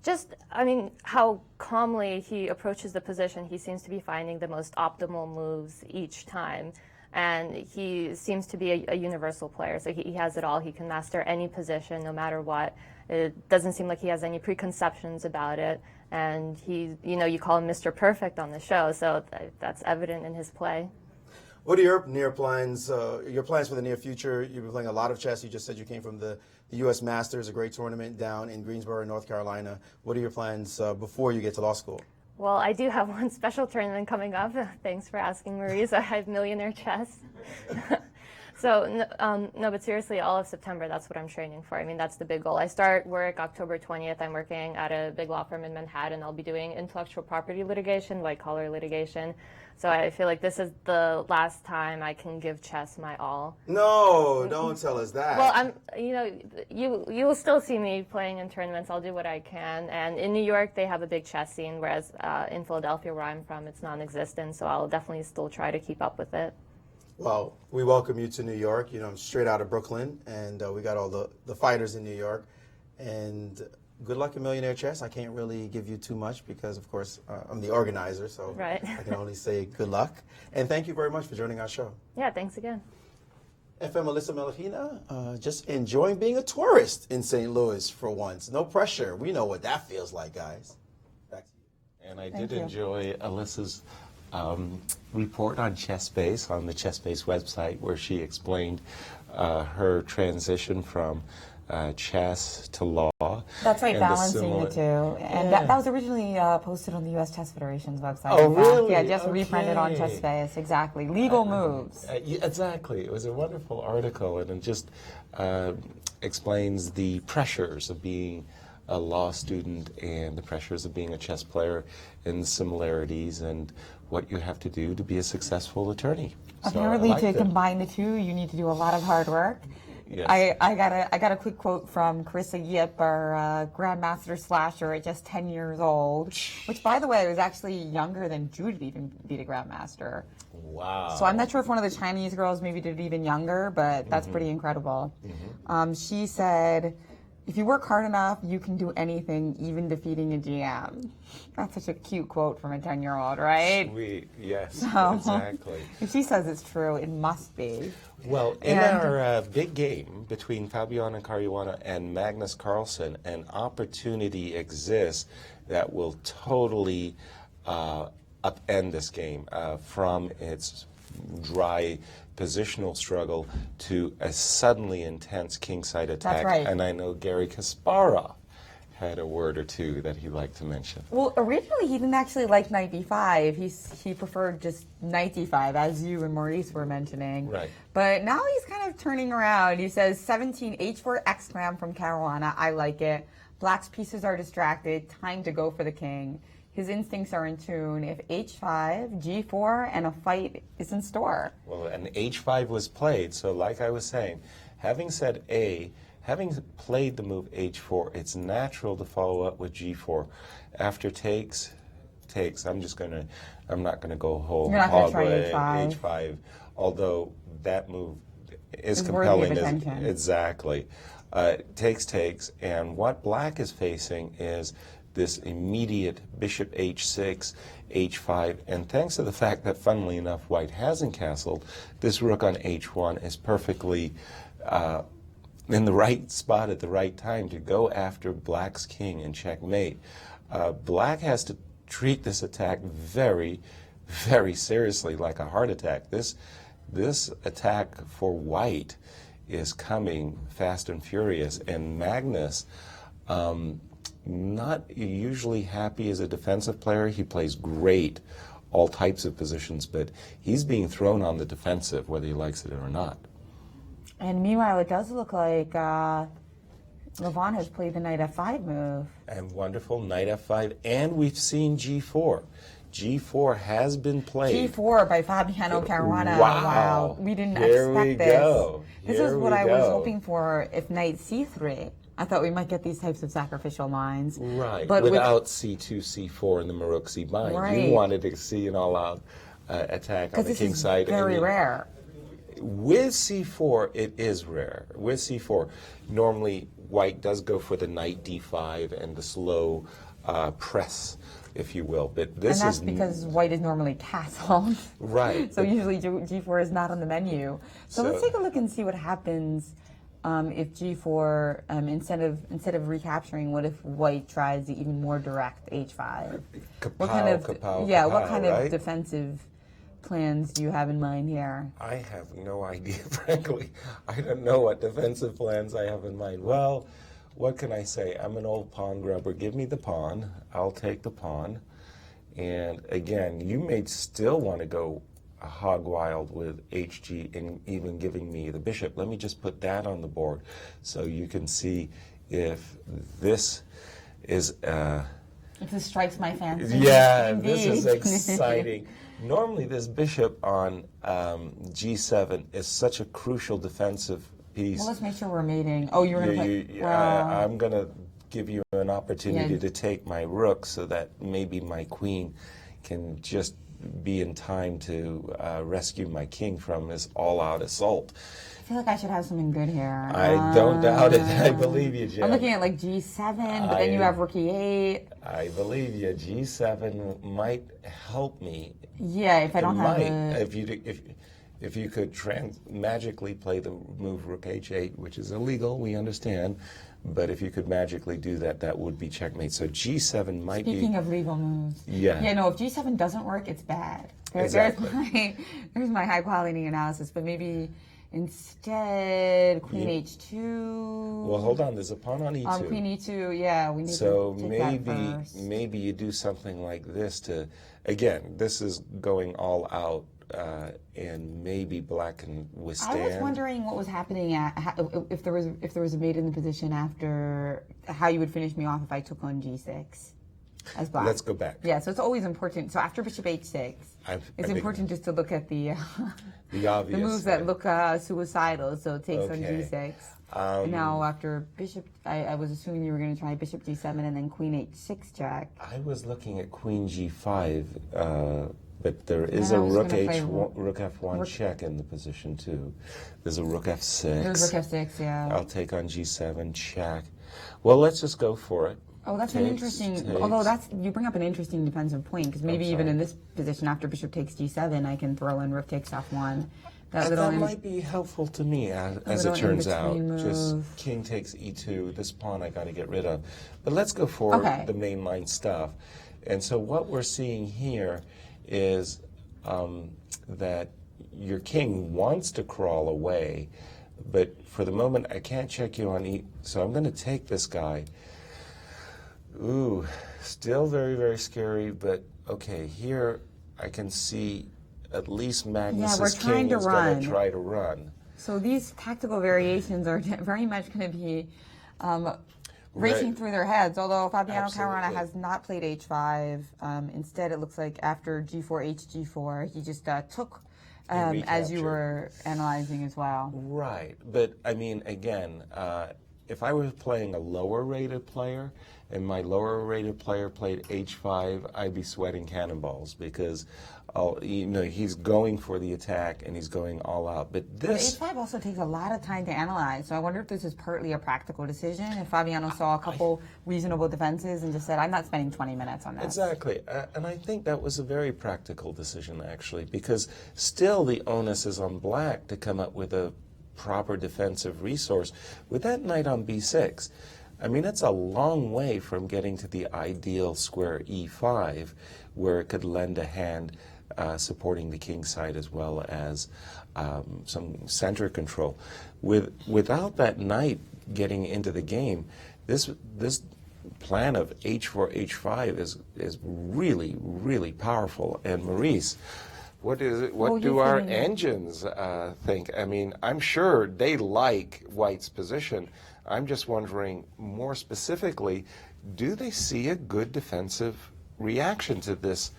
Just, I mean, how calmly he approaches the position. He seems to be finding the most optimal moves each time. And he seems to be a universal player, so he has it all. He can master any position, no matter what. It doesn't seem like he has any preconceptions about it. And you call him Mr. Perfect on the show, so that's evident in his play. What are your plans for the near future? You've been playing a lot of chess. You just said you came from the U.S. Masters, a great tournament down in Greensboro, North Carolina. What are your plans before you get to law school? Well, I do have one special tournament coming up. Thanks for asking, Maurice. I have Millionaire Chess. So, no, but seriously, all of September, that's what I'm training for. I mean, that's the big goal. I start work October 20th. I'm working at a big law firm in Manhattan. I'll be doing intellectual property litigation, white-collar litigation. So I feel like this is the last time I can give chess my all. No, don't tell us that. Well, you will still see me playing in tournaments. I'll do what I can. And in New York, they have a big chess scene, whereas in Philadelphia, where I'm from, it's non-existent. So I'll definitely still try to keep up with it. Well, we welcome you to New York. You know, I'm straight out of Brooklyn, and we got all the fighters in New York. And good luck in Millionaire Chess. I can't really give you too much because, of course, I'm the organizer, so right. I can only say good luck. And thank you very much for joining our show. Yeah, thanks again. FM Alyssa Melahina, just enjoying being a tourist in St. Louis for once. No pressure. We know what that feels like, guys. Back to you. And I did enjoy Alyssa's report on ChessBase, on the ChessBase website, where she explained her transition from chess to law. That's right, balancing the two. And that was originally posted on the U.S. Chess Federation's website. Oh, really? Yeah, just reprinted on ChessBase, exactly. Legal moves. Exactly. It was a wonderful article, and it just explains the pressures of being a law student and the pressures of being a chess player and the similarities and what you have to do to be a successful attorney. Apparently, to combine the two, you need to do a lot of hard work. Yes. I got a quick quote from Carissa Yip, our Grandmaster slasher at just 10 years old, which, by the way, was actually younger than Jude even beat a Grandmaster. Wow. So I'm not sure if one of the Chinese girls maybe did it even younger, but that's pretty incredible. She said, if you work hard enough, you can do anything, even defeating a GM. That's such a cute quote from a 10-year-old, right? Sweet, yes, So, exactly. If she says it's true, it must be. Well, in our big game between Fabiano Caruana and Magnus Carlsen, an opportunity exists that will totally upend this game from its dry positional struggle to a suddenly intense kingside attack. That's right. And I know Gary Kasparov had a word or two that he'd like to mention. Well, originally he didn't actually like knight d5. He preferred just knight d5, as you and Maurice were mentioning. Right. But now he's kind of turning around. He says 17 h4 exclam from Caruana. I like it. Black's pieces are distracted. Time to go for the king. His instincts are in tune. If h5, g4, and a fight is in store. Well, and h5 was played, so like I was saying, having said A, having played the move h4, it's natural to follow up with g4. After takes, I'm not gonna go whole hog way h5, although that move is compelling. Worthy of attention. Exactly. Takes, and what Black is facing is this immediate bishop h6, h5, and thanks to the fact that, funnily enough, White hasn't castled, this rook on h1 is perfectly in the right spot at the right time to go after Black's king and checkmate. Black has to treat this attack very, very seriously, like a heart attack. This attack for White is coming fast and furious, and Magnus, not usually happy as a defensive player. He plays great all types of positions, but he's being thrown on the defensive whether he likes it or not. And meanwhile, it does look like Levon has played the knight f5 move. And wonderful, knight f5, and we've seen g4. G4 has been played. G4 by Fabiano Caruana. Wow. We didn't Here expect we this. go. This Here is what we I was go. hoping for if knight c3. I thought we might get these types of sacrificial lines. Right, but without c2, c4 in the maroxy bind. Right. You wanted to see an all-out attack on the king side. Because this is very rare. With c4, it is rare. With c4, normally White does go for the knight d5 and the slow press, if you will. But this and that's because White is normally castled. Right. So usually G4 is not on the menu. So let's take a look and see what happens if G4 instead of recapturing, what if White tries the even more direct H5? What kind of defensive plans do you have in mind here? I have no idea, frankly. I don't know what defensive plans I have in mind. Well, what can I say? I'm an old pawn grubber. Give me the pawn. I'll take the pawn. And again, you may still want to go hog wild with HG and even giving me the bishop. Let me just put that on the board so you can see if this is... if this strikes my fancy. Yeah, this is exciting. Normally, this bishop on G7 is such a crucial defensive piece. Well, let's make sure we're mating. Oh, you're going to play... I'm going to give you an opportunity to take my rook so that maybe my queen can just be in time to rescue my king from this all-out assault. I feel like I should have something good here. I don't doubt it. I believe you, Jen. I'm looking at like G7, but then you have rook E8. I believe you. G7 might help me. Yeah, if I don't have if you could magically play the move rook H8, which is illegal, we understand, but if you could magically do that, that would be checkmate. So G7 might be... Speaking of legal moves. Yeah. Yeah, no, if G7 doesn't work, it's bad. Exactly. There's my high-quality analysis, but maybe instead Queen H2... Well, hold on, there's a pawn on E2. Queen E2, yeah, we need so to take that first. maybe you do something like this to... Again, this is going all out. And maybe black can withstand. I was wondering what was happening if there was a mate in the position after how you would finish me off if I took on G6 as black. Let's go back. Yeah, so it's always important. So after Bishop H6, it's important just to look at the obvious, the moves that look suicidal. So it takes on G6. Now after Bishop, I was assuming you were going to try Bishop G7 and then Queen H6 check. I was looking at Queen G5. But there is a rook F1 check in the position too. There's a rook F6. There's rook F6, yeah. I'll take on G7 check. Well, let's just go for it. Oh, that's an interesting. Although you bring up an interesting defensive point because maybe even in this position after Bishop takes G7, I can throw in rook takes F1. That might be helpful to me as it turns out. Just king takes E2. This pawn I got to get rid of. But let's go for the mainline stuff. And so what we're seeing here is that your king wants to crawl away, but for the moment I can't check you on E, so I'm going to take this guy. Ooh, still very, very scary, but okay, here I can see at least Magnus's king is going to try to run. So these tactical variations are very much going to be racing through their heads, although Fabiano Caruana has not played H5. Instead, it looks like after G4, H4, he just took as you were analyzing as well. Right, but I mean, again, if I was playing a lower-rated player and my lower-rated player played H5, I'd be sweating cannonballs because he's going for the attack and he's going all out. But this H5 also takes a lot of time to analyze, so I wonder if this is partly a practical decision. If Fabiano saw a couple reasonable defenses and just said, "I'm not spending 20 minutes on this." Exactly, and I think that was a very practical decision actually, because still the onus is on black to come up with a proper defensive resource. With that knight on B6, I mean, it's a long way from getting to the ideal square E5, where it could lend a hand supporting the king side as well as some center control. Without that knight getting into the game, this plan of H4, H5 is really, really powerful. And Maurice, what do our engines think? I mean, I'm sure they like White's position. I'm just wondering more specifically, do they see a good defensive reaction to this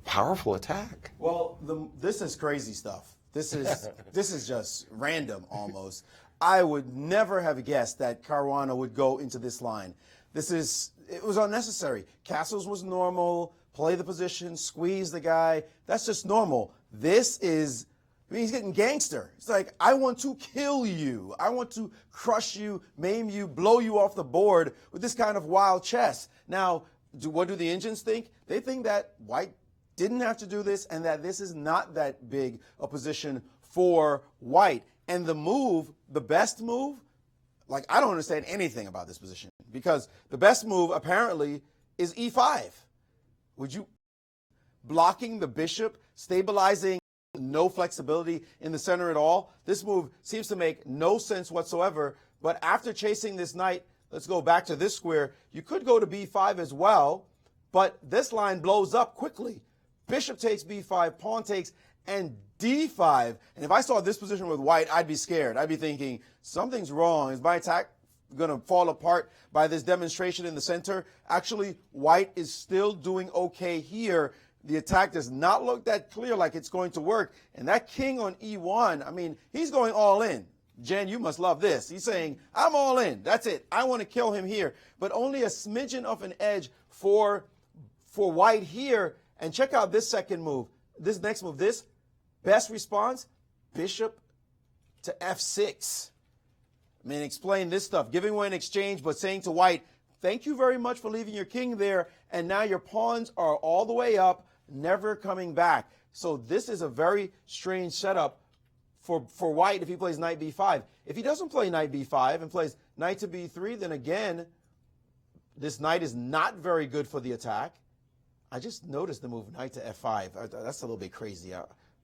powerful attack? Well, this is crazy stuff. This is just random almost. I would never have guessed that Caruana would go into this line. It was unnecessary. Castles was normal. Play the position, squeeze the guy. That's just normal. This is, I mean, he's getting gangster. It's like, I want to kill you. I want to crush you, maim you, blow you off the board with this kind of wild chess. Now, what do the engines think? They think that White didn't have to do this and that this is not that big a position for White. And the move, the best move, like I don't understand anything about this position because the best move apparently is e5. Would you blocking the bishop, stabilizing, no flexibility in the center at all? This move seems to make no sense whatsoever. But after chasing this knight, let's go back to this square. You could go to b5 as well, but this line blows up quickly. Bishop takes b5, pawn takes, and d5. And if I saw this position with white, I'd be scared. I'd be thinking, something's wrong. Is my attack going to fall apart by this demonstration in the center? Actually, white is still doing okay here. The attack does not look that clear like it's going to work. And that king on e1, I mean, he's going all in. Jen, you must love this. He's saying, I'm all in. That's it. I want to kill him here. But only a smidgen of an edge for white here. And check out this second move. This next move, this best response, bishop to f6. I mean, explain this stuff. Giving away an exchange, but saying to white, thank you very much for leaving your king there. And now your pawns are all the way up, never coming back. So this is a very strange setup for white if he plays knight b5. If he doesn't play knight b5 and plays knight to b3, then again, this knight is not very good for the attack. I just noticed the move knight to f5. That's a little bit crazy.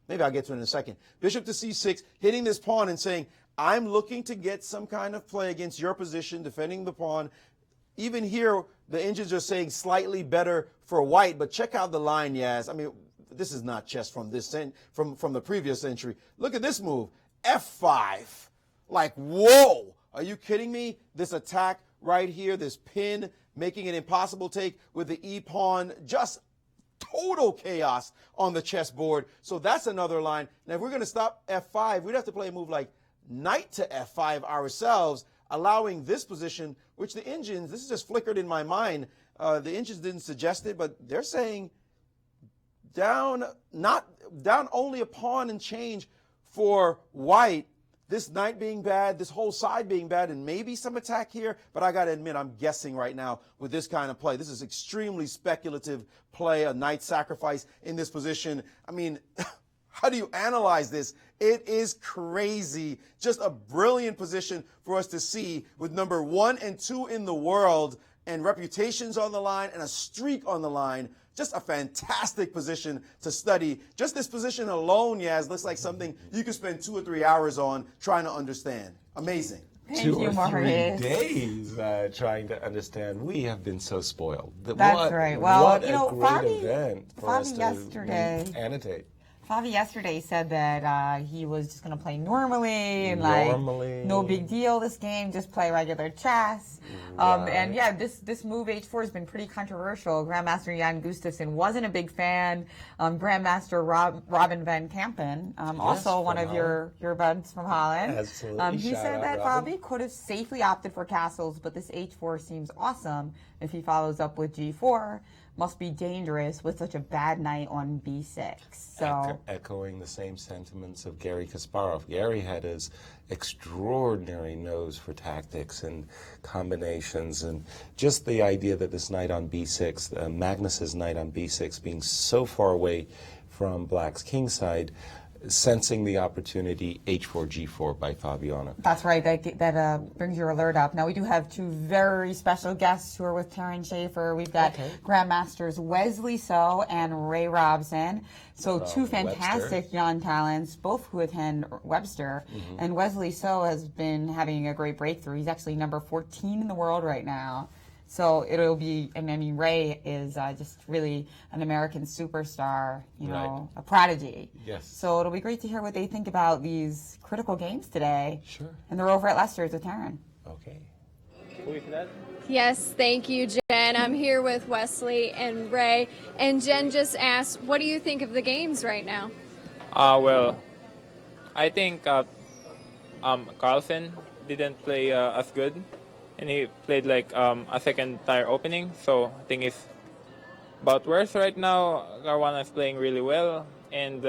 Maybe I'll get to it in a second. Bishop to c6, hitting this pawn and saying, I'm looking to get some kind of play against your position, defending the pawn. Even here, the engines are saying slightly better for white, but check out the line, Yaz. I mean, this is not chess from this from the previous century. Look at this move, f5. Like, whoa, are you kidding me? This attack right here, this pin, making an impossible take with the e-pawn, just total chaos on the chessboard. So that's another line. Now, if we're going to stop f5, we'd have to play a move like knight to f5 ourselves, allowing this position, which the engines, this is just flickered in my mind. The engines didn't suggest it, but they're saying down only a pawn and change for white. This knight being bad, this whole side being bad, and maybe some attack here. But I got to admit, I'm guessing right now with this kind of play. This is extremely speculative play, a knight sacrifice in this position. I mean, how do you analyze this? It is crazy. Just a brilliant position for us to see with number 1 and 2 in the world and reputations on the line and a streak on the line. Just a fantastic position to study. Just this position alone, Yaz, looks like something you could spend 2 or 3 hours on trying to understand. Amazing. Thank 2 you, or 3 Maurice. days trying to understand. We have been so spoiled. That's right. Well, what you know, a great Fabi event for us to yesterday annotate. Fabi yesterday said that he was just going to play normally and Normally. like no big deal this game, just play regular chess. Right. And yeah, this move h4 has been pretty controversial. Grandmaster Jan Gustafsson wasn't a big fan. Grandmaster Robin van Kampen, also one of your buds from Holland. Absolutely. He Shout said out, that Robin. Fabi could have safely opted for castles, but this h4 seems awesome if he follows up with g4. Must be dangerous with such a bad knight on b6. So Echoing the same sentiments of Garry Kasparov. Gary had his extraordinary nose for tactics and combinations, and just the idea that this knight on b6, Magnus's knight on b6, being so far away from Black's kingside, sensing the opportunity, h4, g4 by Fabiano. that's right. That brings your alert up. Now we do have 2 very special guests who are with Taryn Schaefer. We've got Grandmasters Wesley So and Ray Robson. So 2 fantastic young talents, both who attend Webster. And Wesley So has been having a great breakthrough. He's actually number 14 in the world right now. So it'll be, and I mean, Ray is just really an American superstar, you know, a prodigy. Yes. So it'll be great to hear what they think about these critical games today. Sure. And they're over at Lester's with Taryn. Okay. Yes, thank you, Jen. I'm here with Wesley and Ray. And Jen just asked, what do you think of the games right now? Well, I think Carlsen didn't play as good. And he played like a second tire opening, so I think it's about worse right now. Caruana is playing really well, and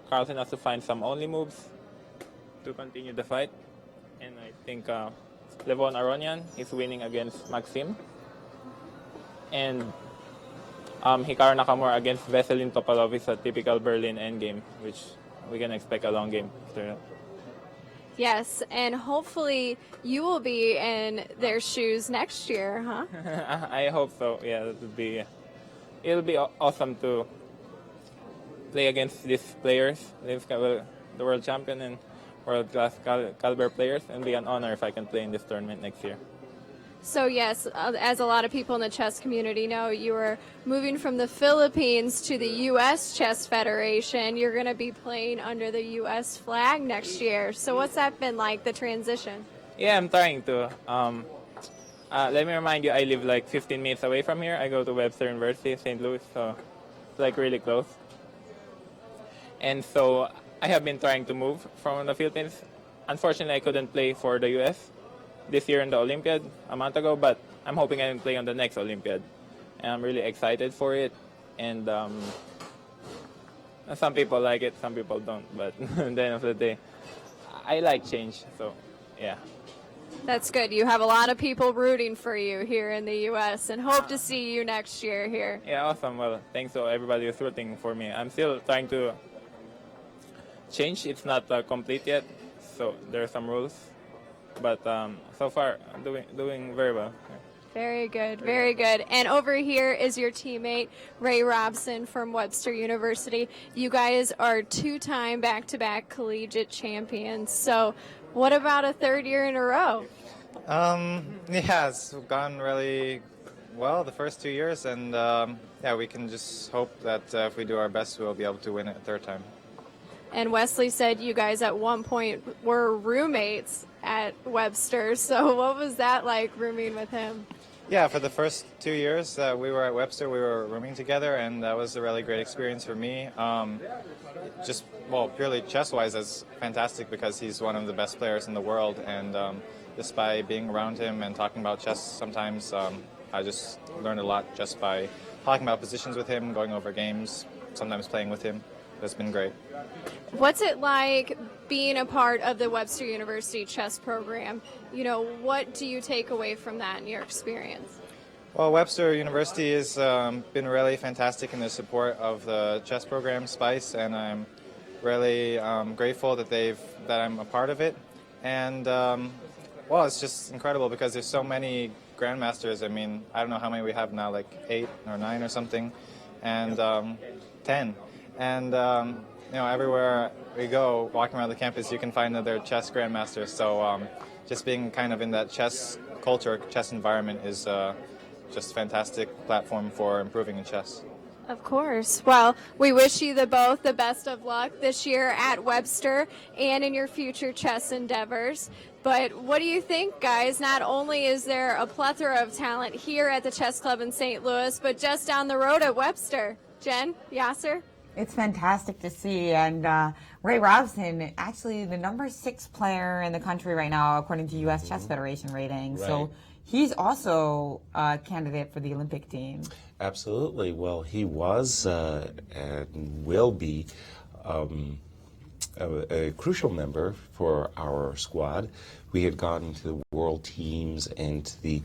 Carlsen has to find some only moves to continue the fight. And I think Levon Aronian is winning against Maxim. And Hikaru Nakamura against Veselin Topalov is a typical Berlin endgame, which we can expect a long game after that. Yes, and hopefully you will be in their shoes next year, huh? I hope so. Yeah, it'll be awesome to play against these players, the world champion and world class caliber players, and be an honor if I can play in this tournament next year. So yes, as a lot of people in the chess community know, you are moving from the Philippines to the U.S. Chess Federation. You're going to be playing under the U.S. flag next year. So what's that been like, the transition? Yeah, I'm trying to. Let me remind you, I live like 15 minutes away from here. I go to Webster University, St. Louis, so it's like really close. And so I have been trying to move from the Philippines. Unfortunately, I couldn't play for the U.S. this year in the Olympiad a month ago, but I'm hoping I can play on the next Olympiad. And I'm really excited for it. And some people like it, some people don't. But at the end of the day, I like change, so yeah. That's good. You have a lot of people rooting for you here in the U.S. and hope to see you next year here. Yeah, awesome. Well, thanks to everybody who's rooting for me. I'm still trying to change. It's not complete yet, so there are some rules. But so far, I'm doing very well. Yeah. Very good, very good. And over here is your teammate, Ray Robson from Webster University. You guys are two-time back-to-back collegiate champions. So what about a third year in a row? Yeah, it's gone really well the first 2 years, and yeah, we can just hope that if we do our best, we'll be able to win it a third time. And Wesley said you guys at one point were roommates at Webster. So what was that like, rooming with him? Yeah, for the first 2 years we were at Webster, we were rooming together, and that was a really great experience for me. Just, well, purely chess-wise, that's fantastic because he's one of the best players in the world, and just by being around him and talking about chess sometimes, I just learned a lot just by talking about positions with him, going over games, sometimes playing with him. It's been great. What's it like being a part of the Webster University chess program? You know, what do you take away from that in your experience? Well, Webster University has been really fantastic in the support of the chess program, SPICE, and I'm really grateful that I'm a part of it. And, well, it's just incredible because there's so many Grandmasters. I mean, I don't know how many we have now, like 8 or 9 or something, and 10. And, you know, everywhere we go, walking around the campus, you can find another chess grandmasters. So just being kind of in that chess culture, chess environment is just a fantastic platform for improving in chess. Of course. Well, we wish you both the best of luck this year at Webster and in your future chess endeavors. But what do you think, guys? Not only is there a plethora of talent here at the Chess Club in St. Louis, but just down the road at Webster. Jen, Yasser? It's fantastic to see, and Ray Robson, actually the number 6 player in the country right now, according to U.S. Chess Federation ratings. Right. So he's also a candidate for the Olympic team. Absolutely. Well, he was and will be a crucial member for our squad. We had gone to the world teams and to the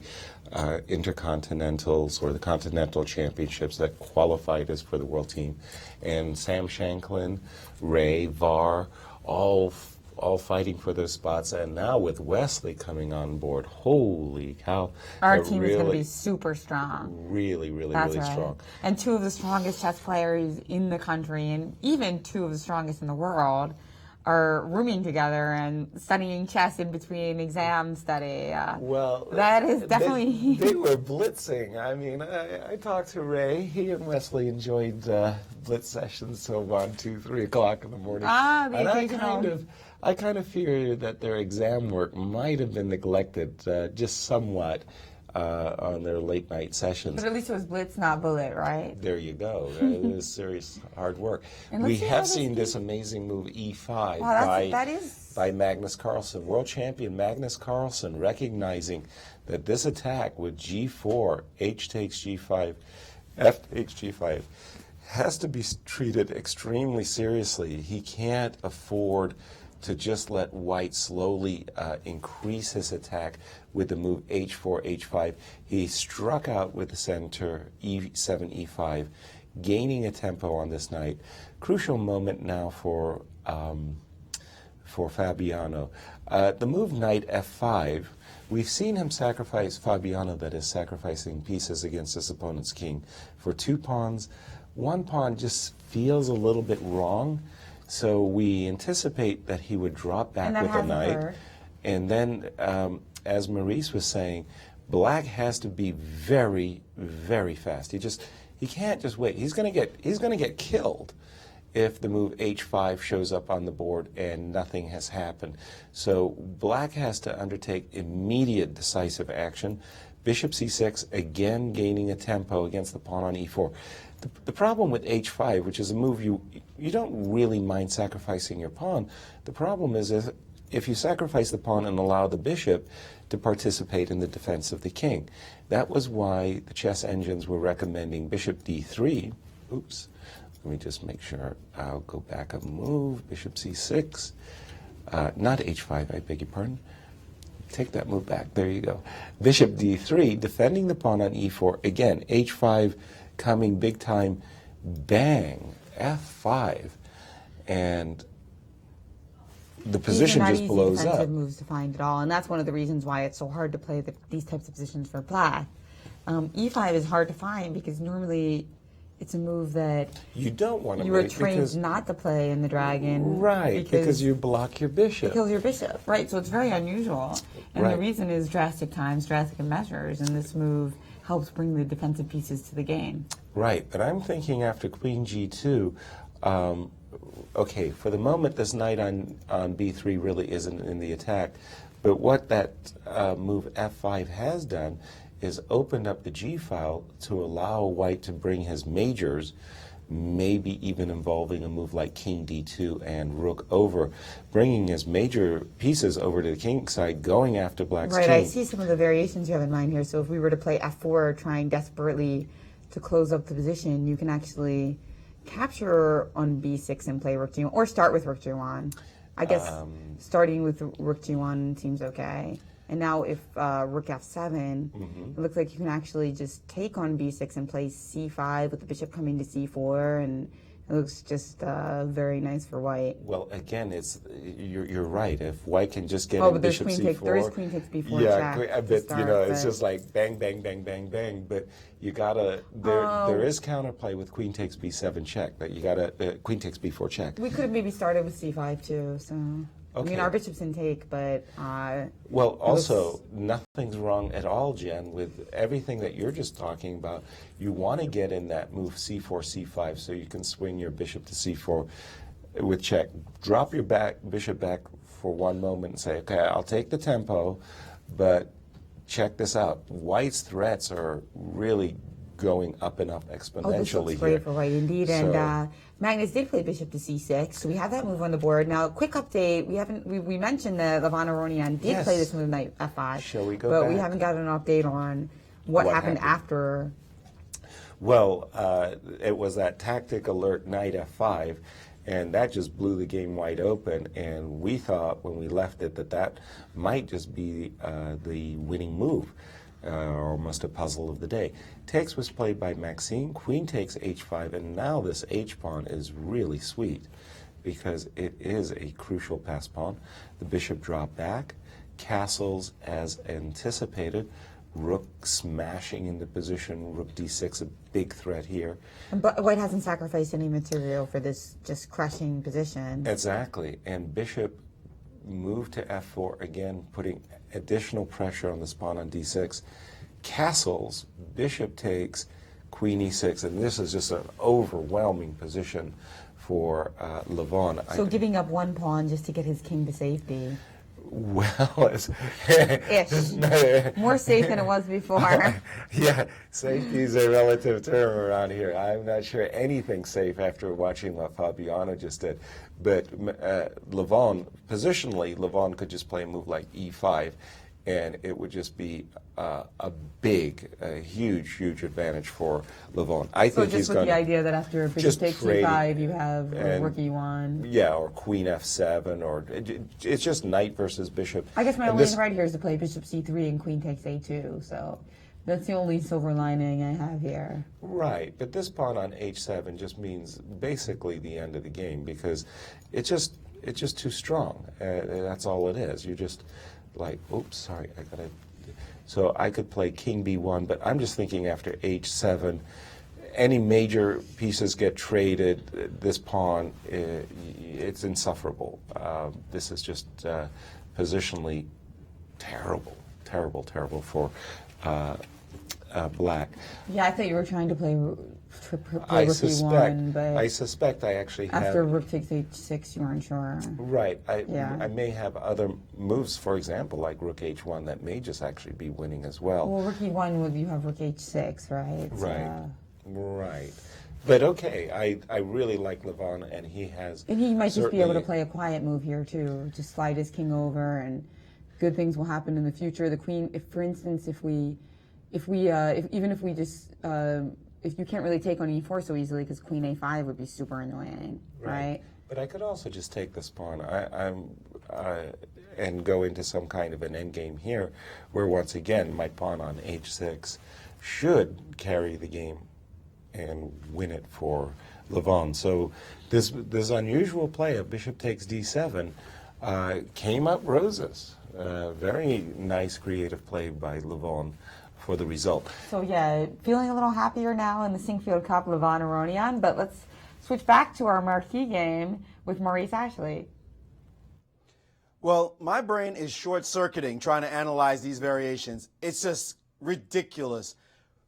intercontinentals or the continental championships that qualified us for the world team. And Sam Shanklin, Ray, Var, all fighting for those spots. And now with Wesley coming on board, holy cow. Our team is going to be super strong. Really, really, That's really right. strong. And 2 of the strongest chess players in the country, and even 2 of the strongest in the world, are rooming together and studying chess in between exam study. Well, that is definitely... They were blitzing. I mean, I talked to Ray. He and Wesley enjoyed blitz sessions till 1, 2, 3 o'clock in the morning. The occasional. I kind of fear that their exam work might have been neglected just somewhat on their late night sessions. But at least it was blitz, not bullet, right? There you go. It was serious hard work. We have seen this amazing move E5 by Magnus Carlsen, world champion Magnus Carlsen, recognizing that this attack with G4, H takes G5, F takes G5, has to be treated extremely seriously. He can't afford to just let White slowly increase his attack with the move H4, H5. He struck out with the center, E7, E5, gaining a tempo on this knight. Crucial moment now for for Fabiano. The move knight f5, we've seen him sacrifice, Fabiano that is, sacrificing pieces against his opponent's king for 2 pawns. 1 pawn just feels a little bit wrong, so we anticipate that he would drop back with a knight. And then, as Maurice was saying, black has to be very, very fast. He can't just wait. He's going to get killed if the move h5 shows up on the board and nothing has happened. So black has to undertake immediate decisive action. Bishop c6, again gaining a tempo against the pawn on e4. The problem with h5, which is a move you don't really mind sacrificing your pawn, the problem is if you sacrifice the pawn and allow the bishop to participate in the defense of the king. That was why the chess engines were recommending bishop d3. Oops. Let me just make sure. I'll go back a move. Bishop c6. Not h5, I beg your pardon. Take that move back. There you go. Bishop d3, defending the pawn on e4. Again, h5 coming big time. Bang. f5. And the position just blows up. These are not easy defensive moves to find at all, and that's one of the reasons why it's so hard to play these types of positions for black. E5 is hard to find because normally it's a move that you don't want to. You were trained not to play in the dragon, right? Because you block your bishop. It kills your bishop, right? So it's very unusual, and the reason is drastic times, drastic measures, and this move helps bring the defensive pieces to the game. Right, but I'm thinking after Queen G2. Okay, for the moment, this knight on b3 really isn't in the attack, but what that move f5 has done is opened up the g file to allow white to bring his majors, maybe even involving a move like king d2 and rook over, bringing his major pieces over to the king side, going after black's king. Right, I see some of the variations you have in mind here. So if we were to play f4, trying desperately to close up the position, you can actually capture on b6 and play rook g1, or start with rook g1. I guess starting with rook g1 seems okay. And now if rook f7, it looks like you can actually just take on b6 and play c5 with the bishop coming to c4, and it looks just very nice for white. Well, again, you're right. If white can just get in bishop c4, there is queen takes b4 check. But it's just like bang, bang, bang, bang, bang. But you gotta there is counterplay with queen takes b7 check. That you gotta queen takes b4 check. We could have maybe started with c5 too. So. Okay. I mean, our bishop's in take, but... well, also, nothing's wrong at all, Jen, with everything that you're just talking about. You want to get in that move c4, c5, so you can swing your bishop to c4 with check. Drop your bishop back for one moment and say, okay, I'll take the tempo, but check this out. White's threats are really going up and up exponentially this looks great for white, indeed. So, and Magnus did play bishop to c6, so we have that move on the board. Now, quick update: we mentioned that Levon Aronian did play this move knight f5. Shall we go but back? We haven't gotten an update on what happened after. Well, it was that tactic alert knight f5, and that just blew the game wide open. And we thought when we left it that might just be the winning move. Or almost a puzzle of the day. Takes was played by Maxime, queen takes h5, and now this h-pawn is really sweet because it is a crucial pass pawn. The bishop dropped back, castles as anticipated, rook smashing into position, rook d6, a big threat here. But white hasn't sacrificed any material for this just crushing position. Exactly, and bishop moved to f4, again putting additional pressure on this pawn on d6. Castles, bishop takes, queen e6, and this is just an overwhelming position for Levon. So giving up one pawn just to get his king to safety. Well, more safe than it was before. Yeah, safety is a relative term around here. I'm not sure anything's safe after watching what Fabiano just did. But Levon, positionally, Levon could just play a move like e5, and it would just be a huge advantage for Levon. I think just with the idea that after bishop takes e5, you have rook e1. Yeah, or queen f7, or it's just knight versus bishop. I guess my only right here is to play bishop c3 and queen takes a2, so that's the only silver lining I have here. Right, but this pawn on h7 just means basically the end of the game because it's just too strong. That's all it is. You just like, oops, sorry, I gotta. So I could play king b1, but I'm just thinking after h7, any major pieces get traded. This pawn, it's insufferable. This is just positionally terrible for black. Yeah, I thought you were trying to play rook e1, but I suspect I actually have. After rook takes h6, you weren't sure. Right. I may have other moves, for example, like rook h1, that may just actually be winning as well. Well, rook e1 would you have rook h6, right? Right. Right. But okay, I really like Levon, and he has. And he might just be able to play a quiet move here too, just slide his king over, and good things will happen in the future. The queen, if for instance, if you can't really take on e4 so easily, because queen a5 would be super annoying, right? But I could also just take this pawn. And go into some kind of an endgame here, where once again my pawn on h6 should carry the game and win it for Levon. So this unusual play of bishop takes d7 came up roses. Very nice creative play by Levon for the result. So yeah, feeling a little happier now in the Sinquefield Cup, Levon Aronian, but let's switch back to our marquee game with Maurice Ashley. Well, my brain is short-circuiting trying to analyze these variations. It's just ridiculous.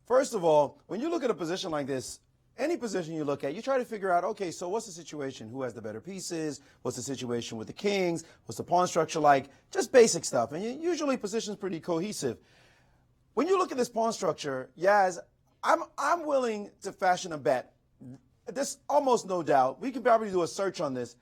First of all, when you look at a position like this, any position you look at, you try to figure out, okay, so what's the situation? Who has the better pieces? What's the situation with the kings? What's the pawn structure like? Just basic stuff. And usually position's pretty cohesive. When you look at this pawn structure, Yaz, I'm willing to fashion a bet. There's almost no doubt, we can probably do a search on this,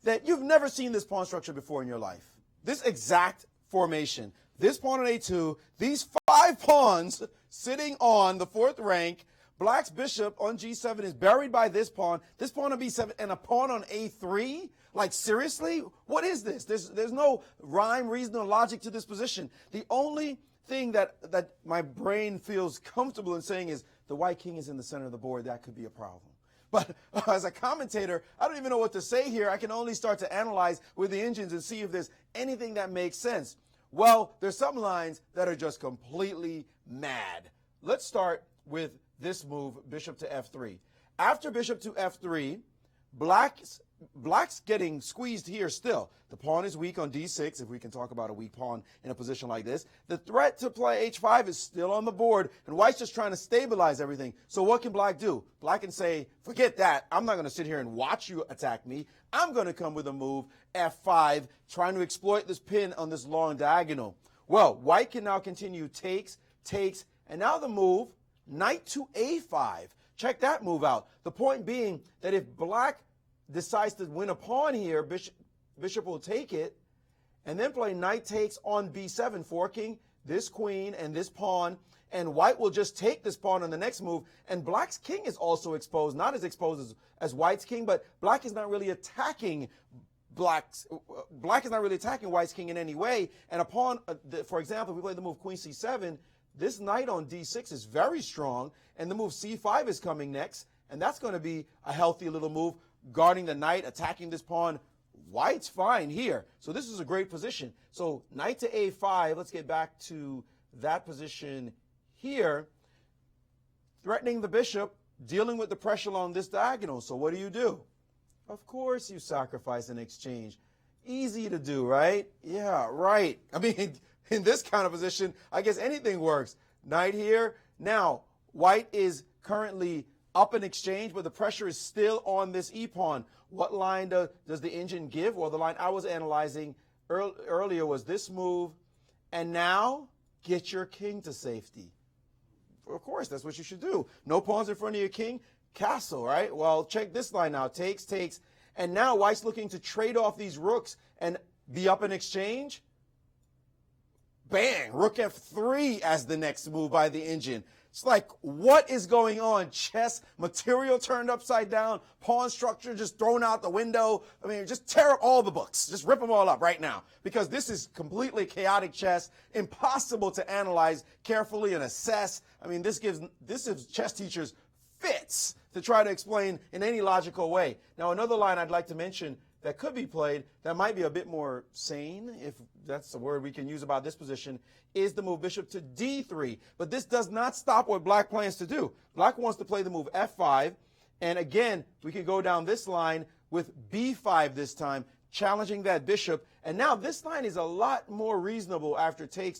that you've never seen this pawn structure before in your life. This exact formation. This pawn on a2, these 5 pawns sitting on the 4th rank. Black's bishop on g7 is buried by this pawn on b7, and a pawn on a3? Like, seriously? What is this? There's no rhyme, reason, or logic to this position. The only thing that my brain feels comfortable in saying is the white king is in the center of the board. That could be a problem. But as a commentator, I don't even know what to say here. I can only start to analyze with the engines and see if there's anything that makes sense. Well, there's some lines that are just completely mad. Let's start with this move, bishop to f3. After bishop to f3, Black's getting squeezed here still. The pawn is weak on d6, if we can talk about a weak pawn in a position like this. The threat to play h5 is still on the board, and White's just trying to stabilize everything. So what can Black do? Black can say, forget that. I'm not going to sit here and watch you attack me. I'm going to come with a move, f5, trying to exploit this pin on this long diagonal. Well, White can now continue takes, and now the move, knight to a5. Check that move out. The point being that if Black decides to win a pawn here, bishop will take it, and then play knight takes on b7, forking this queen and this pawn, and White will just take this pawn on the next move, and Black's king is also exposed, not as exposed as White's king, but Black is not really attacking Black is not really attacking White's king in any way, and a pawn, for example, if we play the move queen c7, this knight on d6 is very strong, and the move c5 is coming next, and that's going to be a healthy little move, guarding the knight, attacking this pawn. White's fine here. So this is a great position. So knight to a5, let's get back to that position here. Threatening the bishop, dealing with the pressure along this diagonal. So what do? Of course you sacrifice an exchange. Easy to do, right? Yeah, right. I mean, in this kind of position, I guess anything works. Knight here. Now, White is currently up an exchange, but the pressure is still on this e-pawn. What line does the engine give? Well, the line I was analyzing earlier was this move, and now get your king to safety. Of course, that's what you should do. No pawns in front of your king, castle, right? Well, check this line now. Takes, and now White's looking to trade off these rooks and be up an exchange. Bang! Rook f3 as the next move by the engine. It's like, what is going on? Chess material turned upside down, pawn structure just thrown out the window. I mean, just tear up all the books. Just rip them all up right now, because this is completely chaotic chess, impossible to analyze carefully and assess. I mean, this gives chess teachers fits to try to explain in any logical way. Now, another line I'd like to mention that could be played that might be a bit more sane, if that's a word we can use about this position, is the move bishop to d3. But this does not stop what black plans to do. Black wants to play the move f5. And again, we can go down this line with b5 this time, challenging that bishop. And now this line is a lot more reasonable after takes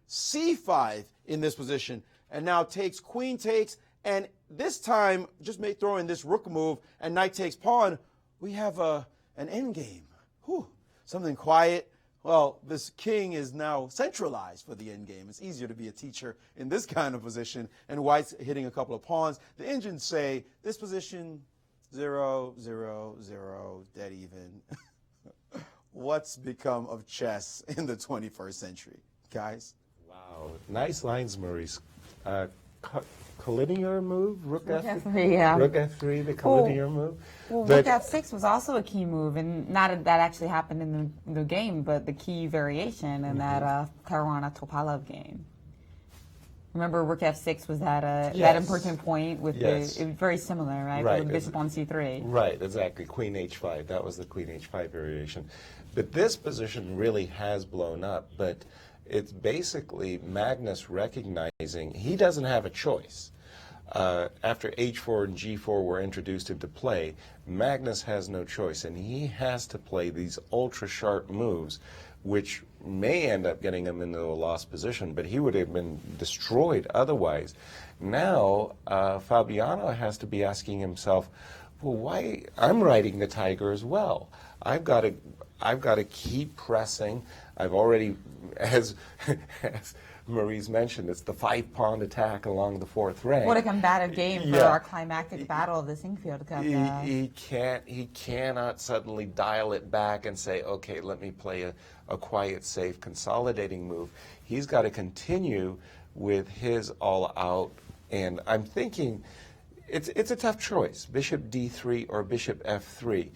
c5 in this position. And now takes, queen takes, and this time, just may throw in this rook move and knight takes pawn. We have an endgame. Whew, something quiet. Well, this king is now centralized for the endgame. It's easier to be a teacher in this kind of position, and white's hitting a couple of pawns. The engines say this position, 0, 0, 0, dead even. What's become of chess in the 21st century, guys? Wow, nice lines, Maurice. Collinear move, rook f3, yeah. Rook f3, the collinear move. Well, rook f6 was also a key move, and not that actually happened in the game, but the key variation in that Caruana-Topalov game. Remember, rook f6 was that important point with it was very similar, right? With bishop on c3. Right, exactly. Queen h5. That was the queen h5 variation. But this position really has blown up, but it's basically Magnus recognizing he doesn't have a choice. After h4 and g4 were introduced into play, Magnus has no choice, and he has to play these ultra-sharp moves, which may end up getting him into a lost position, but he would have been destroyed otherwise. Now, Fabiano has to be asking himself, well, why? I'm riding the tiger as well. I've got to keep pressing. I've already, as Maurice mentioned, it's the 5-pawn attack along the 4th rank. What a combative game for our climactic battle of the Sinquefield Cup. He cannot suddenly dial it back and say, okay, let me play a quiet, safe, consolidating move. He's got to continue with his all-out, and I'm thinking it's a tough choice, bishop d3 or bishop f3.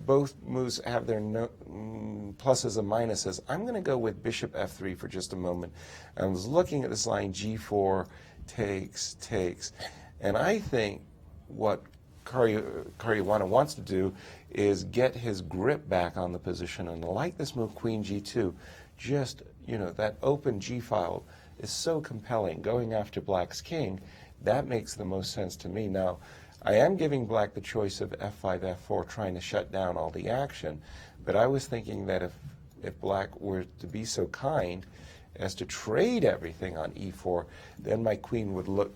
Both moves have their pluses and minuses. I'm going to go with bishop f3 for just a moment. I was looking at this line g4, takes, and I think what Caruana wants to do is get his grip back on the position. And I like this move, queen g2. Just, that open g-file is so compelling. Going after black's king, that makes the most sense to me. Now, I am giving black the choice of f5, f4, trying to shut down all the action. But I was thinking that if black were to be so kind as to trade everything on e4, then my queen would look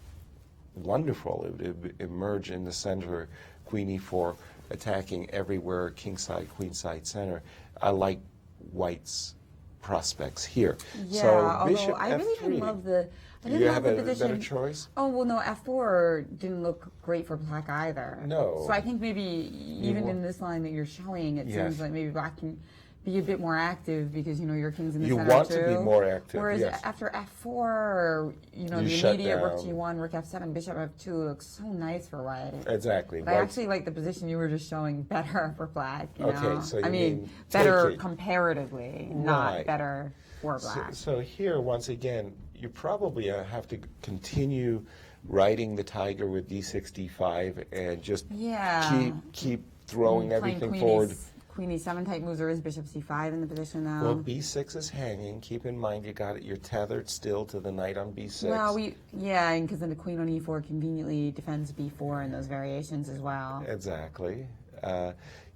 wonderful. It would emerge in the center, queen e4, attacking everywhere, king side, queen side, center. I like white's prospects here. Yeah, so bishop although I really f3. didn't love the Do you have a better choice? Oh, well, no, f4 didn't look great for black either. No. So I think maybe even in this line that you're showing, it seems like maybe black can be a bit more active because, your king's in the center too. You want to be more active, Whereas yes. after f4, the immediate rook g1, rook f7, bishop f2 looks so nice for white. Exactly. But I actually like the position you were just showing better for black. Okay, so you mean better comparatively, not better for black. So here, once again, you probably have to continue riding the tiger with d6, d5, and just keep throwing everything forward. Queen e7 type moves, or is bishop c5 in the position now? Well, b6 is hanging. Keep in mind you're tethered still to the knight on b6. Well, because then the queen on e4 conveniently defends b4 in those variations as well. Exactly.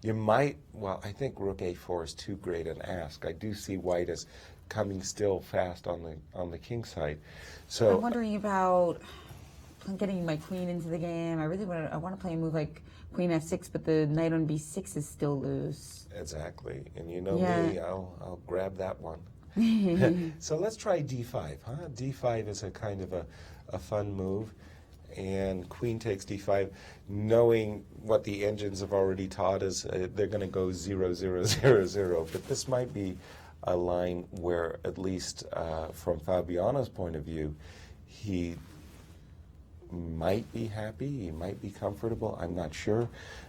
You might, I think rook a4 is too great an ask. I do see white as coming still fast on the king side. So I'm wondering about getting my queen into the game. I want to play a move like queen f6, but the knight on b6 is still loose. Exactly, and me, I'll grab that one. So let's try d5. D5 is a kind of a fun move, and queen takes d5, knowing what the engines have already taught us. They're going to go 0, 0, 0, 0. But this might be a line where, at least from Fabiano's point of view, he might be happy, he might be comfortable, I'm not sure.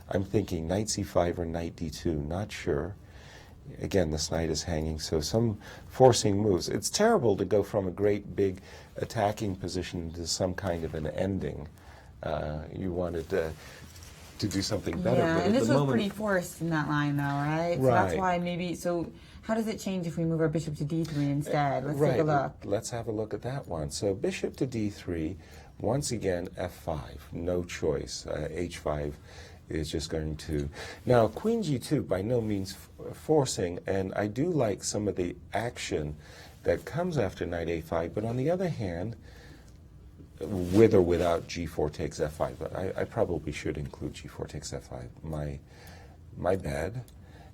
I'm thinking knight c5 or knight d2, not sure. Again, this knight is hanging, so some forcing moves. It's terrible to go from a great big attacking position to some kind of an ending. You wanted to to do something better. Yeah, but and at this the was moment, pretty forced in that line, though, right? So Right. that's why maybe. So how does it change if we move our bishop to d3 instead? Let's right. take a look. Let's have a look at that one. So bishop to d3, once again f5, no choice. h5 is just going to. Now queen g2 by no means forcing, and I do like some of the action that comes after knight a5. But on the other hand, with or without g4 takes f5, but I probably should include g4 takes f5. My bad.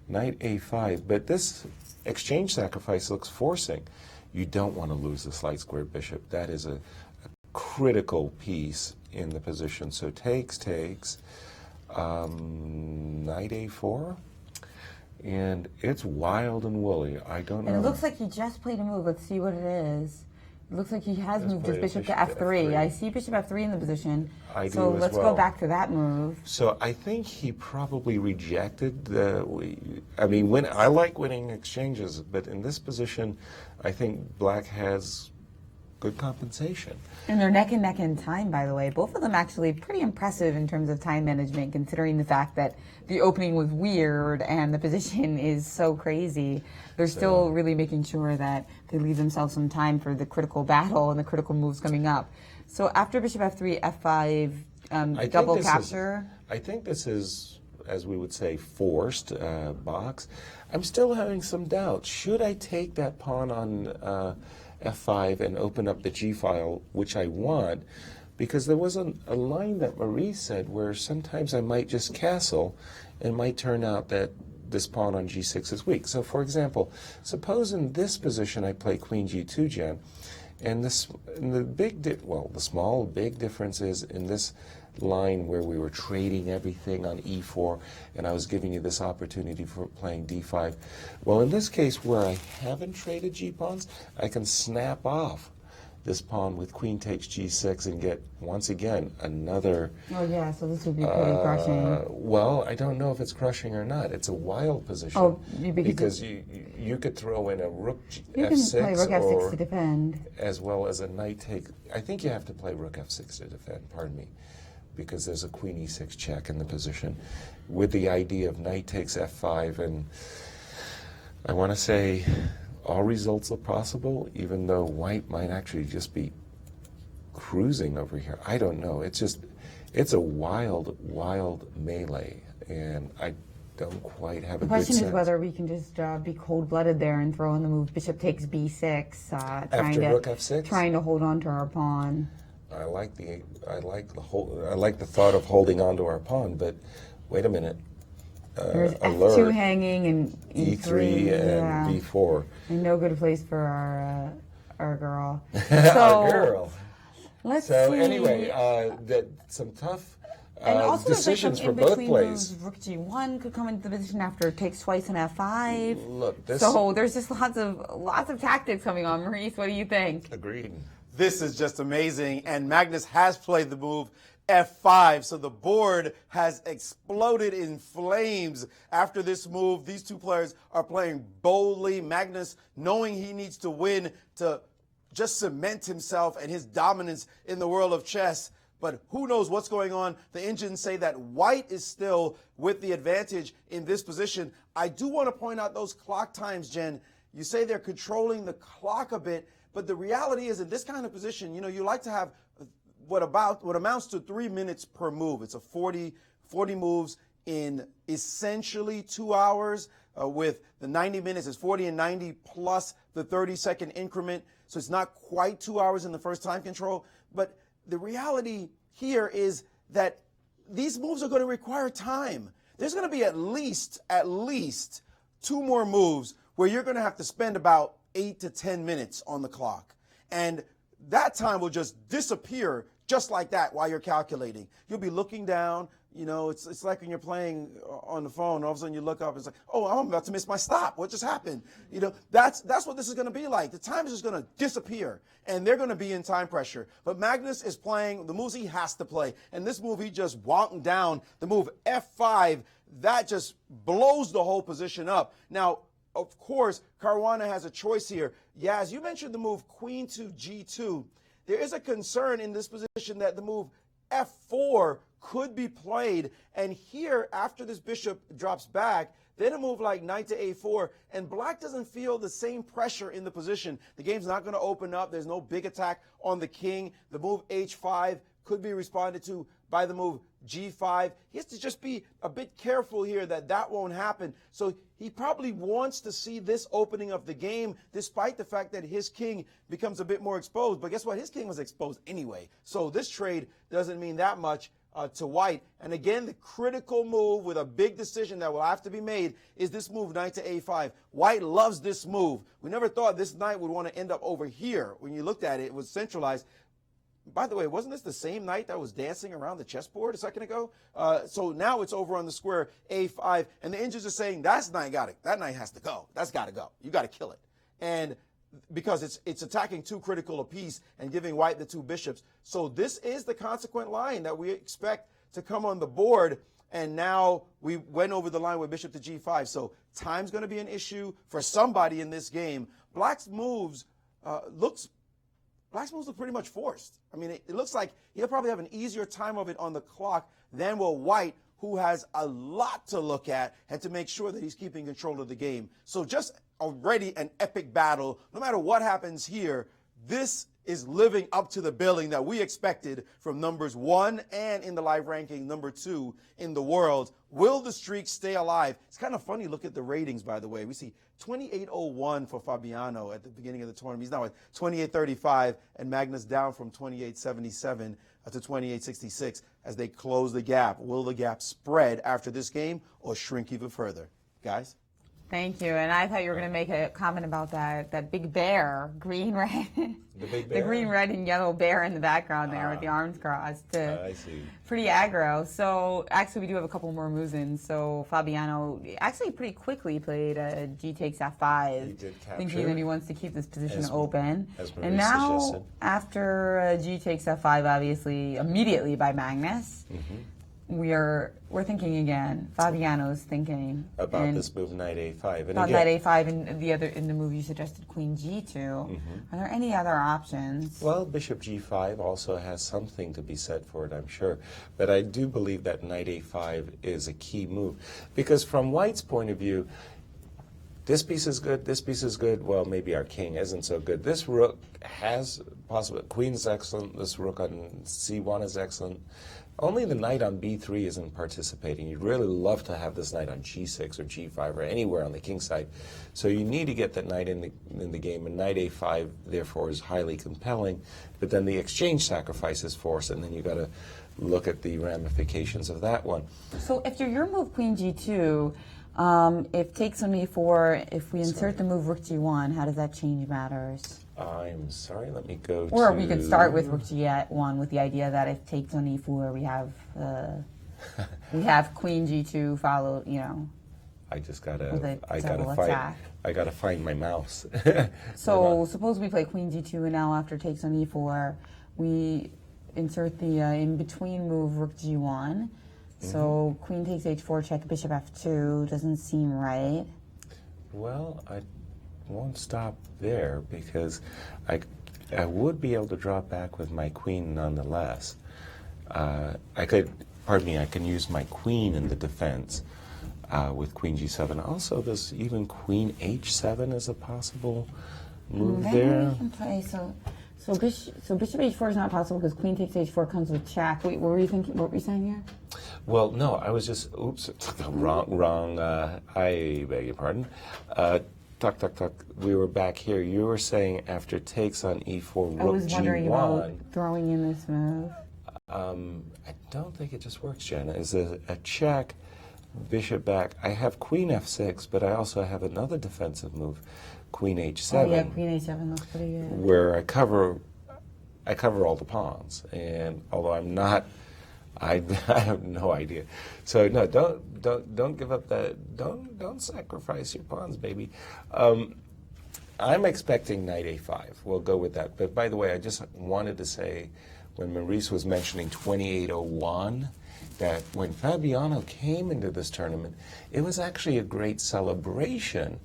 Knight a5, but this exchange sacrifice looks forcing. You don't want to lose the slight square bishop. That is a critical piece in the position. So takes, knight a4, and it's wild and woolly. I don't know. And it looks like he just played a move. Let's see what it is. It looks like he has moved his played bishop to bishop to f3. f3. I see bishop f3 in the position. I so do as let's well. go back to that move. So I think he probably rejected the. I mean, I like winning exchanges, but in this position, I think Black has good compensation. And they're neck and neck in time, by the way. Both of them actually pretty impressive in terms of time management, considering the fact that the opening was weird and the position is so crazy. They're still really making sure that they leave themselves some time for the critical battle and the critical moves coming up. So after bishop f3, f5, double capture. I think this is, as we would say, forced box. I'm still having some doubts. Should I take that pawn on f5 and open up the g file, which I want? Because there was a line that Maurice said where sometimes I might just castle and it might turn out that this pawn on g6 is weak. So for example, suppose in this position I play queen g2, Jen, and the small big difference is in this line where we were trading everything on e4 and I was giving you this opportunity for playing d5. Well, in this case where I haven't traded g-pawns, I can snap off this pawn with queen takes g6 and get, once again, another... Oh yeah, so this would be pretty crushing. Well, I don't know if it's crushing or not. It's a wild position. Oh, because you could throw in a rook you f6 can play rook f6 or, to defend. as well as a knight take. I think you have to play rook f6 to defend, pardon me, because there's a queen e6 check in the position with the idea of knight takes f5, and I want to say all results are possible, even though white might actually just be cruising over here. I don't know. It's a wild, wild melee, and I don't quite have a good sense. The question is whether we can just be cold-blooded there and throw in the move bishop takes b6, After rook f6? trying to hold on to our pawn. I like the thought of holding on to our pawn, but wait a minute. There's f2 hanging and e3 and b4. And no good place for our girl. Our girl. Let's see. Anyway, some tough and also decisions for both plays. Moves, rook g1 could come into the position after it takes twice on f5. Look, so there's just lots of tactics coming on. Maurice, what do you think? Agreed. This is just amazing, and Magnus has played the move f5, so the board has exploded in flames after this move. These two players are playing boldly. Magnus, knowing he needs to win to just cement himself and his dominance in the world of chess. But who knows what's going on. The engines say that white is still with the advantage in this position. I do want to point out those clock times, Jen. You say they're controlling the clock a bit, but the reality is in this kind of position, you like to have what amounts to 3 minutes per move. It's a 40 moves in essentially 2 hours, with the 90 minutes is 40 and 90 plus the 30-second increment. So it's not quite 2 hours in the first time control. But the reality here is that these moves are going to require time. There's going to be at least 2 more moves where you're going to have to spend about 8 to 10 minutes on the clock. And that time will just disappear just like that while you're calculating. You'll be looking down. It's like when you're playing on the phone, all of a sudden you look up and it's like, oh, I'm about to miss my stop. What just happened? That's what this is going to be like. The time is just going to disappear, and they're going to be in time pressure. But Magnus is playing the moves he has to play, and this move he just wonked down, the move f5, that just blows the whole position up. Now, of course, Caruana has a choice here. Yaz, you mentioned the move queen to g2. There is a concern in this position that the move f4 could be played. And here, after this bishop drops back, then a move like knight to a4, and black doesn't feel the same pressure in the position. The game's not going to open up. There's no big attack on the king. The move h5 could be responded to by the move g5. He has to just be a bit careful here that won't happen. So he probably wants to see this opening of the game, despite the fact that his king becomes a bit more exposed. But guess what? His king was exposed anyway. So this trade doesn't mean that much to white. And again, the critical move with a big decision that will have to be made is this move, knight to a5. White loves this move. We never thought this knight would want to end up over here. When you looked at it, it was centralized. By the way, wasn't this the same knight that was dancing around the chessboard a second ago? So now it's over on the square a5, and the Indians are saying that knight has to go. That's got to go. You got to kill it. And because it's attacking too critical a piece and giving white the two bishops. So this is the consequent line that we expect to come on the board. And now we went over the line with bishop to g5. So time's going to be an issue for somebody in this game. Black's moves look pretty much forced. I mean, it looks like he'll probably have an easier time of it on the clock than will white, who has a lot to look at and to make sure that he's keeping control of the game. So just already an epic battle. No matter what happens here, this is living up to the billing that we expected from numbers 1 and in the live ranking, number 2 in the world. Will the streak stay alive? It's kind of funny. Look at the ratings, by the way. We see 28.01 for Fabiano at the beginning of the tournament. He's now at 28.35, and Magnus down from 28.77 to 28.66 as they close the gap. Will the gap spread after this game or shrink even further? Guys? Thank you. And I thought you were going to make a comment about that big bear, green, red. The big bear? The green, red, and yellow bear in the background there with the arms crossed. I see. Pretty aggro. So actually we do have a couple more moves in. So Fabiano actually pretty quickly played G takes F5. He did capture. Thinking that he wants to keep this position open. As and now after G takes F5, obviously immediately by Magnus, we're thinking again. Fabiano's thinking about this move, knight a5. And about again, knight a5 and in the move you suggested, queen g2. Are there any other options? Well, bishop g5 also has something to be said for it, I'm sure. But I do believe that knight a5 is a key move, because from white's point of view, this piece is good, this piece is good. Well, maybe our king isn't so good. This rook has possible. Queen's excellent. This rook on c1 is excellent. Only the knight on b3 isn't participating. You'd really love to have this knight on g6 or g5 or anywhere on the king side. So you need to get that knight in the game, and knight a5 therefore is highly compelling. But then the exchange sacrifice is forced, and then you got to look at the ramifications of that one. So if your move queen g2, if takes on e4, if we insert the move rook g1, how does that change matters? I'm sorry, let me go or we could start with rook g1 with the idea that if takes on e4, we have queen g2 followed, I just gotta find my mouse. So suppose we play queen g2, and now after takes on e4, we insert the in between move rook g1. So queen takes h4, check bishop f2 doesn't seem right. Well, I won't stop there, because I would be able to drop back with my queen nonetheless. I can use my queen in the defense with queen g7. Also, there's even queen h7 is a possible move there. We can play, so bishop h4 is not possible because queen takes h4 comes with check. Wait, what were you thinking? What were you saying here? Well, no, I was just, oops, wrong. I beg your pardon. Tuck. We were back here. You were saying after takes on e4, rook g1. I was wondering about throwing in this move. I don't think it just works, Jen. Is a check, bishop back. I have queen f6, but I also have another defensive move, queen h7. Oh yeah, queen h7 looks pretty good. Where I cover all the pawns, and although I'm not, I have no idea. So no, don't give up that. Don't sacrifice your pawns, baby. I'm expecting knight a5. We'll go with that. But by the way, I just wanted to say, when Maurice was mentioning 28.01, that when Fabiano came into this tournament, it was actually a great celebration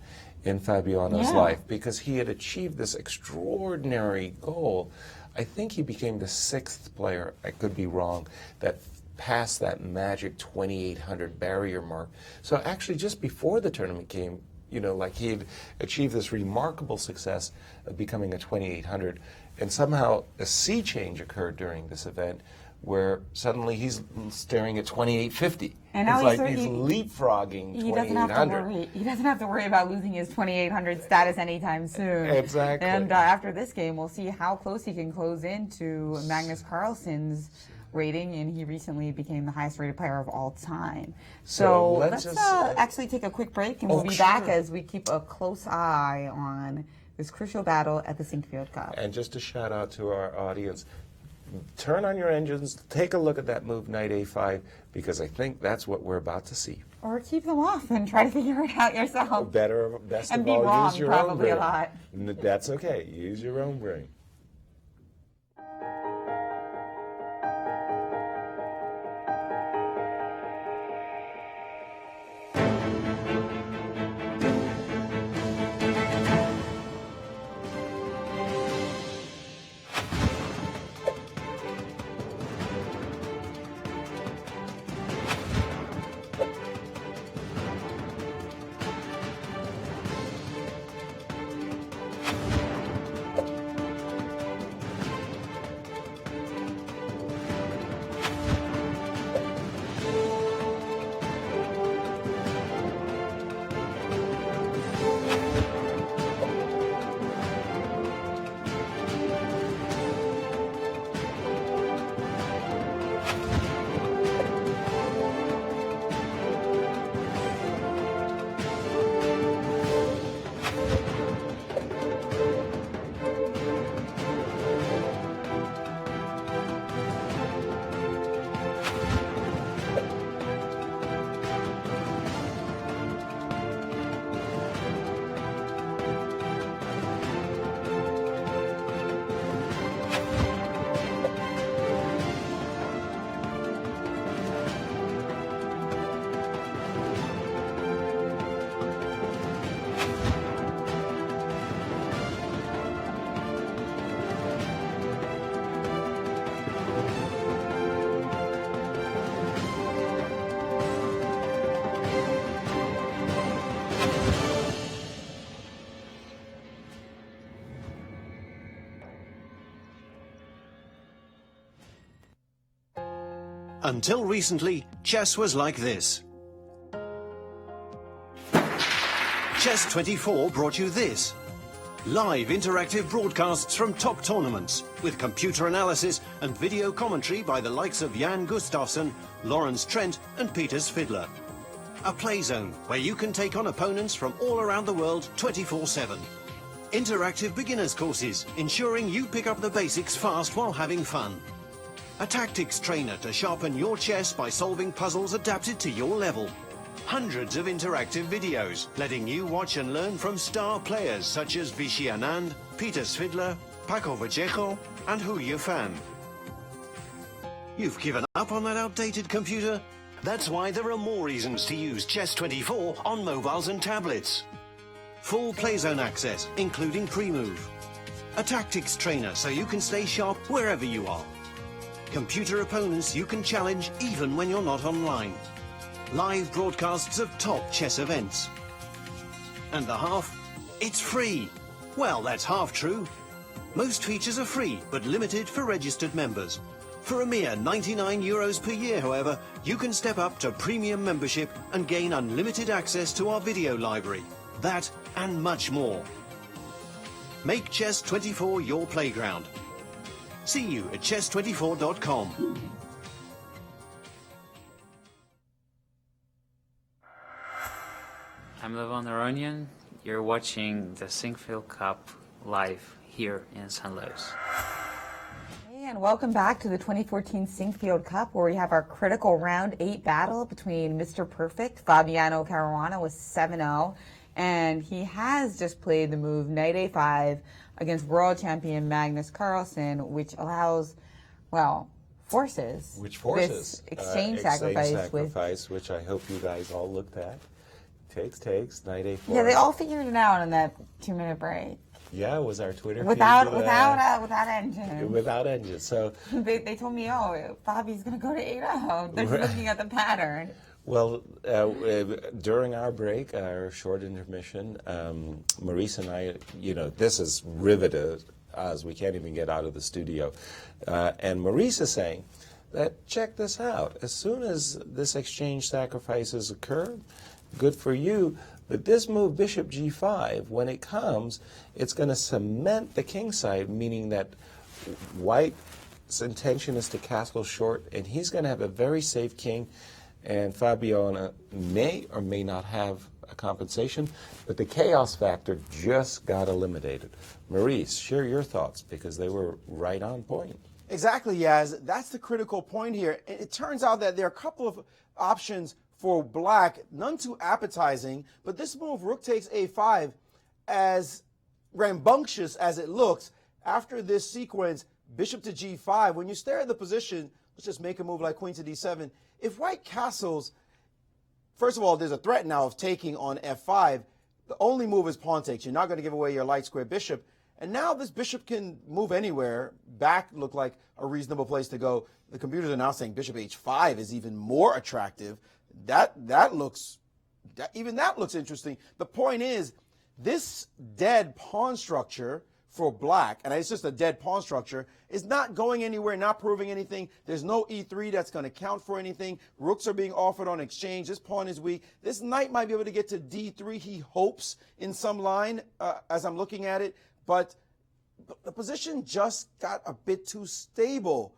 in Fabiano's life, because he had achieved this extraordinary goal. I think he became the 6th player, I could be wrong, that past that magic 2,800 barrier mark. So actually, just before the tournament came, you know, like he had achieved this remarkable success of becoming a 2,800, and somehow a sea change occurred during this event where suddenly he's staring at 2,850. And now it's like he's leapfrogging 2,800. He doesn't have to worry about losing his 2,800 status anytime soon. Exactly. And after this game, we'll see how close he can close into Magnus Carlsen's rating, and he recently became the highest rated player of all time. So let's actually take a quick break, and we'll be back as we keep a close eye on this crucial battle at the Sinquefield Cup. And just a shout out to our audience, turn on your engines, take a look at that move knight a5, because I think that's what we're about to see. Or keep them off and try to figure it out yourself. Best and of be all, wrong use your probably own brain. a lot. That's okay. Use your own brain. Until recently, chess was like this. Chess24 brought you this. Live interactive broadcasts from top tournaments with computer analysis and video commentary by the likes of Jan Gustafsson, Lawrence Trent and Peters Fiddler. A play zone where you can take on opponents from all around the world 24/7. Interactive beginners courses ensuring you pick up the basics fast while having fun. A tactics trainer to sharpen your chess by solving puzzles adapted to your level. Hundreds of interactive videos letting you watch and learn from star players such as Vichy Anand, Peters Fiddler, Paco Vallejo and Hu Yifan. You've given up on that outdated computer? That's why there are more reasons to use Chess24 on mobiles and tablets. Full playzone access, including pre-move. A tactics trainer so you can stay sharp wherever you are. Computer opponents you can challenge even when you're not online. Live broadcasts of top chess events. And the half? It's free. Well, that's half true. Most features are free, but limited for registered members. For a mere €99 per year, however, you can step up to premium membership and gain unlimited access to our video library. That and much more. Make Chess24 your playground. See you at chess24.com. I'm Levon Aronian. You're watching the Sinquefield Cup live here in St. Louis. Hey, and welcome back to the 2014 Sinquefield Cup, where we have our critical round 8 battle between Mr. Perfect, Fabiano Caruana, with 7-0, and he has just played the move knight a5 against world champion Magnus Carlsen, which allows, well, forces. Which forces? This exchange sacrifice, which I hope you guys all looked at. Takes, knight a4. Yeah, they all figured it out in that 2-minute break. Yeah, was our Twitter without feed, without engine. Without engine. So they told me, oh, Bobby's going to go to 8-0. They're just looking at the pattern. Well, during our break, our short intermission, Maurice and I, this is riveted us. We can't even get out of the studio. And Maurice is saying that, check this out. As soon as this exchange sacrifices occur, good for you. But this move, bishop g5, when it comes, it's going to cement the king side, meaning that White's intention is to castle short, and he's going to have a very safe king. And Fabiano may or may not have a compensation, but the chaos factor just got eliminated. Maurice, share your thoughts, because they were right on point. Exactly, Yaz. That's the critical point here. It turns out that there are a couple of options for black, none too appetizing, but this move, rook takes a5, as rambunctious as it looks, after this sequence, bishop to g5, when you stare at the position, let's just make a move like queen to d7. If white castles, first of all, there's a threat now of taking on f5. The only move is pawn takes. You're not going to give away your light square bishop. And now this bishop can move anywhere. Back looked like a reasonable place to go. The computers are now saying bishop h5 is even more attractive. That looks interesting. The point is, this dead pawn structure for black, and it's just a dead pawn structure, is not going anywhere, not proving anything. There's no e3 that's going to count for anything. Rooks are being offered on exchange. This pawn is weak. This knight might be able to get to d3, he hopes, in some line, as I'm looking at it. But the position just got a bit too stable.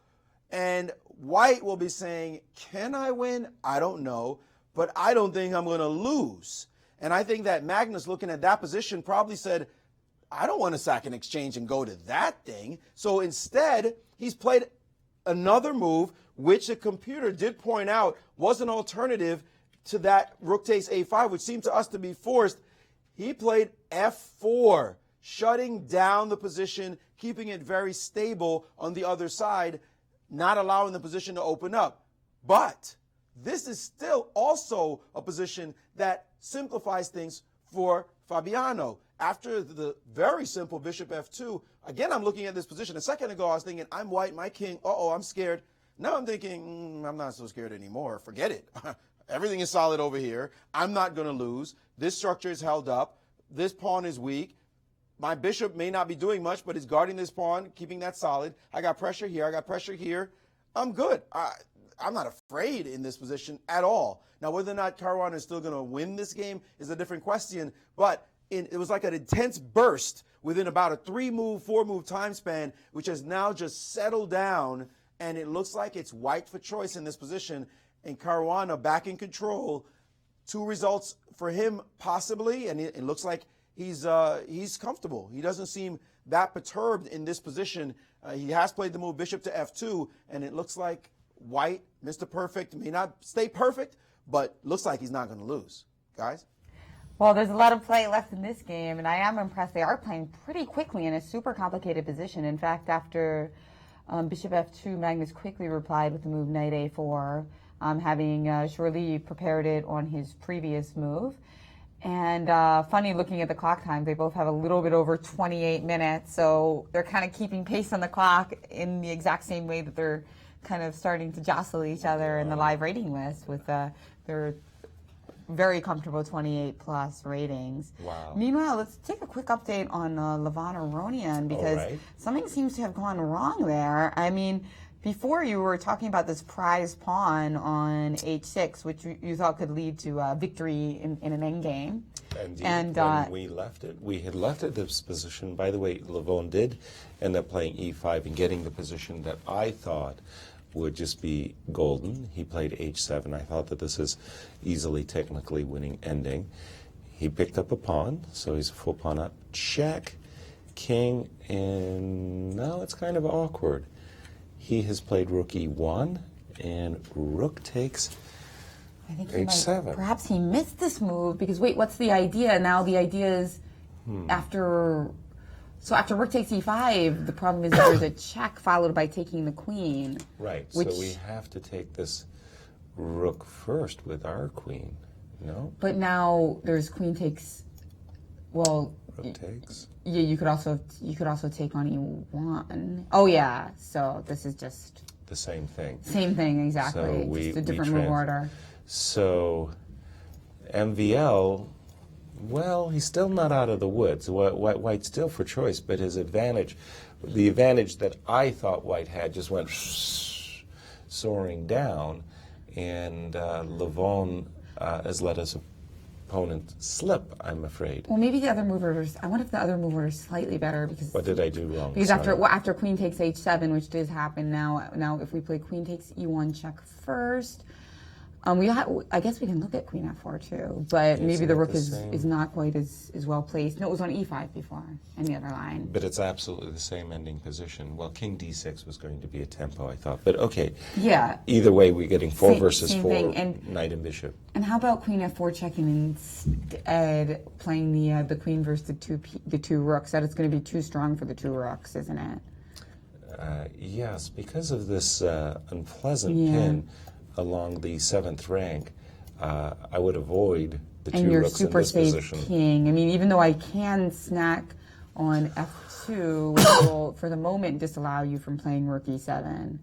And white will be saying, can I win? I don't know, but I don't think I'm going to lose. And I think that Magnus, looking at that position, probably said, I don't want to sack an exchange and go to that thing. So instead, he's played another move, which the computer did point out was an alternative to that rook takes a5, which seemed to us to be forced. He played f4, shutting down the position, keeping it very stable on the other side, not allowing the position to open up. But this is still also a position that simplifies things for Fabiano. After the very simple bishop f2, again, I'm looking at this position. A second ago, I was thinking, I'm white, my king, I'm scared. Now I'm thinking, I'm not so scared anymore. Forget it. Everything is solid over here. I'm not going to lose. This structure is held up. This pawn is weak. My bishop may not be doing much, but is guarding this pawn, keeping that solid. I got pressure here. I got pressure here. I'm good. I'm not afraid in this position at all. Now, whether or not Caruana is still going to win this game is a different question, but it was like an intense burst within about a 3-move, 4-move time span, which has now just settled down, and it looks like it's white for choice in this position, and Caruana back in control. 2 results for him, possibly, and it looks like he's comfortable. He doesn't seem that perturbed in this position. He has played the move bishop to f2, and it looks like white, Mr. Perfect, may not stay perfect, but looks like he's not going to lose. Guys? Well, there's a lot of play left in this game, and I am impressed. They are playing pretty quickly in a super complicated position. In fact, after bishop f2, Magnus quickly replied with the move knight a4, having surely prepared it on his previous move. And funny, looking at the clock time, they both have a little bit over 28 minutes, so they're kind of keeping pace on the clock in the exact same way that they're kind of starting to jostle each other in the live rating list with their very comfortable 28-plus ratings. Wow. Meanwhile, let's take a quick update on Levon Aronian, because something seems to have gone wrong there. I mean, before you were talking about this prize pawn on h6, which you thought could lead to victory in an endgame. And when we left it, we had left it this position. By the way, Levon did end up playing e5 and getting the position that I thought would just be golden. He played h7. I thought that this is easily technically winning ending. He picked up a pawn, so he's a full pawn up. Check, king, and now it's kind of awkward. He has played rook e1, and rook takes I think h7. Perhaps he missed this move, because wait, what's the idea? Now the idea is after rook takes e5, the problem is there's a check followed by taking the queen. Right, so we have to take this rook first with our queen, no? But now there's queen takes, well, Rook takes. Yeah, you could also take on E1. Oh yeah, so this is just the same thing. Same thing, exactly. So just a different move order. So MVL, well, he's still not out of the woods. White's still for choice, but his advantage, the advantage that I thought White had, just went soaring down, and Levon has let his opponent slip, I'm afraid. Well, maybe the other movers. I wonder if the other mover is slightly better because. What did I do wrong? Because after Queen takes H7, which does happen now if we play Queen takes E1 check first, I guess we can look at Queen F4 too, but maybe the Rook is not quite as well placed. No, it was on E5 before in the other line. But it's absolutely the same ending position. Well, King D6 was going to be a tempo, I thought, but okay. Yeah. Either way, we're getting 4 versus same 4, thing. Knight and Bishop. And how about Queen F4 checking instead, playing the Queen versus the two Rooks? That it's going to be too strong for the two Rooks, isn't it? Yes, because of this unpleasant pin along the 7th rank, I would avoid the two Rooks in this position. And your super safe king. I mean, even though I can snack on F2, which will, for the moment, disallow you from playing Rook E7,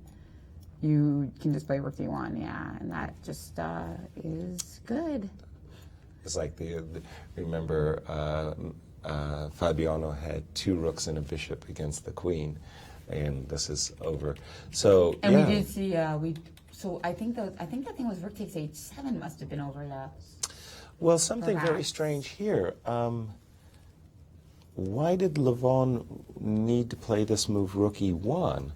you can just play Rook E1, yeah, and that just is good. It's like remember, Fabiano had 2 Rooks and a Bishop against the Queen, and this is over. So, and we did see, so I think that thing was Rook takes H7 must have been over though. Well, something very strange here. Why did Levon need to play this move Rook E1?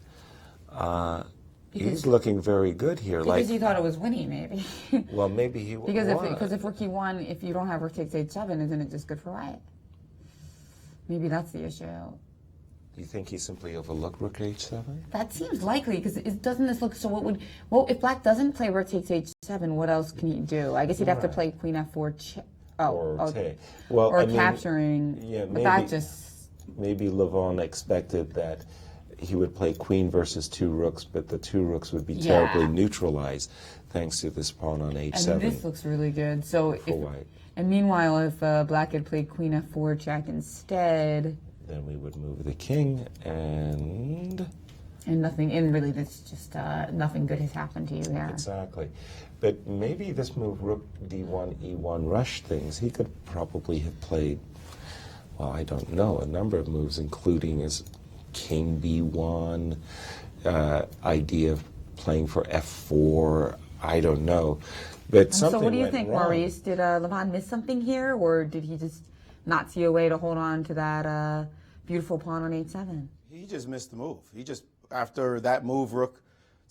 He's looking very good here. Because he thought it was winning, maybe. Well, maybe he was. Because if Rook E1, if you don't have Rook takes H7, isn't it just good for White? Maybe that's the issue. You think he simply overlooked Rook H7? That seems likely, because doesn't this look, so if Black doesn't play Rook takes H7, what else can he do? I guess he'd have to play Queen F4 capturing, yeah, but that just... Maybe Levon expected that he would play Queen versus 2 Rooks, but the 2 Rooks would be terribly neutralized thanks to this pawn on H7. And this looks really good. So White. And meanwhile, if Black had played Queen F4 check instead... Then we would move the king, and nothing. And really, that's just nothing good has happened to you here. Exactly, but maybe this move Rook D1 E1 rush things. He could probably have played. Well, I don't know, a number of moves, including his King B1 idea of playing for F4. I don't know, but something. So, what do you went think, wrong. Maurice? Did Levon miss something here, or did he just not see a way to hold on to that beautiful pawn on H7? He just missed the move. He just, after that move, Rook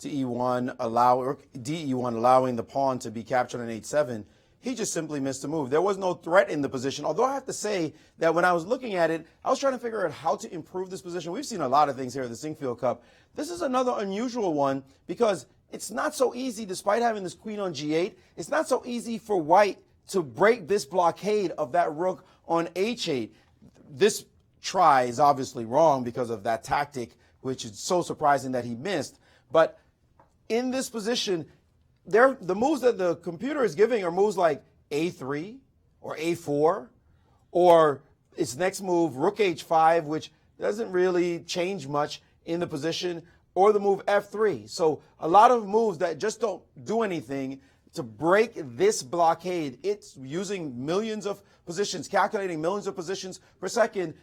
to E1, Rook DE1, allowing the pawn to be captured on H7, he just simply missed the move. There was no threat in the position, although I have to say that when I was looking at it, I was trying to figure out how to improve this position. We've seen a lot of things here at the Sinquefield Cup. This is another unusual one because it's not so easy, despite having this queen on G8, it's not so easy for White to break this blockade of that Rook on H8. This try is obviously wrong because of that tactic, which is so surprising that he missed. But in this position, the moves that the computer is giving are moves like A3 or A4, or its next move, Rook H5, which doesn't really change much in the position, or the move F3. So a lot of moves that just don't do anything to break this blockade. It's using millions of positions, calculating millions of positions per second.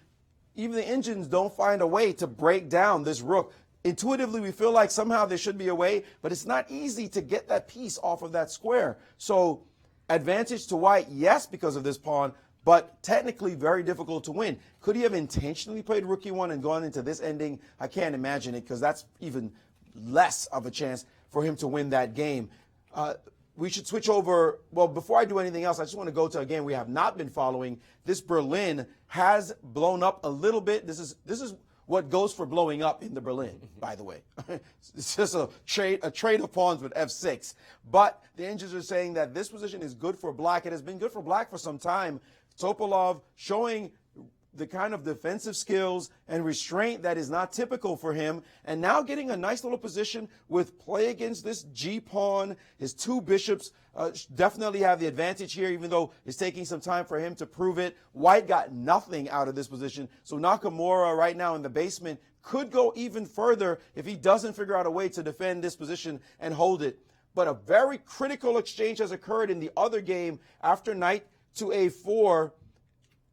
Even the engines don't find a way to break down this Rook. Intuitively, we feel like somehow there should be a way, but it's not easy to get that piece off of that square. So advantage to White, yes, because of this pawn, but technically very difficult to win. Could he have intentionally played Rook E1 and gone into this ending? I can't imagine it, because that's even less of a chance for him to win that game. We should switch over. Well, before I do anything else, I just want to go to a game we have not been following. This Berlin has blown up a little bit. This is what goes for blowing up in the Berlin, by the way. It's just a trade of pawns with F6. But the engines are saying that this position is good for Black. It has been good for Black for some time. Topalov showing the kind of defensive skills and restraint that is not typical for him, and now getting a nice little position with play against this G-pawn. His two bishops definitely have the advantage here, even though it's taking some time for him to prove it. White got nothing out of this position, so Nakamura right now in the basement could go even further if he doesn't figure out a way to defend this position and hold it. But a very critical exchange has occurred in the other game after knight to a4.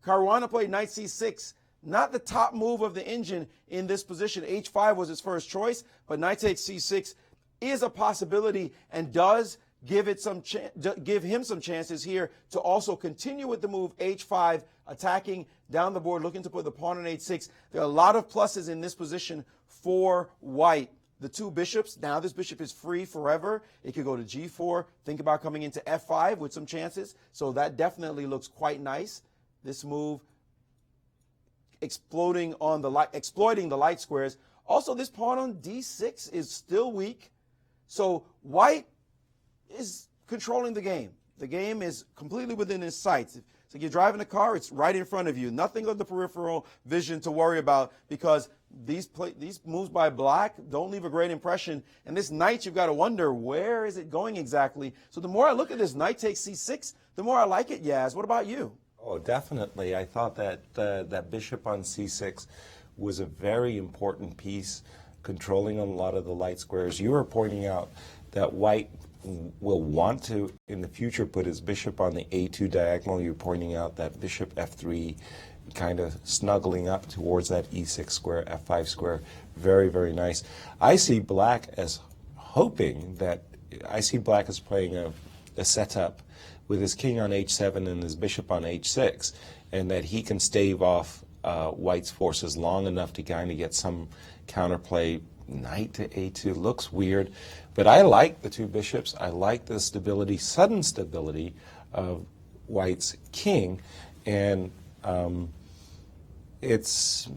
Caruana played knight c6, not the top move of the engine in this position. h5 was his first choice, but knight takes c6 is a possibility and does give him some chances here to also continue with the move h5, attacking down the board, looking to put the pawn on h6. There are a lot of pluses in this position for white. The two bishops, now this bishop is free forever. It could go to g4, think about coming into f5 with some chances. So that definitely looks quite nice. This move exploiting the light squares. Also, this pawn on d6 is still weak. So white is controlling the game. The game is completely within his sights. So you're driving a car, it's right in front of you. Nothing on the peripheral vision to worry about, because these moves by black don't leave a great impression. And this knight, you've got to wonder, where is it going exactly? So the more I look at this knight takes c6, the more I like it, Yaz. What about you? Oh, definitely. I thought that that bishop on c6 was a very important piece, controlling a lot of the light squares. You were pointing out that white will want to, in the future, put his bishop on the a2 diagonal. You're pointing out that bishop f3 kind of snuggling up towards that e6 square, f5 square. Very, very nice. I see black as hoping that, I see black as playing a setup with his king on h7 and his bishop on h6, and that he can stave off white's forces long enough to kind of get some counterplay. Knight to a2 looks weird, but I like the two bishops. I like the stability, sudden stability of white's king, and it's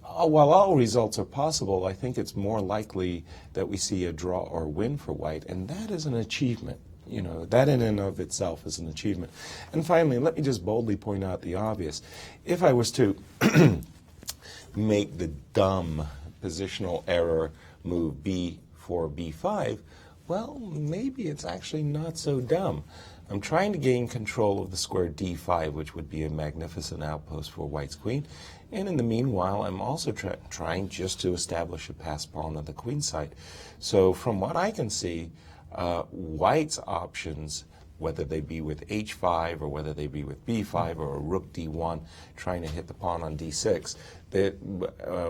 while all results are possible, I think it's more likely that we see a draw or win for white, and that is an achievement. You know, that in and of itself is an achievement. And finally, let me just boldly point out the obvious. If I was to make the dumb positional error move b4, b5, well, maybe it's actually not so dumb. I'm trying to gain control of the square d5, which would be a magnificent outpost for white's queen. And in the meanwhile, I'm also trying just to establish a pass pawn on the queen side. So from what I can see, white's options, whether they be with h5 or whether they be with b5 or a rook d1 trying to hit the pawn on d6,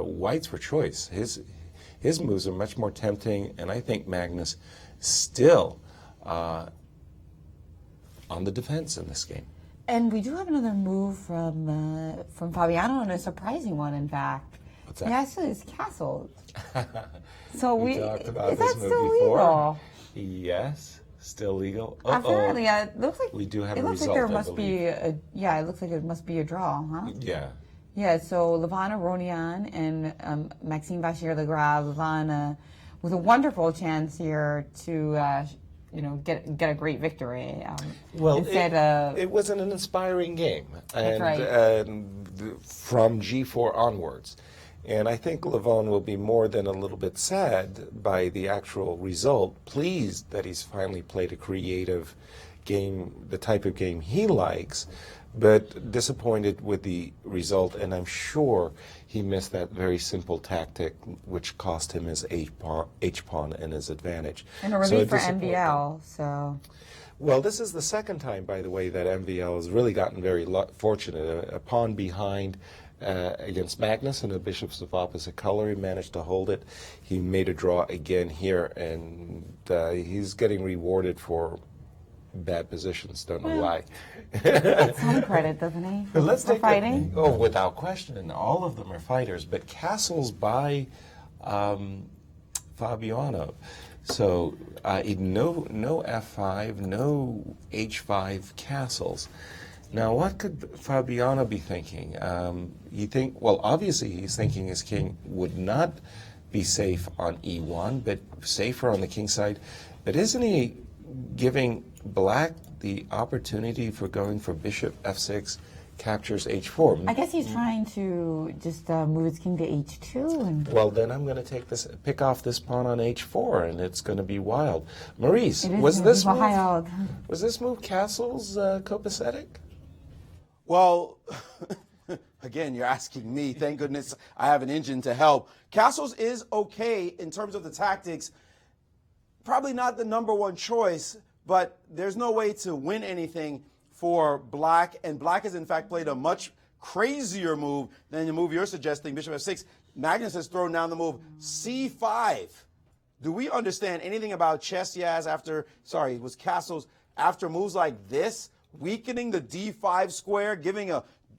white's for choice. His moves are much more tempting, and I think Magnus still on the defense in this game. And we do have another move from Fabiano, and a surprising one, in fact. What's that? Yeah, actually, it's castled. So we talked about is this that move still before. legal? Yes, still legal. Apparently, yeah, it looks like we do have it a looks result, like there I must believe. be a it looks like it must be a draw, huh? Yeah. Yeah. So Levan Aronian and Maxime Vachier-Lagrave, Levan with a wonderful chance here to get a great victory. Well, instead it was an inspiring game, That's right. From g4 onwards. And I think Levon will be more than a little bit sad by the actual result, pleased that he's finally played a creative game, the type of game he likes, but disappointed with the result. And I'm sure he missed that very simple tactic, which cost him his H-pawn and his advantage. and a relief for MVL. So. Well, this is the second time, by the way, that MVL has really gotten very fortunate. A pawn behind against Magnus and the bishops of opposite color. He managed to hold it. He made a draw again here, and he's getting rewarded for bad positions. Don't know why. That's some credit, doesn't he? But let's take fighting. without question. All of them are fighters, but castles by Fabiano. So no f5, no h5 castles. Now, what could Fabiano be thinking? Obviously he's thinking his king would not be safe on e1, but safer on the king side. But isn't he giving black the opportunity for going for bishop f6, captures h4. I guess he's trying to just move his king to h2. And Well, then I'm going to pick off this pawn on h4, and it's going to be wild. Maurice, was this move Castle's copacetic? Well, again, you're asking me. Thank goodness I have an engine to help. Castle's is okay in terms of the tactics. Probably not the #1 choice, but there's no way to win anything for Black, and Black has in fact played a much crazier move than the move you're suggesting, Bishop f6. Magnus has thrown down the move c5. Do we understand anything about chess, Yaz, was Castle's, after moves like this, weakening the d5 square, giving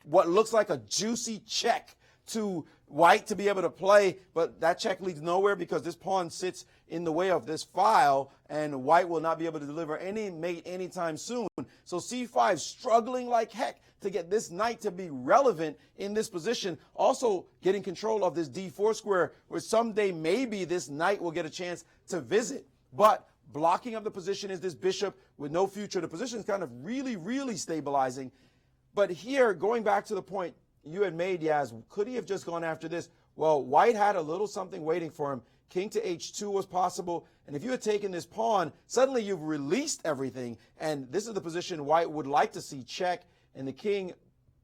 what looks like a juicy check to White to be able to play, but that check leads nowhere because this pawn sits in the way of this file, and White will not be able to deliver any mate anytime soon. So c5 struggling like heck to get this knight to be relevant in this position. Also getting control of this d4 square, where someday maybe this knight will get a chance to visit. But blocking up the position is this bishop with no future. The position is kind of really, really stabilizing. But here, going back to the point you had made, Yaz, could he have just gone after this? Well, White had a little something waiting for him. King to h2 was possible. And if you had taken this pawn, suddenly you've released everything. And this is the position White would like to see check. And the king,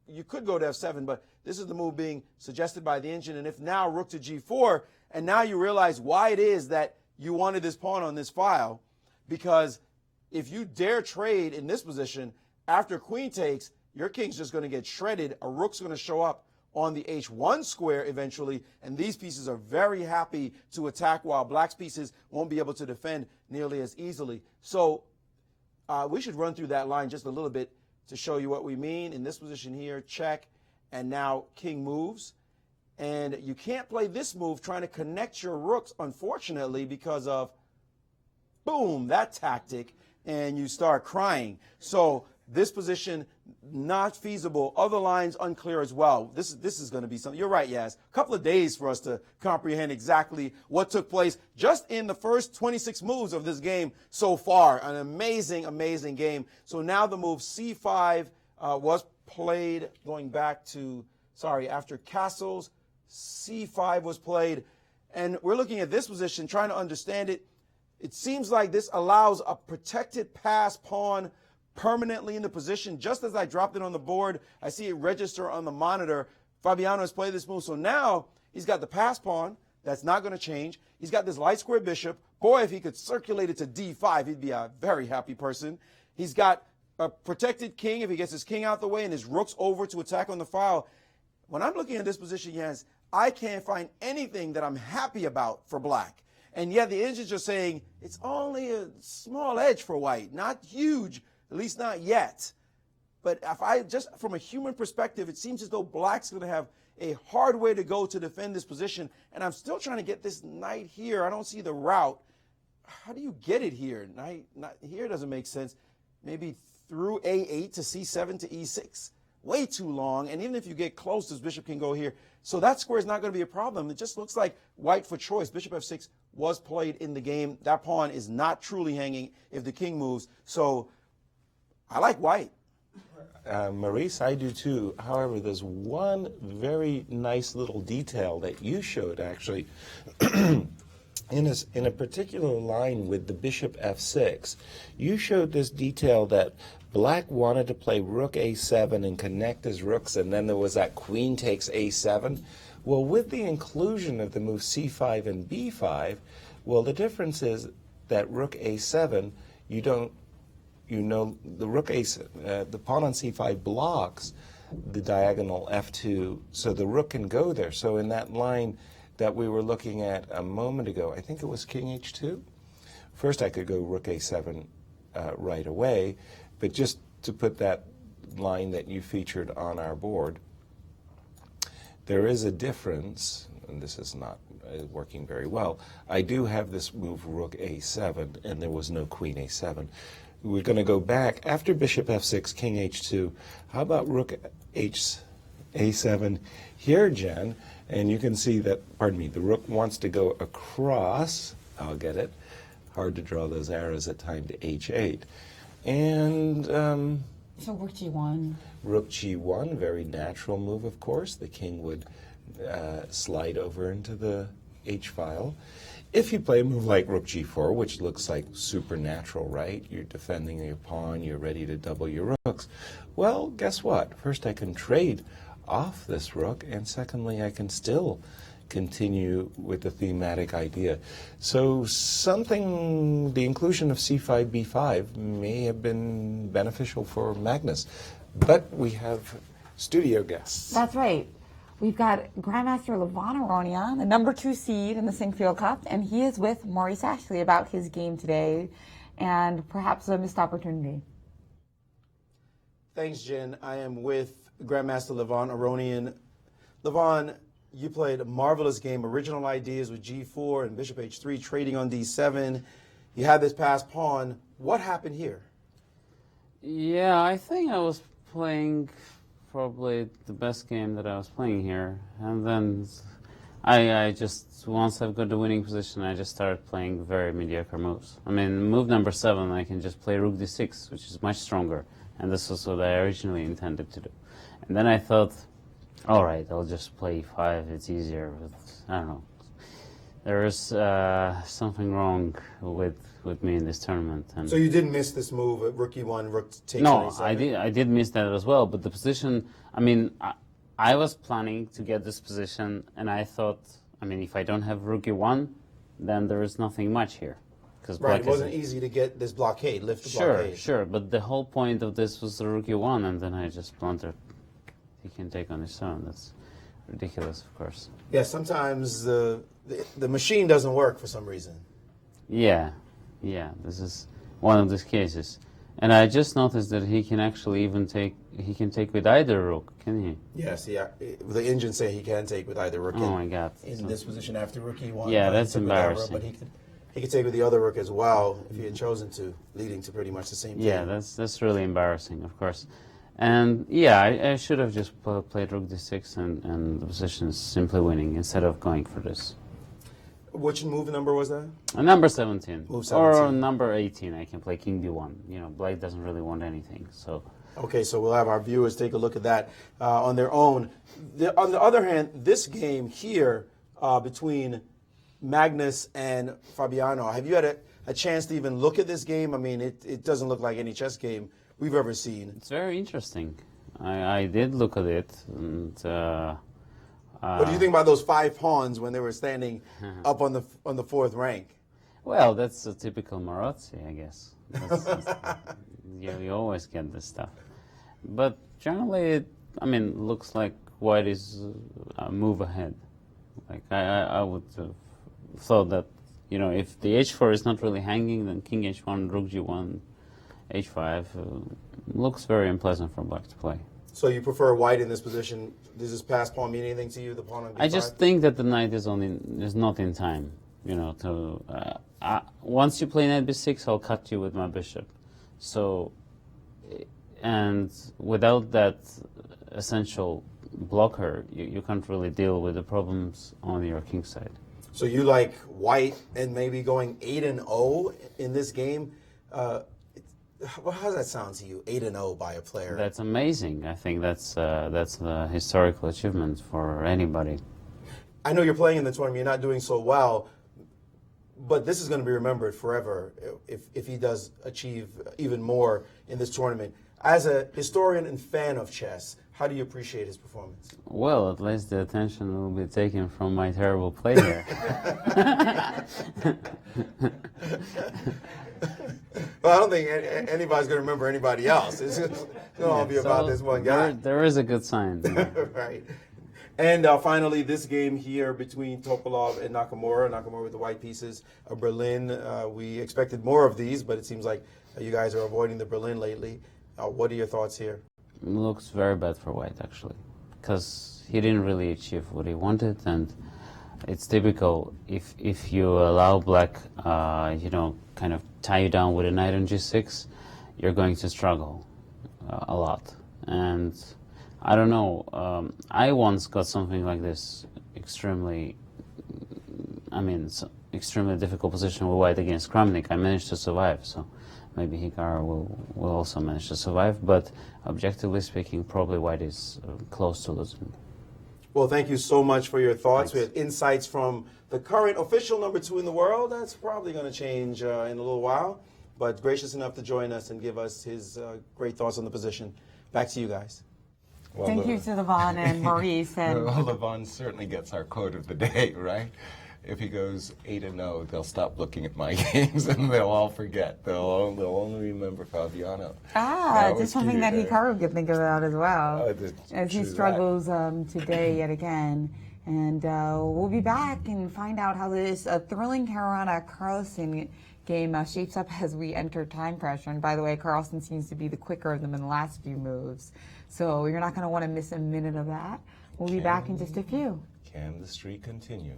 you could go to f7, but this is the move being suggested by the engine. And if now rook to g4, and now you realize why it is that you wanted this pawn on this file, because if you dare trade in this position, after queen takes, your king's just going to get shredded. A rook's going to show up on the h1 square eventually, and these pieces are very happy to attack, while Black's pieces won't be able to defend nearly as easily. So we should run through that line just a little bit to show you what we mean. In this position here, check, and now king moves. And you can't play this move trying to connect your rooks, unfortunately, because of, boom, that tactic, and you start crying. So this position, not feasible. Other lines unclear as well. This is going to be something. You're right, Yaz. A couple of days for us to comprehend exactly what took place just in the first 26 moves of this game so far. An amazing, amazing game. So now the move c5 was played going back to, after Castles, c5 was played. And we're looking at this position, trying to understand it. It seems like this allows a protected pass pawn permanently in the position. Just as I dropped it on the board, I see it register on the monitor. Fabiano has played this move. So now he's got the pass pawn. That's not going to change. He's got this light square bishop. Boy, if he could circulate it to d5, he'd be a very happy person. He's got a protected king if he gets his king out the way and his rook's over to attack on the file. When I'm looking at this position, Jens, I can't find anything that I'm happy about for Black. And yet the engine's just saying it's only a small edge for White, not huge, at least not yet. But if I just from a human perspective, it seems as though Black's going to have a hard way to go to defend this position. And I'm still trying to get this knight here. I don't see the route. How do you get it here? Knight here doesn't make sense. Maybe through a8 to c7 to e6. Way too long. And even if you get close, this bishop can go here. So that square is not going to be a problem. It just looks like White for choice. Bishop f6 was played in the game. That pawn is not truly hanging if the king moves. So I like White. Maurice, I do too. However, there's one very nice little detail that you showed actually in a particular line with the bishop f6. You showed this detail that Black wanted to play rook a7 and connect his rooks, and then there was that queen takes a7. Well, with the inclusion of the move c5 and b5, well, the difference is that rook a7, the rook a7, the pawn on c5 blocks the diagonal f2, so the rook can go there. So in that line that we were looking at a moment ago, I think it was king h2. First, I could go rook a7 right away, but just to put that line that you featured on our board, there is a difference, and this is not working very well. I do have this move rook a7, and there was no queen a7. We're going to go back after bishop f6, king h2. How about rook a7 here, Jen? And you can see that, pardon me, the rook wants to go across. I'll get it. Hard to draw those arrows at time to h8. And So rook g1. Rook g1, very natural move, of course. The king would slide over into the h-file. If you play a move like rook g4, which looks like supernatural, right? You're defending your pawn, you're ready to double your rooks. Well, guess what? First, I can trade off this rook, and secondly, I can still continue with the thematic idea. So something, the inclusion of c5, b5 may have been beneficial for Magnus. But we have studio guests. That's right. We've got Grandmaster Levon Aronian, the #2 seed in the Sinquefield Cup, and he is with Maurice Ashley about his game today and perhaps a missed opportunity. Thanks, Jen. I am with Grandmaster Levon Aronian. Levon, you played a marvelous game, original ideas with g4 and bishop h3, trading on d7. You had this passed pawn. What happened here? Yeah, I think I was playing probably the best game that I was playing here. And then I just, once I've got the winning position, I just started playing very mediocre moves. I mean, move number 7, I can just play rook d6, which is much stronger. And this was what I originally intended to do. And then I thought, all right, I'll just play e5. It's easier. I don't know. There is something wrong with me in this tournament. And So you didn't miss this move at rook e1, rook takes no, a7? I did miss that as well. But the position, I mean, I was planning to get this position, and I thought, I mean, if I don't have rook e1, then there is nothing much here. Right, it wasn't easy to get this blockade, lift the blockade. Sure, but the whole point of this was the rook e1, and then I just blundered. He can take on his own. That's ridiculous, of course. Yeah, sometimes the machine doesn't work for some reason. Yeah, this is one of these cases. And I just noticed that he can actually even take, he can take with either rook, can he? Yes, yeah. The engine say he can take with either rook. Oh my God. In this position after rook e1. Yeah, that's embarrassing. But he could take with the other rook as well if he had chosen to, leading to pretty much the same thing. Yeah, that's really embarrassing, of course. And yeah, I should have just played rook d6 and the position is simply winning instead of going for this. Which move number was that? Number 17. Move 17. Or number 18, I can play king d1. You know, black doesn't really want anything, so. Okay, so we'll have our viewers take a look at that on their own. On the other hand, this game here between Magnus and Fabiano, have you had a chance to even look at this game? I mean, it doesn't look like any chess game we've ever seen. It's very interesting. I did look at it. And, what do you think about those 5 pawns when they were standing up on the 4th rank? Well, that's a typical maroxy, I guess. You always get this stuff. But generally, it looks like white is a move ahead. Like I would have thought that, you know, if the h4 is not really hanging, then king h1, rook g1, h5 looks very unpleasant for black to play. So you prefer white in this position? Does this pass pawn mean anything to you? The pawn on b5? I just think that the knight is not in time. You know, to once you play knight b6, I'll cut you with my bishop. So, and without that essential blocker, you can't really deal with the problems on your king side. So you like white and maybe going 8-0 in this game? How does that sound to you? 8-0 by a player. That's amazing. I think that's a historical achievement for anybody. I know you're playing in the tournament. You're not doing so well, but this is going to be remembered forever if he does achieve even more in this tournament. As a historian and fan of chess, how do you appreciate his performance? Well, at least the attention will be taken from my terrible play here. Well, I don't think anybody's going to remember anybody else. It's going to all be about this one guy. There is a good sign. Right. And finally, this game here between Topalov and Nakamura. Nakamura with the white pieces of Berlin. We expected more of these, but it seems like you guys are avoiding the Berlin lately. What are your thoughts here? It looks very bad for white, actually, because he didn't really achieve what he wanted, and it's typical if you allow black, you know, kind of tie you down with a knight on g6, you're going to struggle a lot. And I don't know, I once got something like this extremely difficult position with white against Kramnik. I managed to survive, so maybe Hikaru will also manage to survive. But objectively speaking, probably White is close to losing. Well, thank you so much for your thoughts. Thanks. We had insights from the current official number 2 in the world. That's probably going to change in a little while, but gracious enough to join us and give us his great thoughts on the position. Back to you guys. Well, Thank you to Levon and Maurice. And well, Levon certainly gets our quote of the day, right? If he goes 8-0, they'll stop looking at my games and they'll all forget. They'll only remember Fabiano. Just something that Hikaru could think about as well, as he struggles today yet again. And we'll be back and find out how this thrilling Caruana Carlsen game shapes up as we enter time pressure. And by the way, Carlsen seems to be the quicker of them in the last few moves. So you're not going to want to miss a minute of that. We'll be back in just a few. Can the streak continue?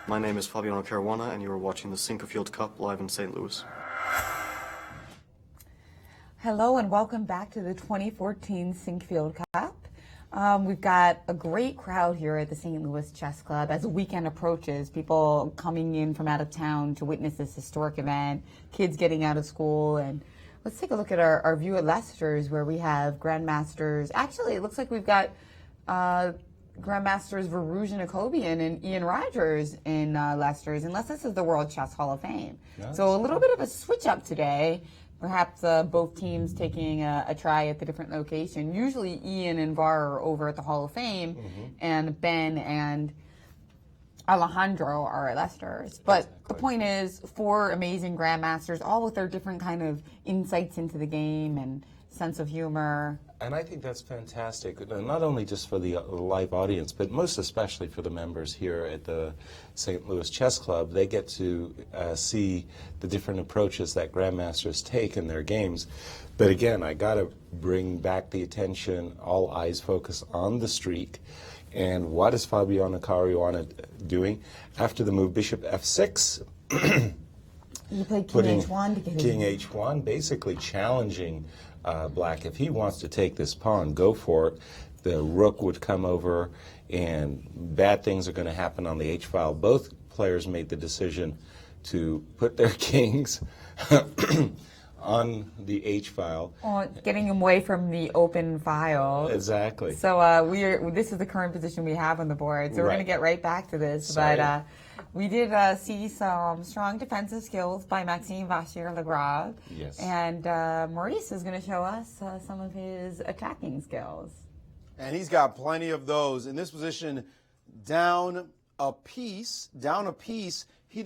My name is Fabiano Caruana, and you are watching the Sinquefield Cup live in St. Louis. Hello and welcome back to the 2014 Sinquefield Cup. We've got a great crowd here at the St. Louis Chess Club as the weekend approaches. People coming in from out of town to witness this historic event, kids getting out of school. And let's take a look at our view at Leicester's, where we have Grandmasters. Actually, it looks like we've got Grandmasters Varuja Jacobian and Ian Rogers in Leicester's, unless this is the World Chess Hall of Fame. Nice. So a little bit of a switch up today. Perhaps both teams taking a try at the different location. Usually Ian and Var are over at the Hall of Fame, and Ben and Alejandro are at Leicester's. But the point is, 4 amazing Grandmasters, all with their different kind of insights into the game and sense of humor. And I think that's fantastic, not only just for the live audience, but most especially for the members here at the St. Louis Chess Club. They get to see the different approaches that Grandmasters take in their games. But again, I got to bring back the attention, all eyes focus on the streak. And what is Fabiano Caruana doing? After the move Bishop F6, you played King H1 to get King H1, basically challenging Black. If he wants to take this pawn, go for it. The rook would come over, and bad things are going to happen on the H file. Both players made the decision to put their kings on the H file. Well, getting them away from the open file. Exactly. So this is the current position we have on the board. So we're going to get right back to this. Sorry. But we did see some strong defensive skills by Maxime Vachier-Lagrave. Yes. And Maurice is going to show us some of his attacking skills. And he's got plenty of those. In this position, down a piece, he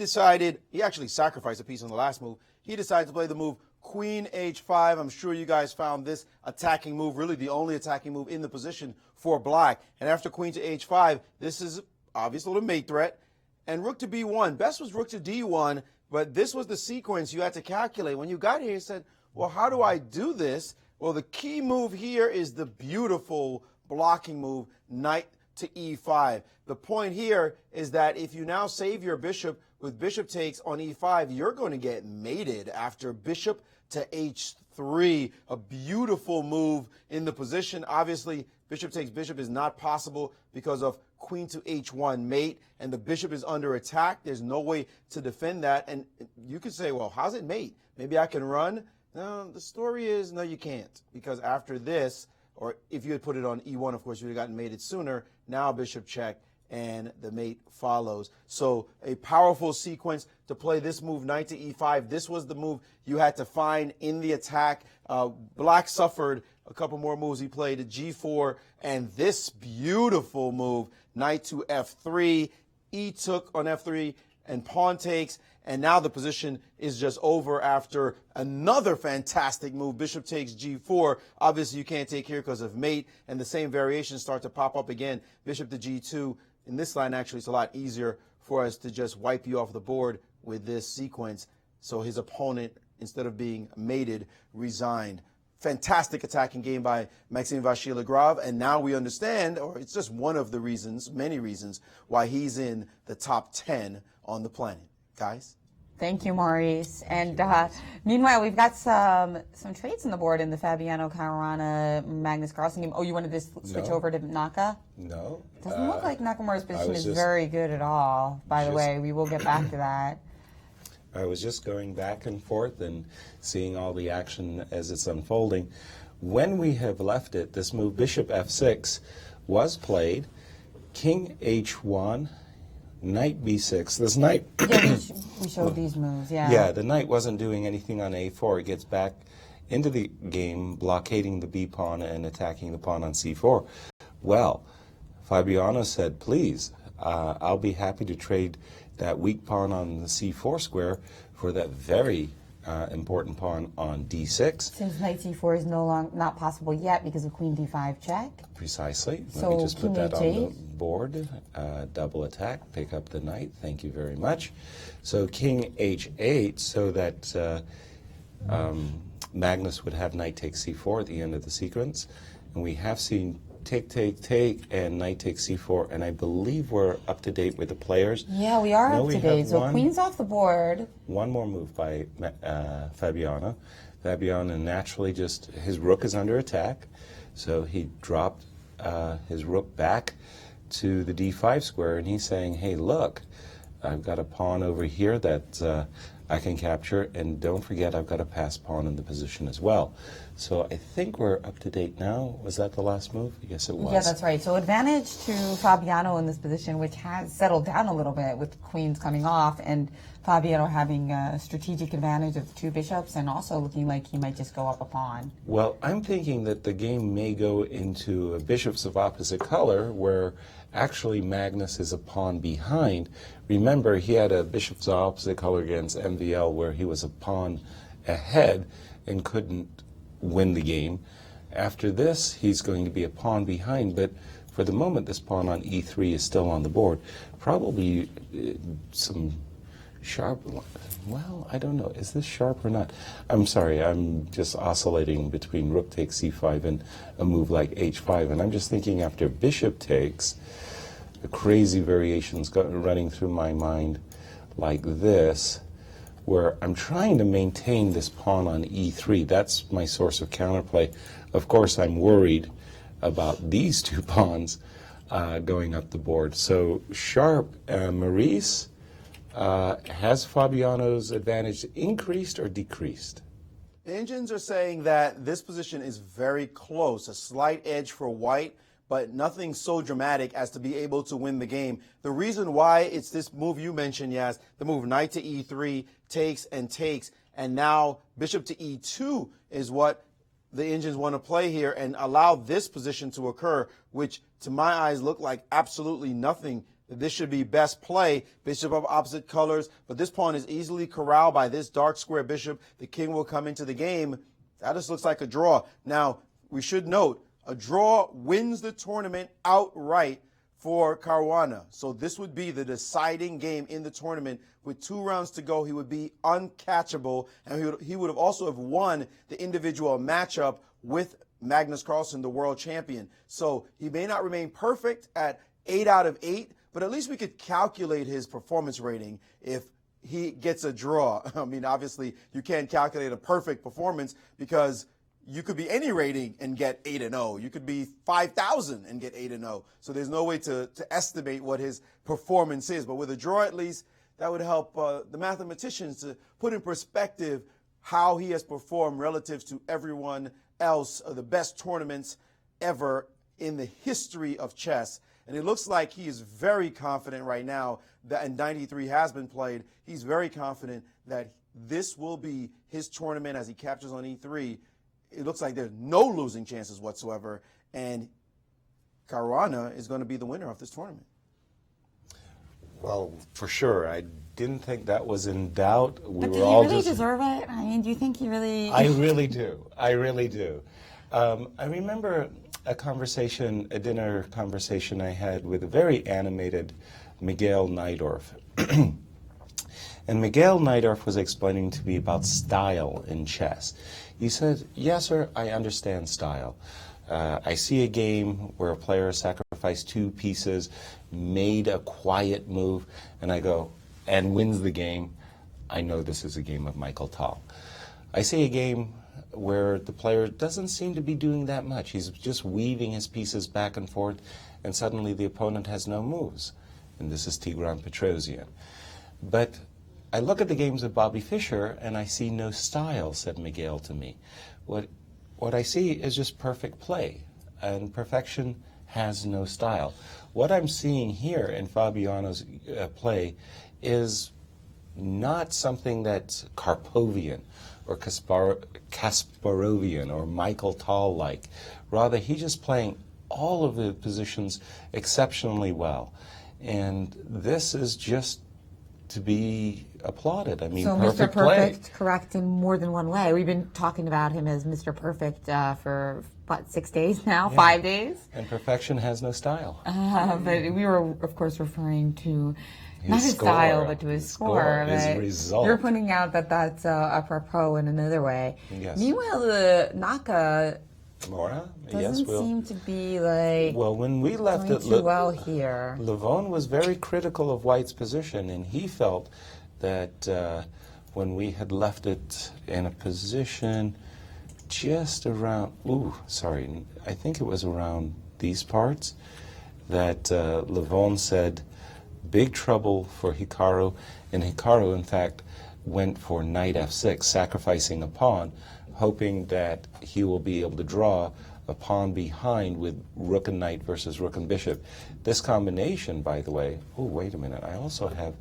actually sacrificed a piece on the last move. He decided to play the move Queen H5. I'm sure you guys found this attacking move really the only attacking move in the position for Black. And after Queen to H5, this is obviously a mate threat. And Rook to B1. Best was Rook to D1, but this was the sequence you had to calculate. When you got here, you said, well, how do I do this? Well, the key move here is the beautiful blocking move, Knight to E5. The point here is that if you now save your bishop with bishop takes on E5, you're going to get mated after bishop to H3. A beautiful move in the position. Obviously, bishop takes bishop is not possible because of queen to H1 mate, and the bishop is under attack. There's no way to defend that. And you could say, well, how's it mate? Maybe I can run. No, the story is, no, you can't. Because after this, or if you had put it on E1, of course, you would have gotten mated sooner. Now bishop check, and the mate follows. So a powerful sequence to play this move, knight to E5. This was the move you had to find in the attack. Black suffered a couple more moves. He played G4, and this beautiful move, knight to F3, E took on F3, and pawn takes. And now the position is just over after another fantastic move. Bishop takes G4. Obviously, you can't take here because of mate, and the same variations start to pop up again. Bishop to G2. In this line, actually, it's a lot easier for us to just wipe you off the board with this sequence. So his opponent, instead of being mated, resigned. Fantastic attacking game by Maxime Vachier-Lagrave, and now we understand, or it's just one of the reasons, many reasons, why he's in the top 10 on the planet. Guys? Thank you, Maurice. And meanwhile, we've got some trades on the board in the Fabiano Caruana Magnus Carlsen game. Oh, you wanted to switch over to Naka? No. Doesn't look like Nakamura's position is very good at all, by the way. We will get back to that. I was just going back and forth and seeing all the action as it's unfolding. When we have left it, this move, Bishop F6, was played. King H1. Knight B6. This knight. Yeah, we showed these moves. Yeah. Yeah, the knight wasn't doing anything on A4. It gets back into the game, blockading the B pawn and attacking the pawn on C4. Well, Fabiano said, "Please, I'll be happy to trade that weak pawn on the C4 square for that very important pawn on D6." Since knight C4 is not possible yet because of queen D5 check. Precisely. So let me just put that on H8. the board. Double attack, pick up the knight. Thank you very much. So King H8, so that Magnus would have knight takes C4 at the end of the sequence. And we have seen take, and knight takes c4, and I believe we're up to date with the players. Yeah, we are No, up we to have date. So one- queen's off the board. One more move by Fabiano. Fabiano naturally his rook is under attack, so he dropped his rook back to the d5 square, and he's saying, hey, look, I've got a pawn over here that I can capture, and don't forget I've got a passed pawn in the position as well. So I think we're up to date now. Was that the last move? Yes, it was. Yeah, that's right. So advantage to Fabiano in this position, which has settled down a little bit with queens coming off, and Fabiano having a strategic advantage of the two bishops, and also looking like he might just go up a pawn. Well, I'm thinking that the game may go into a bishops of opposite color, where actually Magnus is a pawn behind. Remember, he had a bishops of opposite color against MVL where he was a pawn ahead and couldn't win the game. After this, he's going to be a pawn behind, but for the moment, this pawn on e3 is still on the board. Probably some sharp, well, I don't know. Is this sharp or not? I'm sorry, I'm just oscillating between rook takes c5 and a move like h5, and I'm just thinking after bishop takes, the crazy variations running through my mind like this, where I'm trying to maintain this pawn on e3. That's my source of counterplay. Of course, I'm worried about these two pawns going up the board. So sharp, Maurice, has Fabiano's advantage increased or decreased? The engines are saying that this position is very close, a slight edge for white, but nothing so dramatic as to be able to win the game. The reason why it's this move you mentioned, Yas, the move knight to e3, takes, and now bishop to e2 is what the engines want to play here and allow this position to occur, which to my eyes look like absolutely nothing. This should be best play, bishop of opposite colors, but this pawn is easily corralled by this dark square bishop. The king will come into the game. That just looks like a draw. Now, we should note, a draw wins the tournament outright for Caruana. So this would be the deciding game in the tournament. With 2 rounds to go, he would be uncatchable, and he would have also have won the individual matchup with Magnus Carlsen, the world champion. So he may not remain perfect at 8 out of 8, but at least we could calculate his performance rating if he gets a draw. I mean, obviously, you can't calculate a perfect performance because you could be any rating and get 8-0. You could be 5,000 and get 8-0. So there's no way to estimate what his performance is. But with a draw, at least, that would help the mathematicians to put in perspective how he has performed relative to everyone else of the best tournaments ever in the history of chess. And it looks like he is very confident right now that, and 93 has been played, he's very confident that this will be his tournament as he captures on e3. It looks like there's no losing chances whatsoever, and Caruana is going to be the winner of this tournament. Well, for sure. I didn't think that was in doubt. But do you really deserve it? I mean, do you think he really... I really do. I really do. I remember a dinner conversation I had with a very animated Miguel Najdorf. And Miguel Najdorf was explaining to me about style in chess. He said, yes, sir, I understand style. I see a game where a player sacrificed 2 pieces, made a quiet move, and I go, and wins the game. I know this is a game of Michael Tal. I see a game where the player doesn't seem to be doing that much. He's just weaving his pieces back and forth, and suddenly the opponent has no moves. And this is Tigran Petrosian. But I look at the games of Bobby Fischer, and I see no style, said Miguel to me. What I see is just perfect play, and perfection has no style. What I'm seeing here in Fabiano's play is not something that's Karpovian or Kasparovian or Michael Tal-like. Rather, he's just playing all of the positions exceptionally well. And this is just to be applauded. I mean, so perfect Mr. Perfect, play. correct in more than one way. We've been talking about him as Mr. Perfect for, what, 6 days now? Yeah. 5 days? And perfection has no style. But we were, of course, referring to his not his score, style, but to his score. His result. You're pointing out that that's apropos in another way. Yes. Meanwhile, the Naka Mora? Doesn't Yes, Will. seem to be like Well, when we left doing it, too well here. Levone was very critical of White's position, and he felt that when we had left it in a position just around, I think it was around these parts, that Levone said, big trouble for Hikaru, and Hikaru, in fact, went for knight f6, sacrificing a pawn, hoping that he will be able to draw a pawn behind with rook and knight versus rook and bishop. This combination, by the way, oh, wait a minute, I also have,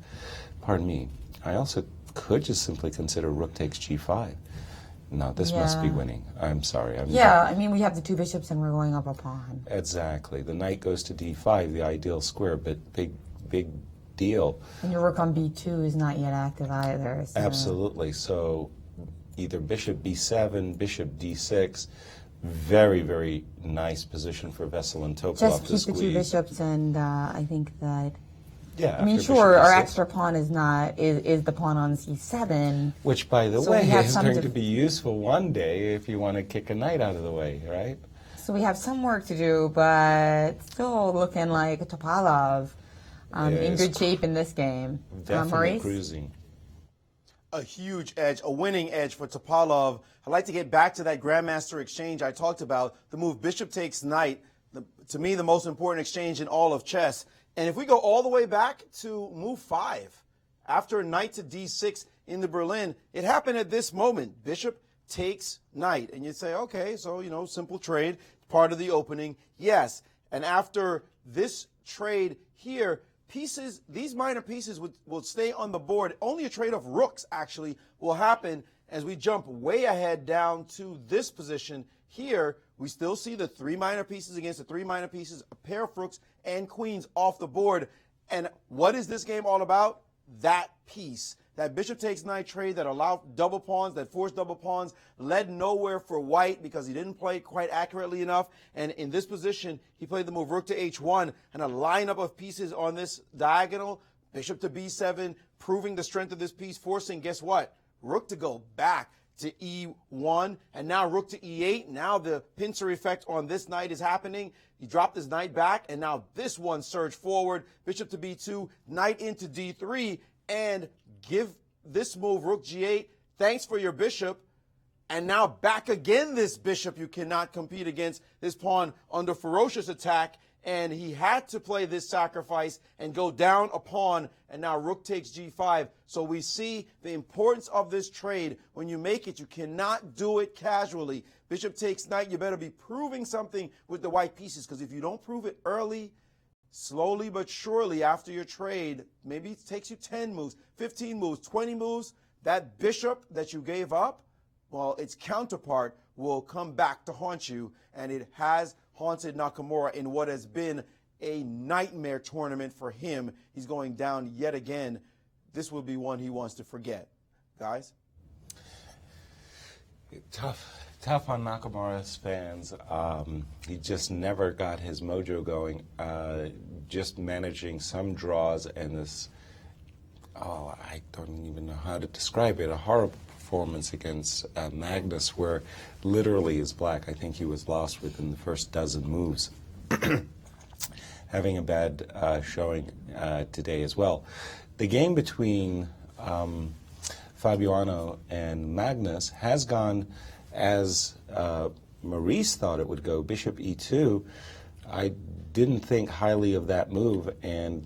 pardon me, I also could just simply consider rook takes g5. No, this must be winning. I'm sorry. I mean, we have the two bishops and we're going up a pawn. Exactly. The knight goes to d5, the ideal square, but big deal. And your rook on b2 is not yet active either. So. Absolutely. So either bishop b7, bishop d6, very, very nice position for Vessel and Topolov just to keep squeeze. the two bishops, and I think that. Yeah. I mean, sure, our extra pawn is the pawn on c7. Which, by the so way, is going to be useful one day if you want to kick a knight out of the way, right? So we have some work to do, but still looking like Topolov in good shape in this game. Definitely Maurice? cruising. A huge edge, a winning edge for Topolov. I'd like to get back to that Grandmaster exchange I talked about, the move bishop takes knight, to me the most important exchange in all of chess. And if we go all the way back to move 5, after knight to d6 in the Berlin, it happened at this moment. Bishop takes knight. And you'd say, okay, so, simple trade, part of the opening. Yes. And after this trade here, these minor pieces will stay on the board. Only a trade of rooks, actually, will happen as we jump way ahead down to this position here. We still see the 3 minor pieces against the 3 minor pieces, a pair of rooks and queens off the board. And what is this game all about? That piece. That bishop takes knight trade that allowed double pawns, that forced double pawns, led nowhere for White because he didn't play quite accurately enough. And in this position, he played the move rook to h1 and a lineup of pieces on this diagonal, bishop to b7, proving the strength of this piece, forcing, guess what? Rook to go back to e1, and now rook to e8. Now the pincer effect on this knight is happening. He dropped his knight back, and now this one surged forward. Bishop to b2, knight into d3, and give this move rook g8. Thanks for your bishop. And now back again this bishop. You cannot compete against this pawn under ferocious attack. And he had to play this sacrifice and go down a pawn, and now rook takes g5. So we see the importance of this trade. When you make it, you cannot do it casually. Bishop takes knight, you better be proving something with the white pieces, because if you don't prove it early, slowly but surely after your trade, maybe it takes you 10 moves, 15 moves, 20 moves, that bishop that you gave up, well, its counterpart will come back to haunt you, and it has haunted Nakamura in what has been a nightmare tournament for him. He's going down yet again. This will be one he wants to forget. Guys? Tough on Nakamura's fans. He just never got his mojo going. Just managing some draws and this, I don't even know how to describe it, a horrible performance against Magnus, where literally is black. I think he was lost within the first dozen moves. Having a bad showing today as well. The game between Fabiano and Magnus has gone as Maurice thought it would go. Bishop e2. I didn't think highly of that move,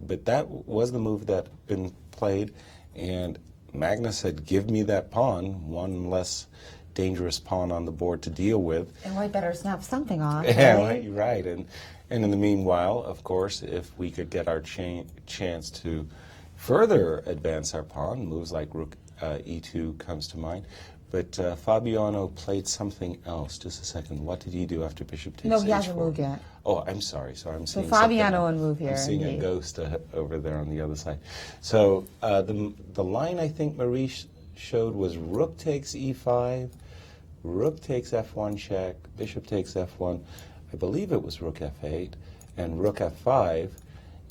but that was the move that been played, and Magnus said, give me that pawn, one less dangerous pawn on the board to deal with. And White better snap something off. Yeah, right. And in the meanwhile, of course, if we could get our chance to further advance our pawn, moves like rook e2 comes to mind. But Fabiano played something else. Just a second. What did he do after bishop takes No, he h4? hasn't moved yet. Oh, I'm sorry. So I'm seeing Fabiano and move here. I'm seeing a ghost over there on the other side. So the line I think Maurice showed was rook takes e5, rook takes f1 check, bishop takes f1. I believe it was rook f8 and rook f5.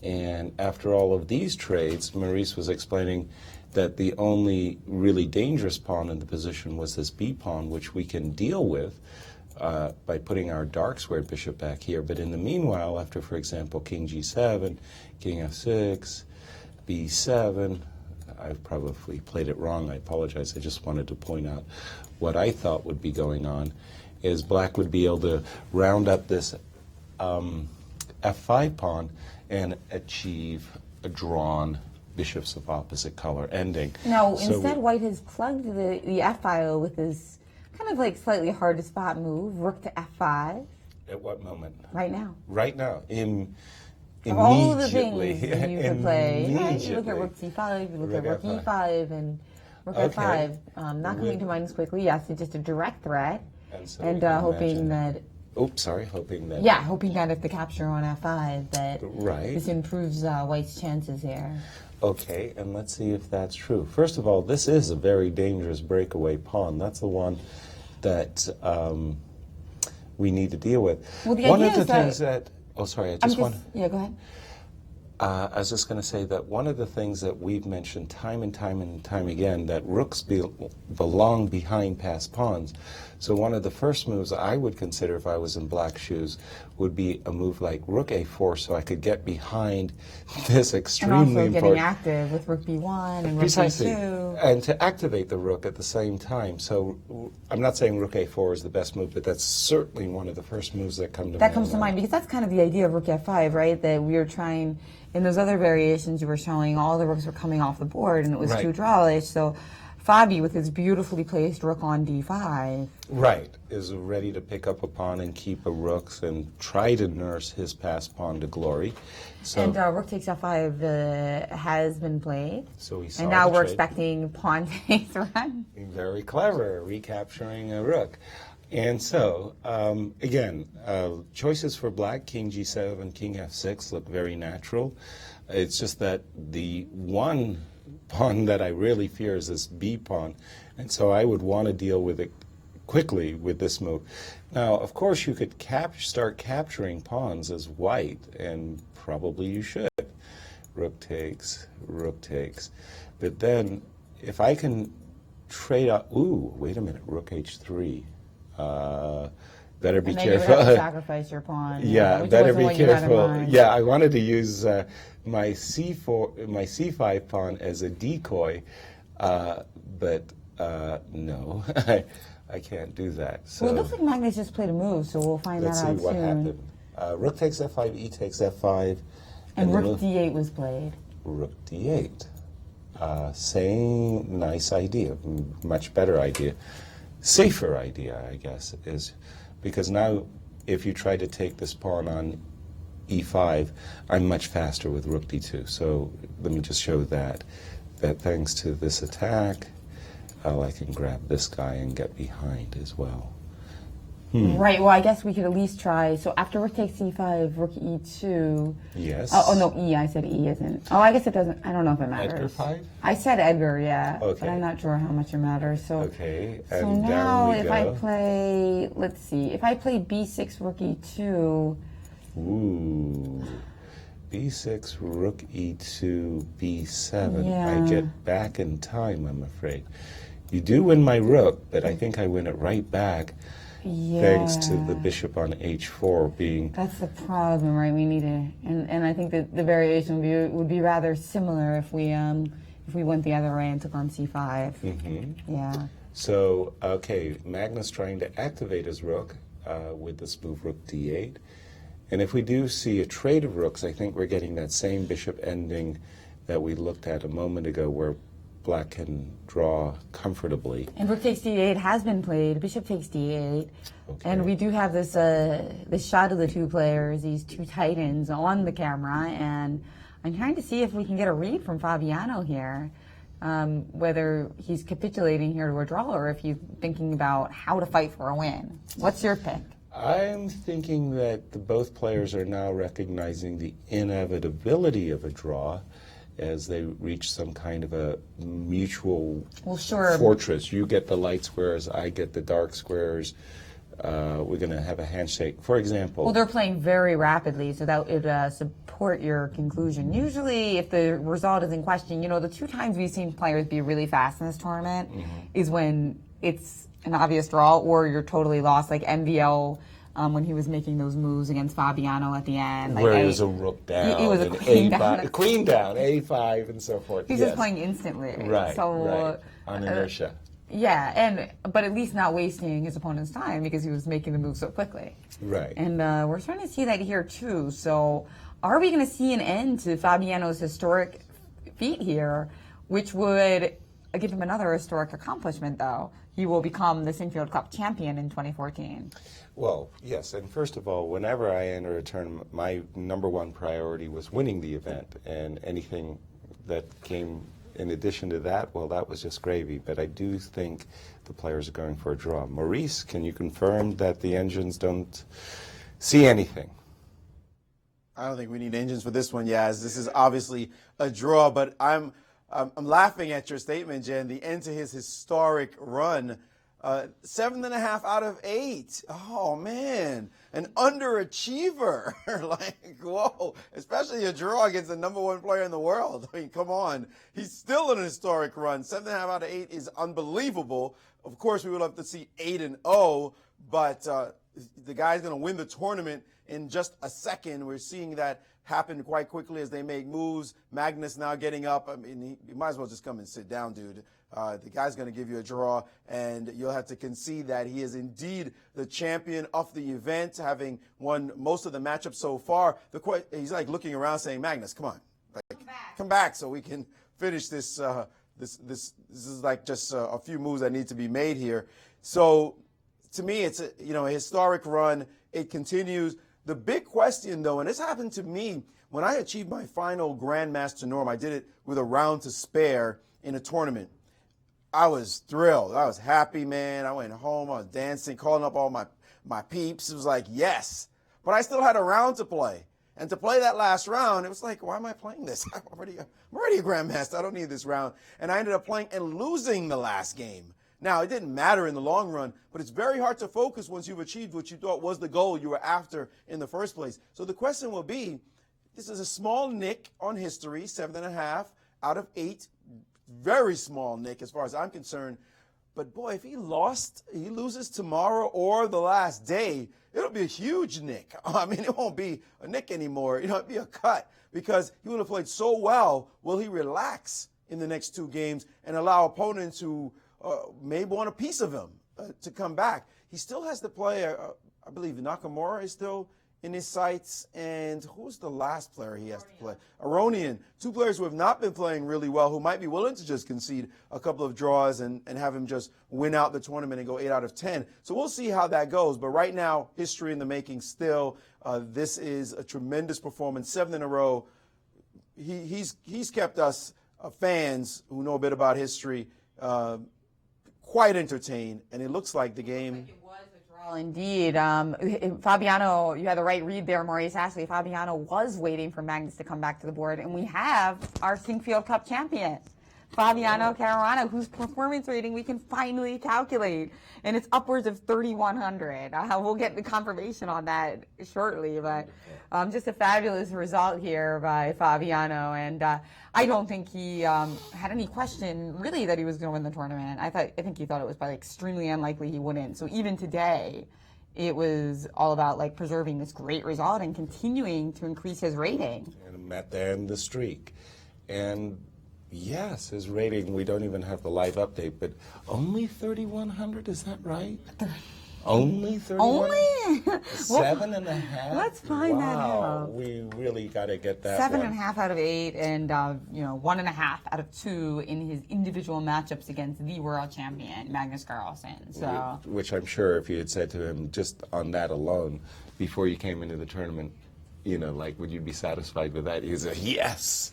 And after all of these trades, Maurice was explaining that the only really dangerous pawn in the position was this b pawn, which we can deal with. by putting our dark squared bishop back here. But in the meanwhile, after, for example, king g7, king f6, b7, I've probably played it wrong. I apologize. I just wanted to point out what I thought would be going on, is black would be able to round up this f5 pawn and achieve a drawn bishops of opposite color ending. Now, So instead, white has plugged the f file with his kind of like slightly hard to spot move, rook to f5. At what moment? Right now. Right now. Of all the Immediately. things you could play, right? You look at Immediately. rook c5, you look at Rook rook F5. e5, and rook Okay. f5. Not coming to mind as quickly. Yes, it's just a direct threat, And so and we can hoping imagine- that. Oops, sorry. Hoping that. Yeah, hoping that if the capture on f5, that Right. this improves white's chances here. Okay, and let's see if that's true. First of all, this is a very dangerous breakaway pawn. That's the one that we need to deal with. Well, the one idea of the is that- things that. Oh, sorry. I I'm just want. Yeah, go ahead. I was just going to say that one of the things that we've mentioned time and time again, that rooks belong behind passed pawns. So one of the first moves I would consider if I was in black shoes would be a move like rook a4, so I could get behind this And extremely also getting important. active with rook b1 and rook Precisely, b2. and to activate the rook at the same time. So I'm not saying rook a4 is the best move, but that's certainly one of the first moves that come to That my comes to mind because that's kind of the idea of rook f5, right? That we were trying, in those other variations you were showing, all the rooks were coming off the board and it was Right. too drawish. So Fabi, with his beautifully placed rook on d5. Right, is ready to pick up a pawn and keep a rooks and try to nurse his passed pawn to glory. So, And rook takes f5 has been played. So we saw and now the we're trade. expecting pawn takes run. Very clever, recapturing a rook. And so, again, choices for black, king g7, king f6 look very natural. It's just that the one pawn that I really fear is this b pawn, and so I would want to deal with it quickly with this move. Now, of course, you could start capturing pawns as white, and probably you should. Rook takes, but then if I can trade out, ooh, wait a minute, rook h3. Better be And then careful. you would have to sacrifice your pawn. Yeah, which better wasn't be what you had in careful. mind. Yeah, I wanted to use my c5 pawn as a decoy, but no, I can't do that. So Well, it looks like Magnus just played a move, so we'll find let's that see out what soon. happened. Rook takes f5, e takes f5, And the rook move- d8 was played. Rook d8. Same nice idea, much better idea. Safer idea, I guess, is because now if you try to take this pawn on e5, I'm much faster with rook d2. So let me just show that thanks to this attack, I can grab this guy and get behind as well. Right, well, I guess we could at least try. So after rook takes e5, rook e2. Yes. Oh, no, e. I said e isn't. Oh, I guess it doesn't. I don't know if it matters. Edgar 5? I said Edgar, yeah. Okay. But I'm not sure how much it matters. So, Okay, so and now down we if go. I play, let's see, if I play b6, rook e2. Ooh. b6, rook e2, b7. Yeah. I get back in time, I'm afraid. You do win my rook, but I think I win it right back thanks to the bishop on h4 being... That's the problem, right? We need to, and I think that the variation would be rather similar if we went the other way and took on c5. Mm-hmm. Yeah. So, okay, Magnus trying to activate his rook with this move rook d8. And if we do see a trade of rooks, I think we're getting that same bishop ending that we looked at a moment ago where black can draw comfortably. And rook takes d8 has been played. Bishop takes d8, and we do have this this shot of the two players, these two titans, on the camera. And I'm trying to see if we can get a read from Fabiano here, whether he's capitulating here to a draw or if he's thinking about how to fight for a win. What's your pick? I'm thinking that both players are now recognizing the inevitability of a draw as they reach some kind of a mutual fortress. You get the light squares, I get the dark squares. We're going to have a handshake. For example... Well, they're playing very rapidly, so that would support your conclusion. Usually, if the result is in question, the two times we've seen players be really fast in this tournament is when it's an obvious draw, or you're totally lost, like MVL when he was making those moves against Fabiano at the end. Like, where he was a rook down, he was a and queen down, A5 and so forth. He's just playing instantly. Right, so, right. On inertia. Yeah, but at least not wasting his opponent's time because he was making the move so quickly. Right. And we're starting to see that here too. So are we going to see an end to Fabiano's historic feat here, which would give him another historic accomplishment, though? He will become the Sinquefield Cup champion in 2014. Well, yes, and first of all, whenever I enter a tournament, my number one priority was winning the event, and anything that came in addition to that, well, that was just gravy. But I do think the players are going for a draw. Maurice, can you confirm that the engines don't see anything? I don't think we need engines for this one, Yaz. This is obviously a draw, but I'm laughing at your statement, Jen. The end to his historic run. 7.5 out of 8. Oh, man. An underachiever. Like, whoa. Especially a draw against the #1 player in the world. I mean, come on. He's still an historic run. 7.5 out of 8 is unbelievable. Of course, we would love to see 8-0, but the guy's going to win the tournament in just a second. We're seeing that happen quite quickly as they make moves. Magnus now getting up. I mean, he might as well just come and sit down, dude. The guy's going to give you a draw, and you'll have to concede that he is indeed the champion of the event, having won most of the matchups so far. He's like looking around saying, Magnus, come on. Come back so we can finish this. This is like just a few moves that need to be made here. So to me, it's a historic run. It continues. The big question, though, and this happened to me when I achieved my final Grandmaster norm. I did it with a round to spare in a tournament. I was thrilled. I was happy, man. I went home. I was dancing, calling up all my peeps. It was like, yes. But I still had a round to play. And to play that last round, it was like, why am I playing this? I'm already a Grandmaster. I don't need this round. And I ended up playing and losing the last game. Now, it didn't matter in the long run, but it's very hard to focus once you've achieved what you thought was the goal you were after in the first place. So the question will be, this is a small nick on history, 7.5 out of 8. Very small nick as far as I'm concerned. But boy, if he loses tomorrow or the last day, it'll be a huge nick. I mean, it won't be a nick anymore. It'll be a cut because he would have played so well. Will he relax in the next 2 games and allow opponents who may want a piece of him to come back? He still has to play, I believe Nakamura is still in his sights, and who's the last player he has to play? Aronian. 2 players who have not been playing really well, who might be willing to just concede a couple of draws and have him just win out the tournament and go 8 out of 10. So we'll see how that goes. But right now, history in the making still. This is a tremendous performance, 7 in a row. He's kept us fans who know a bit about history quite entertained, and it looks like the game. Well, indeed. Fabiano, you had the right read there, Maurice Ashley. Fabiano was waiting for Magnus to come back to the board, and we have our Sinquefield Cup champion, Fabiano Caruana, whose performance rating we can finally calculate, and it's upwards of 3,100. We'll get the confirmation on that shortly, but just a fabulous result here by Fabiano, and I don't think he had any question really that he was going to win the tournament. I think he thought it was probably extremely unlikely he wouldn't. So even today, it was all about like preserving this great result and continuing to increase his rating. And at the end of the streak, and yes, his rating, we don't even have the live update, but only 3,100, is that right? Only 31? Only? 7.5? Let's find that out. We really got to get that 7.5 out of 8 and 1.5 out of 2 in his individual matchups against the world champion, Magnus Carlsen. So, which I'm sure if you had said to him just on that alone before you came into the tournament, would you be satisfied with that? He said, yes!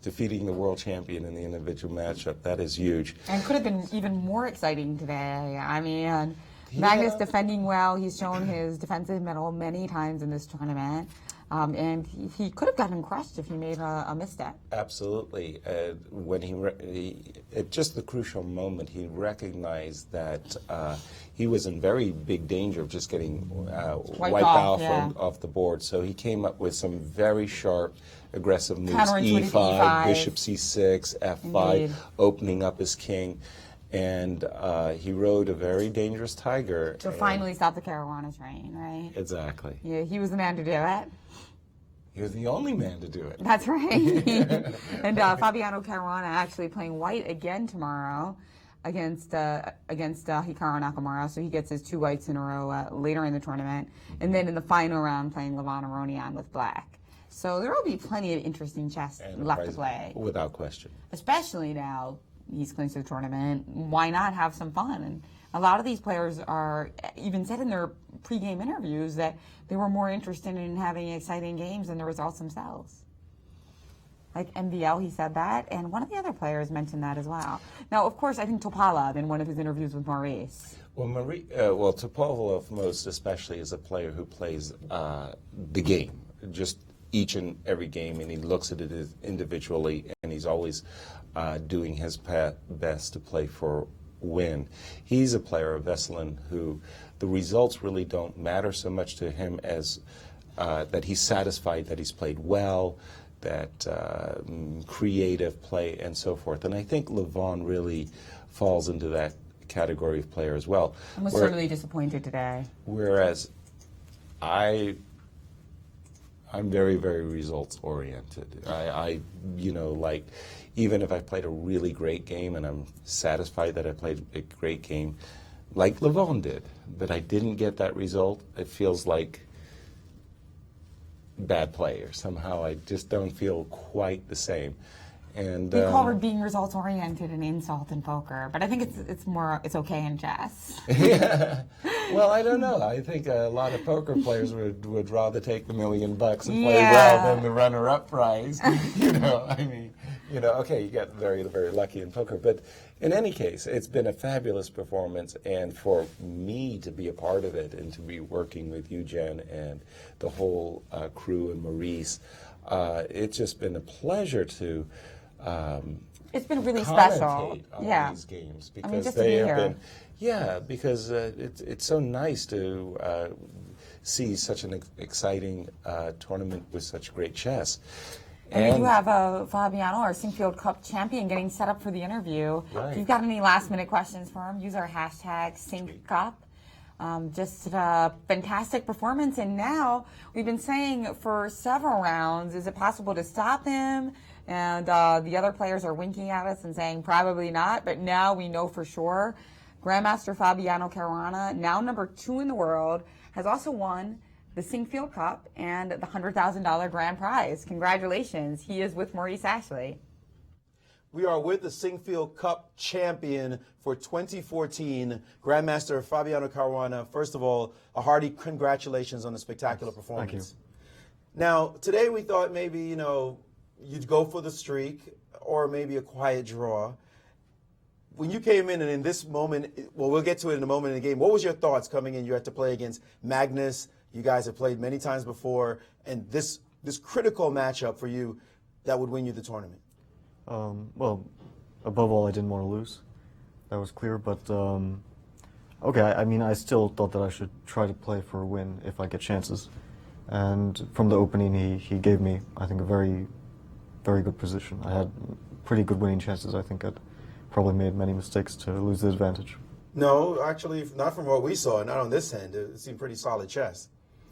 Defeating the world champion in the individual matchup, that is huge. And could have been even more exciting today. I mean, Magnus defending well. He's shown his defensive mettle many times in this tournament. And he could have gotten crushed if he made a misstep. Absolutely. When at just the crucial moment, he recognized that he was in very big danger of just getting wiped off the board. So he came up with some very sharp, aggressive moves. E5, bishop c6, f5, opening up his king. And he rode a very dangerous tiger. To finally stop the Caruana train, right? Exactly. Yeah, he was the man to do it. He was the only man to do it. That's right. And Fabiano Caruana actually playing white again tomorrow against Hikaru Nakamura, so he gets his 2 whites in a row later in the tournament. And then in the final round, playing Levon Aronian with black. So there will be plenty of interesting chess left to play. Without question. Especially now he's close to the tournament. Why not have some fun? And a lot of these players are even said in their pregame interviews that they were more interested in having exciting games than the results themselves. Like MVL, he said that, and one of the other players mentioned that as well. Now, of course, I think Topalov in one of his interviews with Maurice. Well, Topalov most especially is a player who plays the game, just each and every game, and he looks at it individually, and he's always doing his best to play for win. He's a player of Vesselin who the results really don't matter so much to him as that he's satisfied that he's played well, that creative play and so forth. And I think Levon really falls into that category of player as well. I was certainly disappointed today. Whereas I'm very, very results oriented. I like, even if I played a really great game and I'm satisfied that I played a great game, like Levon did, but I didn't get that result, it feels like bad play, or somehow I just don't feel quite the same. And we call it being results oriented an insult in poker, but I think it's okay in chess. Yeah. Well, I don't know. I think a lot of poker players would rather take the $1 million and play well than the runner-up prize. Okay, you got very, very lucky in poker, but in any case, it's been a fabulous performance, and for me to be a part of it and to be working with you, Jen, and the whole crew and Maurice, it's just been a pleasure to it's been really special on these games, because they have been, because it's so nice to see such an exciting tournament with such great chess. And you have Fabiano, our Sinquefield Cup champion, getting set up for the interview. Right. If you've got any last-minute questions for him, use our hashtag SinkCup. Just a fantastic performance. And now, we've been saying for several rounds, is it possible to stop him? And the other players are winking at us and saying probably not. But now we know for sure. Grandmaster Fabiano Caruana, now number 2 in the world, has also won the Sinquefield Cup and the $100,000 grand prize. Congratulations. He is with Maurice Ashley. We are with the Sinquefield Cup champion for 2014, Grandmaster Fabiano Caruana. First of all, a hearty congratulations on the spectacular performance. Thank you. Now, today we thought maybe, you'd go for the streak or maybe a quiet draw. When you came in, and in this moment, well, we'll get to it in a moment in the game, what was your thoughts coming in? You had to play against Magnus. You guys have played many times before, and this critical matchup for you that would win you the tournament. Well, above all, I didn't want to lose. That was clear, but okay, I still thought that I should try to play for a win if I get chances. And from the opening, he gave me, I think, a very, very good position. I had pretty good winning chances. I think I'd probably made many mistakes to lose the advantage. No, actually, not from what we saw, not on this end. It seemed pretty solid chess.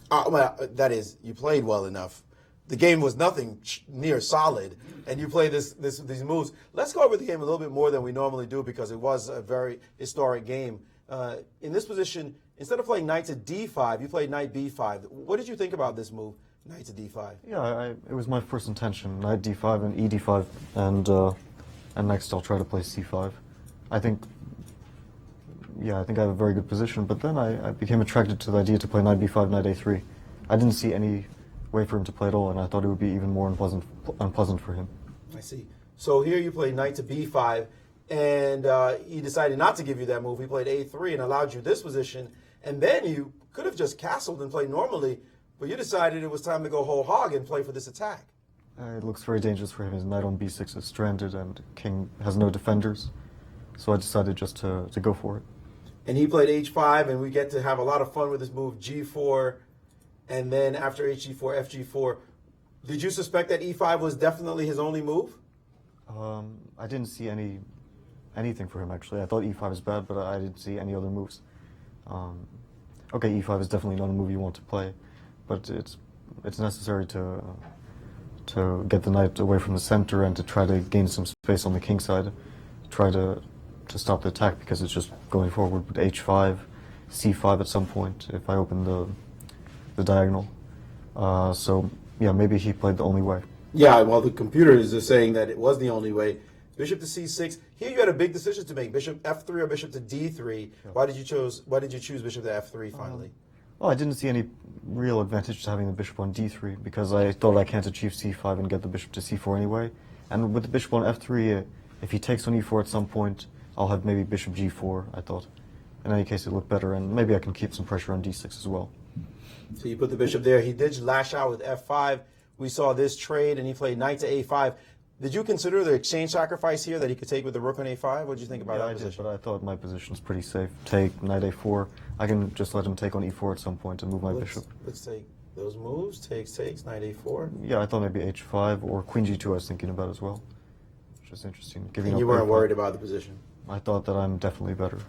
That is, you played well enough. The game was nothing near solid, and you played these moves. Let's go over the game a little bit more than we normally do, because it was a very historic game. In this position, instead of playing knight to d5, you played knight b5. What did you think about this move, knight to d5? Yeah, it was my first intention, knight d5 and e d5, and next I'll try to play c5. I think I have a very good position, but then I became attracted to the idea to play knight b5, knight a3. I didn't see any way for him to play at all, and I thought it would be even more unpleasant for him. I see. So here you played knight to b5, and he decided not to give you that move. He played a3 and allowed you this position, and then you could have just castled and played normally, but you decided it was time to go whole hog and play for this attack. It looks very dangerous for him. His knight on b6 is stranded, and king has no defenders, so I decided just to go for it. And he played h5, and we get to have a lot of fun with this move, g4, and then after hg4, fg4. Did you suspect that e5 was definitely his only move? I didn't see any anything for him, actually. I thought e5 is bad, but I didn't see any other moves. Okay, e5 is definitely not a move you want to play, but it's necessary to get the knight away from the center and to try to gain some space on the king side, try to stop the attack, because it's just going forward with h5, c5 at some point if I open the diagonal. So yeah, maybe he played the only way. Yeah, well, the computers are saying that it was the only way. Bishop to c6. Here you had a big decision to make: bishop f3 or bishop to d3. Yeah. Why did you choose bishop to f3 finally? Well, I didn't see any real advantage to having the bishop on d3, because I thought I can't achieve c5 and get the bishop to c4 anyway. And with the bishop on f3, if he takes on e4 at some point, I'll have maybe bishop g4, I thought. In any case, it looked better, and maybe I can keep some pressure on d6 as well. So you put the bishop there. He did lash out with f5. We saw this trade, and he played knight to a5. Did you consider the exchange sacrifice here that he could take with the rook on a5? What did you think about that position? Did, but I thought my position's pretty safe. Take knight a4. I can just let him take on e4 at some point and move my bishop. Let's take those moves. Takes, knight a4. Yeah, I thought maybe h5 or queen g2 I was thinking about as well, which is interesting. And you weren't worried about the position? I thought that I'm definitely better.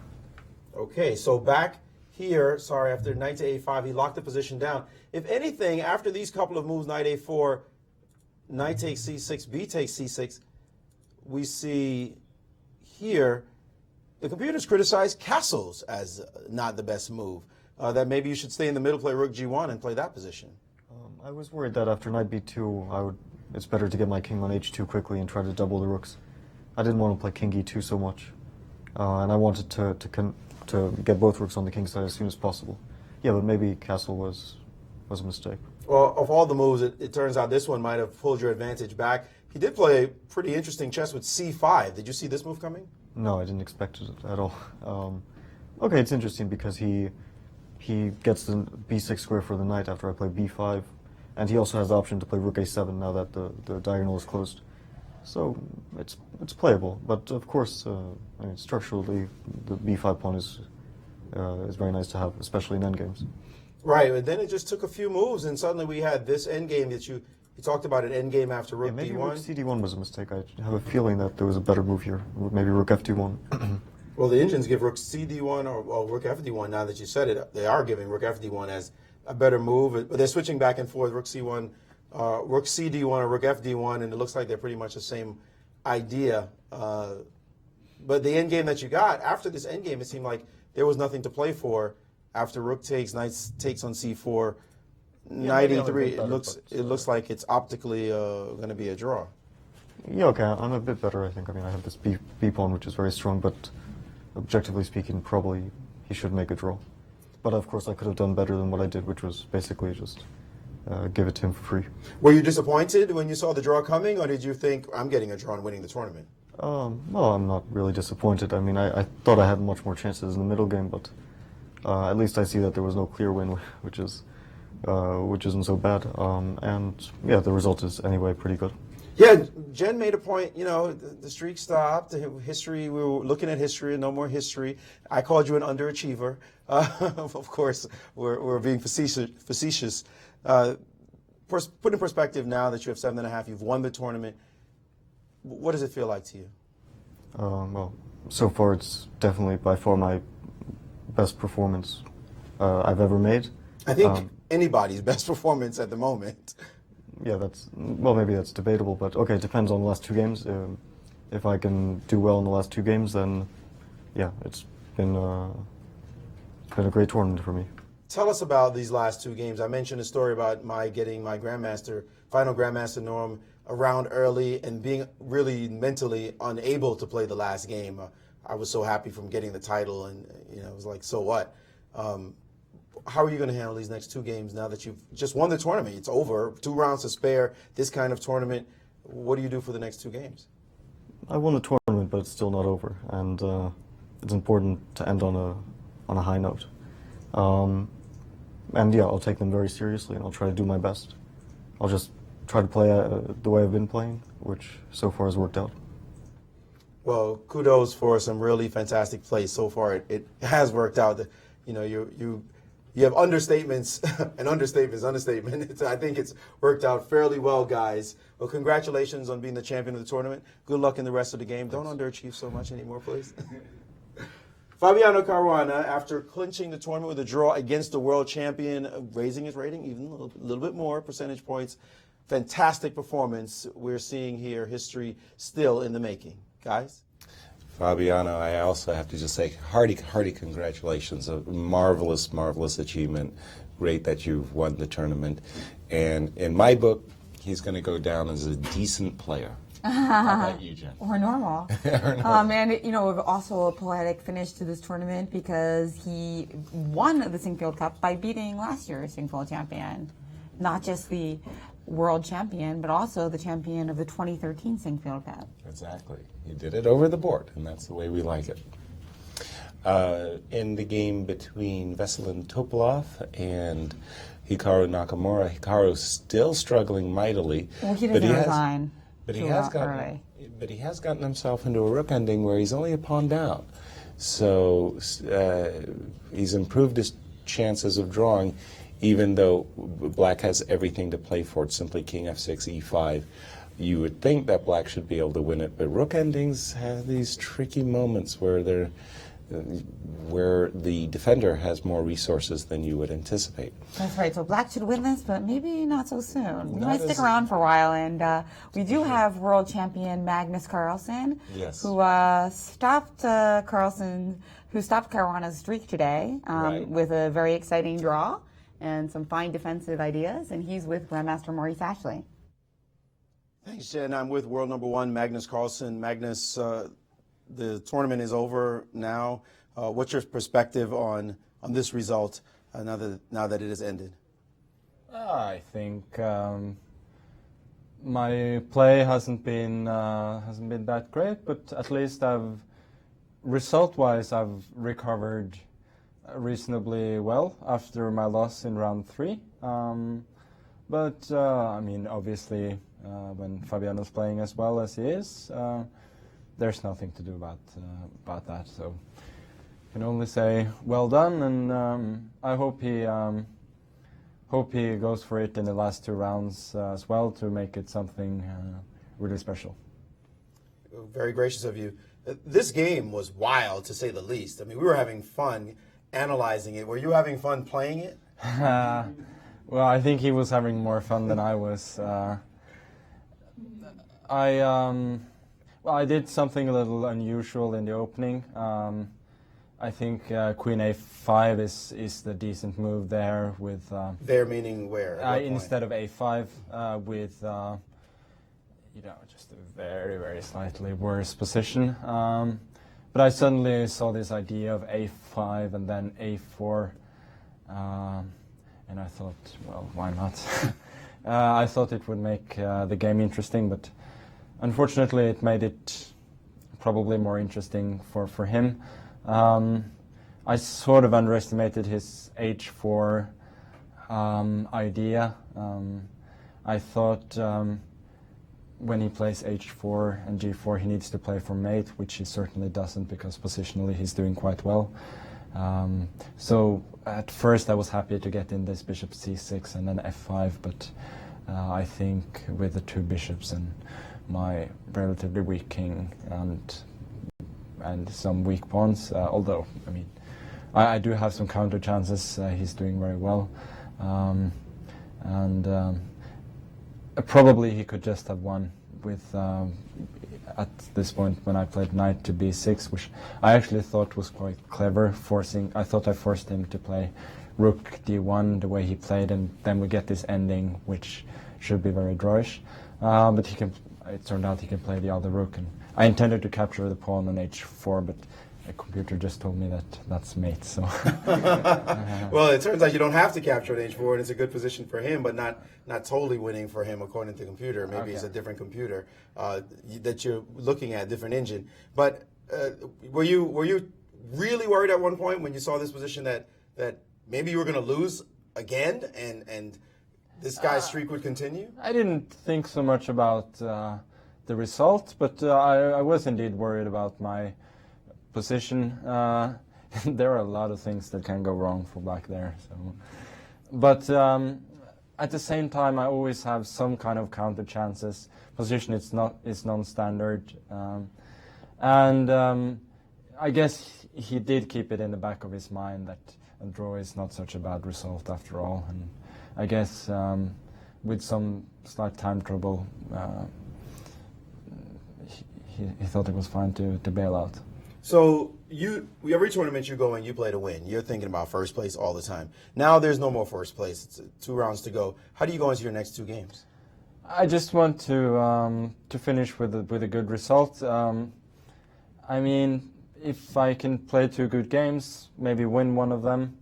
Okay, so back here, after knight to a5, he locked the position down. If anything, after these couple of moves, knight a4, knight takes c6, b takes c6, we see here the computers criticize castles as not the best move. That maybe you should stay in the middle, play rook g1, and play that position. I was worried that after knight b2, it's better to get my king on h2 quickly and try to double the rooks. I didn't want to play king e2 so much, and I wanted to get both rooks on the king side as soon as possible. Yeah, but maybe castle was a mistake. Well, of all the moves, it turns out this one might have pulled your advantage back. He did play pretty interesting chess with c5. Did you see this move coming? No, I didn't expect it at all. Okay, it's interesting because he gets the b6 square for the knight after I play b5, and he also has the option to play rook a7 now that the diagonal is closed. So it's playable, but of course, I mean, structurally, the b5 pawn is very nice to have, especially in endgames. Right, and then it just took a few moves, and suddenly we had this endgame that you talked about, an endgame after rook maybe d1. Rook cd1 was a mistake. I have a feeling that there was a better move here. Maybe rook fd1. Well, the engines give rook cd1 or rook fd1. Now that you said it, they are giving rook fd1 as a better move, but they're switching back and forth, rook c1, rook cd1 or rook fd1, and it looks like they're pretty much the same idea. But the endgame that you got, after this endgame, it seemed like there was nothing to play for. After rook takes, knight takes on c4, knight e3, it looks like it's optically going to be a draw. Yeah, okay, I'm a bit better, I think. I mean, I have this b pawn, which is very strong, but objectively speaking, probably he should make a draw. But of course, I could have done better than what I did, which was basically just give it to him for free. Were you disappointed when you saw the draw coming, or did you think, I'm getting a draw and winning the tournament? Well, I'm not really disappointed. I mean, I thought I had much more chances in the middle game, but at least I see that there was no clear win, which isn't so bad. And yeah, the result is anyway pretty good. Yeah, Jen made a point, the streak stopped, history, we were looking at history, no more history. I called you an underachiever. Of course, we're being facetious. Put in perspective now that you have 7.5, you've won the tournament. What does it feel like to you? Well, so far it's definitely by far my best performance I've ever made. I think anybody's best performance at the moment. Yeah, maybe that's debatable, but okay, it depends on the last two games. If I can do well in the last two games, then yeah, it's been a great tournament for me. Tell us about these last two games. I mentioned a story about getting my final Grandmaster norm around early and being really mentally unable to play the last game. I was so happy from getting the title, and it was like, so what? How are you going to handle these next two games now that you've just won the tournament? It's over, 2 rounds to spare, this kind of tournament. What do you do for the next 2 games? I won the tournament, but it's still not over, and it's important to end on a high note. And yeah, I'll take them very seriously, and I'll try to do my best. I'll just try to play the way I've been playing, which so far has worked out. Well, kudos for some really fantastic plays so far. It has worked out. You You have understatements, and understatement is understatement. I think it's worked out fairly well, guys. Well, congratulations on being the champion of the tournament. Good luck in the rest of the game. Don't underachieve so much anymore, please. Fabiano Caruana, after clinching the tournament with a draw against the world champion, raising his rating even a little bit more, percentage points. Fantastic performance. We're seeing here history still in the making. Guys? Fabiano, I also have to just say hearty congratulations. A marvelous, marvelous achievement. Great that you've won the tournament. And in my book, he's going to go down as a decent player. How about you, Jen? Or normal. And, you know, also a poetic finish to this tournament because he won the Sinquefield Cup by beating last year's Sinquefield champion. Not just the world champion, but also the champion of the 2013 Sinquefield Cup. Exactly. He did it over the board, and that's the way we like it. In the game between Veselin Topalov and Hikaru Nakamura, Hikaru's still struggling mightily. Well, he didn't resign. But he has gotten himself into a rook ending where he's only a pawn down. So he's improved his chances of drawing, even though black has everything to play for it, simply king f6, e5. You would think that black should be able to win it, but rook endings have these tricky moments where the defender has more resources than you would anticipate. That's right. So black should win this, but maybe not so soon. We might stick around for a while, and we do have world champion Magnus Carlsen, yes, who stopped Caruana's streak today with a very exciting draw and some fine defensive ideas, and he's with Grandmaster Maurice Ashley. Thanks, Jen. I'm with world number one, Magnus Carlsen. Magnus, the tournament is over now. What's your perspective on this result now that it has ended? I think my play hasn't been that great, but at least result-wise I've recovered reasonably well after my loss in round 3. But I mean, obviously, when Fabiano's playing as well as he is, there's nothing to do about that. So I can only say well done, and I hope he goes for it in the last 2 rounds as well to make it something really special. Very gracious of you. This game was wild, to say the least. I mean, we were having fun analyzing it. Were you having fun playing it? Well, I think he was having more fun than I was. I did something a little unusual in the opening. I think Queen A5 is the decent move there with... there meaning where? Instead of A5 with, just a very, very slightly worse position. But I suddenly saw this idea of A5 and then A4. And I thought, well, why not? I thought it would make the game interesting, but unfortunately it made it probably more interesting for him. I sort of underestimated his H4 idea. I thought when he plays H4 and G4 he needs to play for mate, which he certainly doesn't because positionally he's doing quite well. So at first I was happy to get in this bishop C6 and then F5, but I think with the 2 bishops and my relatively weak king and some weak pawns, although I mean I do have some counter chances, he's doing very well, and probably he could just have won with at this point when I played knight to b6, which I actually thought was quite clever, I thought I forced him to play rook d1 the way he played, and then we get this ending which should be very drawish, but it turned out he can play the other rook, and I intended to capture the pawn on h4, but the computer just told me that that's mate, so... Well, it turns out you don't have to capture an h4, and it's a good position for him, but not totally winning for him according to the computer. Maybe it's a different computer that you're looking at, different engine. But were you really worried at one point when you saw this position that maybe you were going to lose again, and this guy's streak would continue? I didn't think so much about the result, but I was indeed worried about my position. there are a lot of things that can go wrong for black there. So, but at the same time, I always have some kind of counter chances. Position is non-standard, and I guess he did keep it in the back of his mind that a draw is not such a bad result after all. And I guess with some slight time trouble, he thought it was fine to bail out. So every tournament you go in, you play to win. You're thinking about first place all the time. Now there's no more first place. It's 2 rounds to go. How do you go into your next 2 games? I just want to finish with a good result. I mean, if I can play 2 good games, maybe win one of them,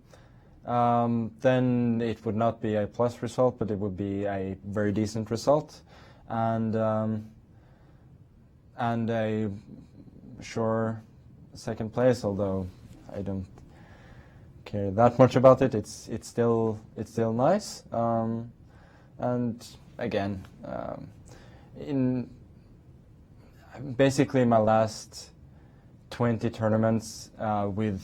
then it would not be a plus result, but it would be a very decent result, and a sure second place. Although I don't care that much about it, it's still nice. And again, in basically my last 20 tournaments, with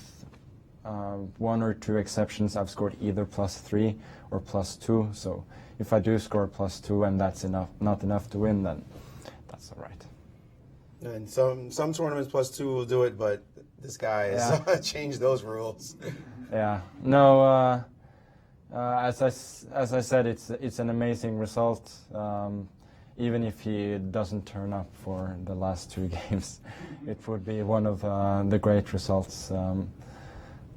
1 or 2 exceptions, I've scored either +3 or +2. So if I do score +2 and that's not enough to win, then that's all right. And some tournaments +2 will do it, but this guy has changed those rules. Yeah. No. As I said, it's an amazing result. Even if he doesn't turn up for the last 2 games, it would be one of the great results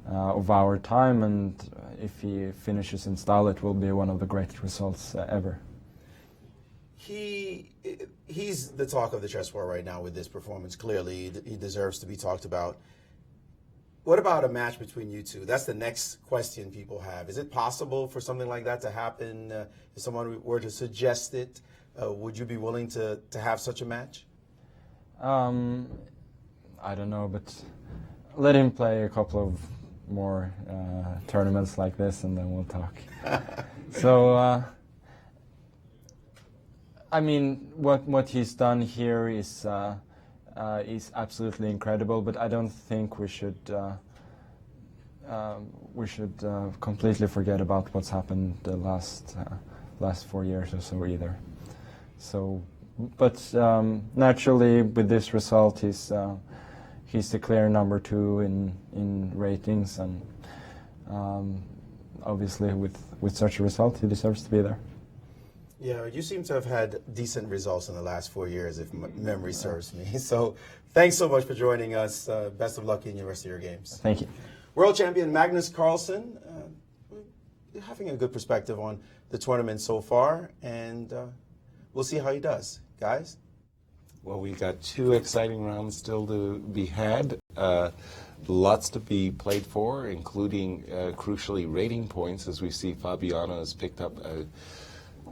of our time. And if he finishes in style, it will be one of the great results ever. He's the talk of the chess world right now with this performance. Clearly, he deserves to be talked about. What about a match between you two? That's the next question people have. Is it possible for something like that to happen? If someone were to suggest it, would you be willing to have such a match? I don't know, but let him play a couple of more tournaments like this, and then we'll talk. So, I mean, what he's done here is absolutely incredible, but I don't think we should completely forget about what's happened the last 4 years or so either. So, but naturally, with this result, he's the clear number 2 in ratings, and obviously, with such a result, he deserves to be there. Yeah, you seem to have had decent results in the last 4 years, if memory serves me. So thanks so much for joining us. Best of luck in the rest of your games. Thank you. World champion Magnus Carlsen, having a good perspective on the tournament so far, and we'll see how he does. Guys? Well, we've got 2 exciting rounds still to be had. Lots to be played for, including, crucially, rating points, as we see Fabiano has picked up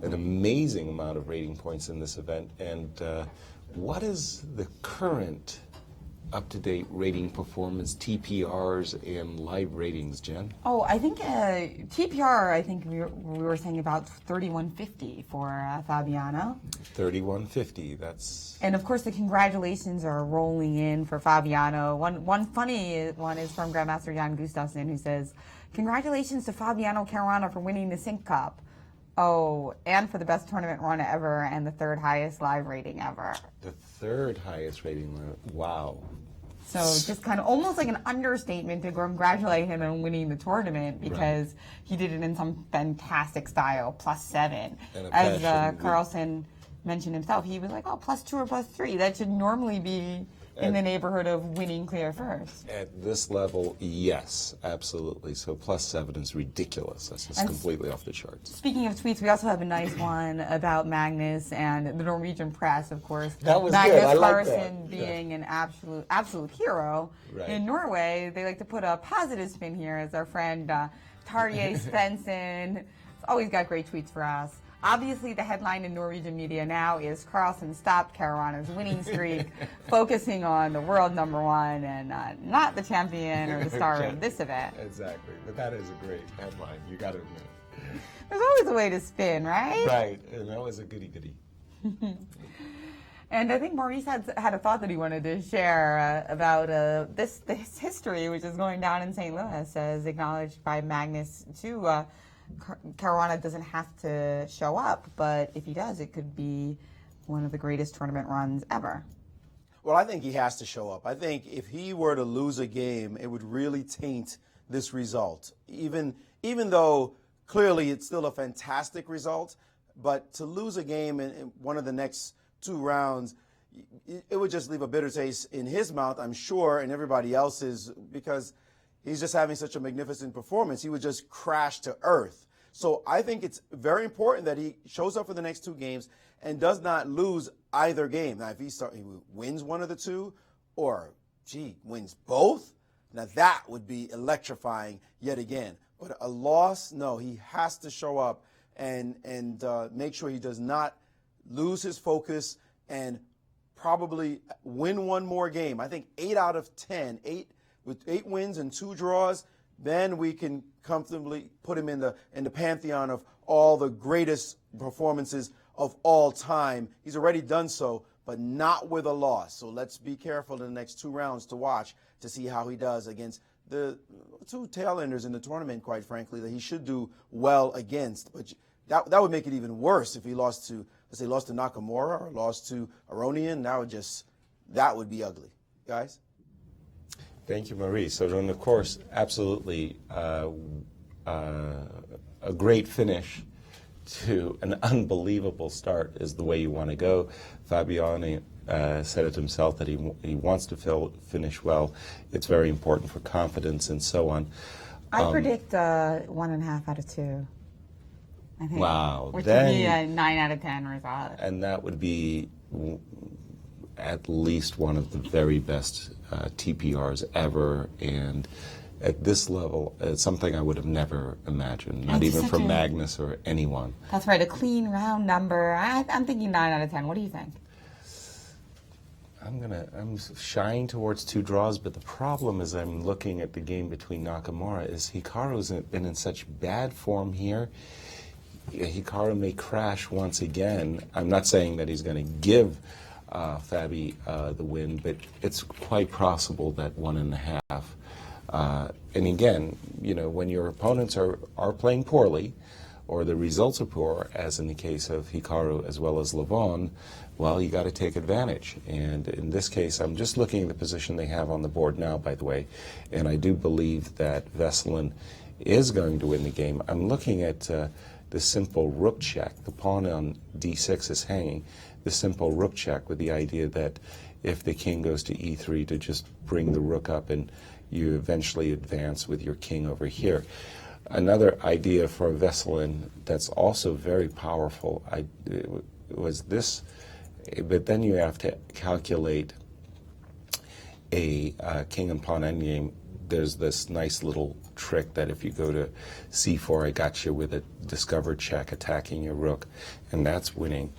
an amazing amount of rating points in this event. And what is the current up-to-date rating performance, TPRs and live ratings, Jen? Oh, I think TPR, I think we were saying about 3150 for Fabiano. 3150, that's... And of course the congratulations are rolling in for Fabiano. One funny one is from Grandmaster Jan Gustafsson, who says, "Congratulations to Fabiano Caruana for winning the Sinquefield Cup. Oh, and for the best tournament run ever and the 3rd highest live rating ever." The 3rd highest rating, wow. So just kind of almost like an understatement to congratulate him on winning the tournament, because he did it in some fantastic style, +7. As Carlsen mentioned himself, he was like, oh, +2 or +3. That should normally be in the neighborhood of winning clear first. At this level, yes, absolutely. So +7 is ridiculous. That's just completely off the charts. Speaking of tweets, we also have a nice one about Magnus and the Norwegian press, of course. That was Magnus good. I like Carlsen that. being an absolute hero. Right. In Norway, they like to put a positive spin here, as our friend Tarjei Svensson. It's always got great tweets for us. Obviously, the headline in Norwegian media now is Carlsen stopped Caruana's winning streak, focusing on the world #1 and not the champion or the star of this event. Exactly. But that is a great headline, you got to admit. There's always a way to spin, right? Right. And that was a goody-goody. And I think Maurice had a thought that he wanted to share about this history, which is going down in St. Louis, as acknowledged by Magnus too. Caruana doesn't have to show up, but if he does, it could be one of the greatest tournament runs ever. Well, I think he has to show up. I think if he were to lose a game, it would really taint this result. Even though clearly it's still a fantastic result, but to lose a game in one of the next 2 rounds, it would just leave a bitter taste in his mouth, I'm sure, and everybody else's, because he's just having such a magnificent performance. He would just crash to earth. So I think it's very important that he shows up for the next 2 games and does not lose either game. Now, if he wins one of the 2, or, wins both, now that would be electrifying yet again. But a loss, no, he has to show up and make sure he does not lose his focus and probably win one more game. I think 8 out of 10, with 8 wins and 2 draws, then we can comfortably put him in the pantheon of all the greatest performances of all time. He's already done so, but not with a loss. So let's be careful in the next 2 rounds to watch to see how he does against the 2 tail enders in the tournament, quite frankly, that he should do well against. But that would make it even worse if he lost to, let's say, lost to Nakamura or lost to Aronian. That would be ugly. Guys? Thank you, Maurice. So then, of course, absolutely a great finish to an unbelievable start is the way you want to go. Fabiani said it himself that he wants to finish well. It's very important for confidence and so on. I predict 1.5 out of 2. I think. Wow. Which would be a 9 out of 10 result. And that would be at least one of the very best TPRs ever. And at this level, it's something I would have never imagined, not even from Magnus or anyone. That's right, a clean round number. I'm thinking 9 out of 10. What do you think? I'm shying towards 2 draws, but the problem is I'm looking at the game between Nakamura is Hikaru's been in such bad form here. Hikaru may crash once again. I'm not saying that he's going to give Fabi the win, but it's quite possible that 1.5. And again, when your opponents are playing poorly, or the results are poor, as in the case of Hikaru as well as Levon, well, you got to take advantage. And in this case, I'm just looking at the position they have on the board now, by the way, and I do believe that Vesselin is going to win the game. I'm looking at the simple rook check. The pawn on d6 is hanging. The simple rook check with the idea that if the king goes to e3 to just bring the rook up and you eventually advance with your king over here. Another idea for Vesselin that's also very powerful was this, but then you have to calculate a king and pawn endgame. There's this nice little trick that if you go to c4, I got you with a discover check attacking your rook, and that's winning.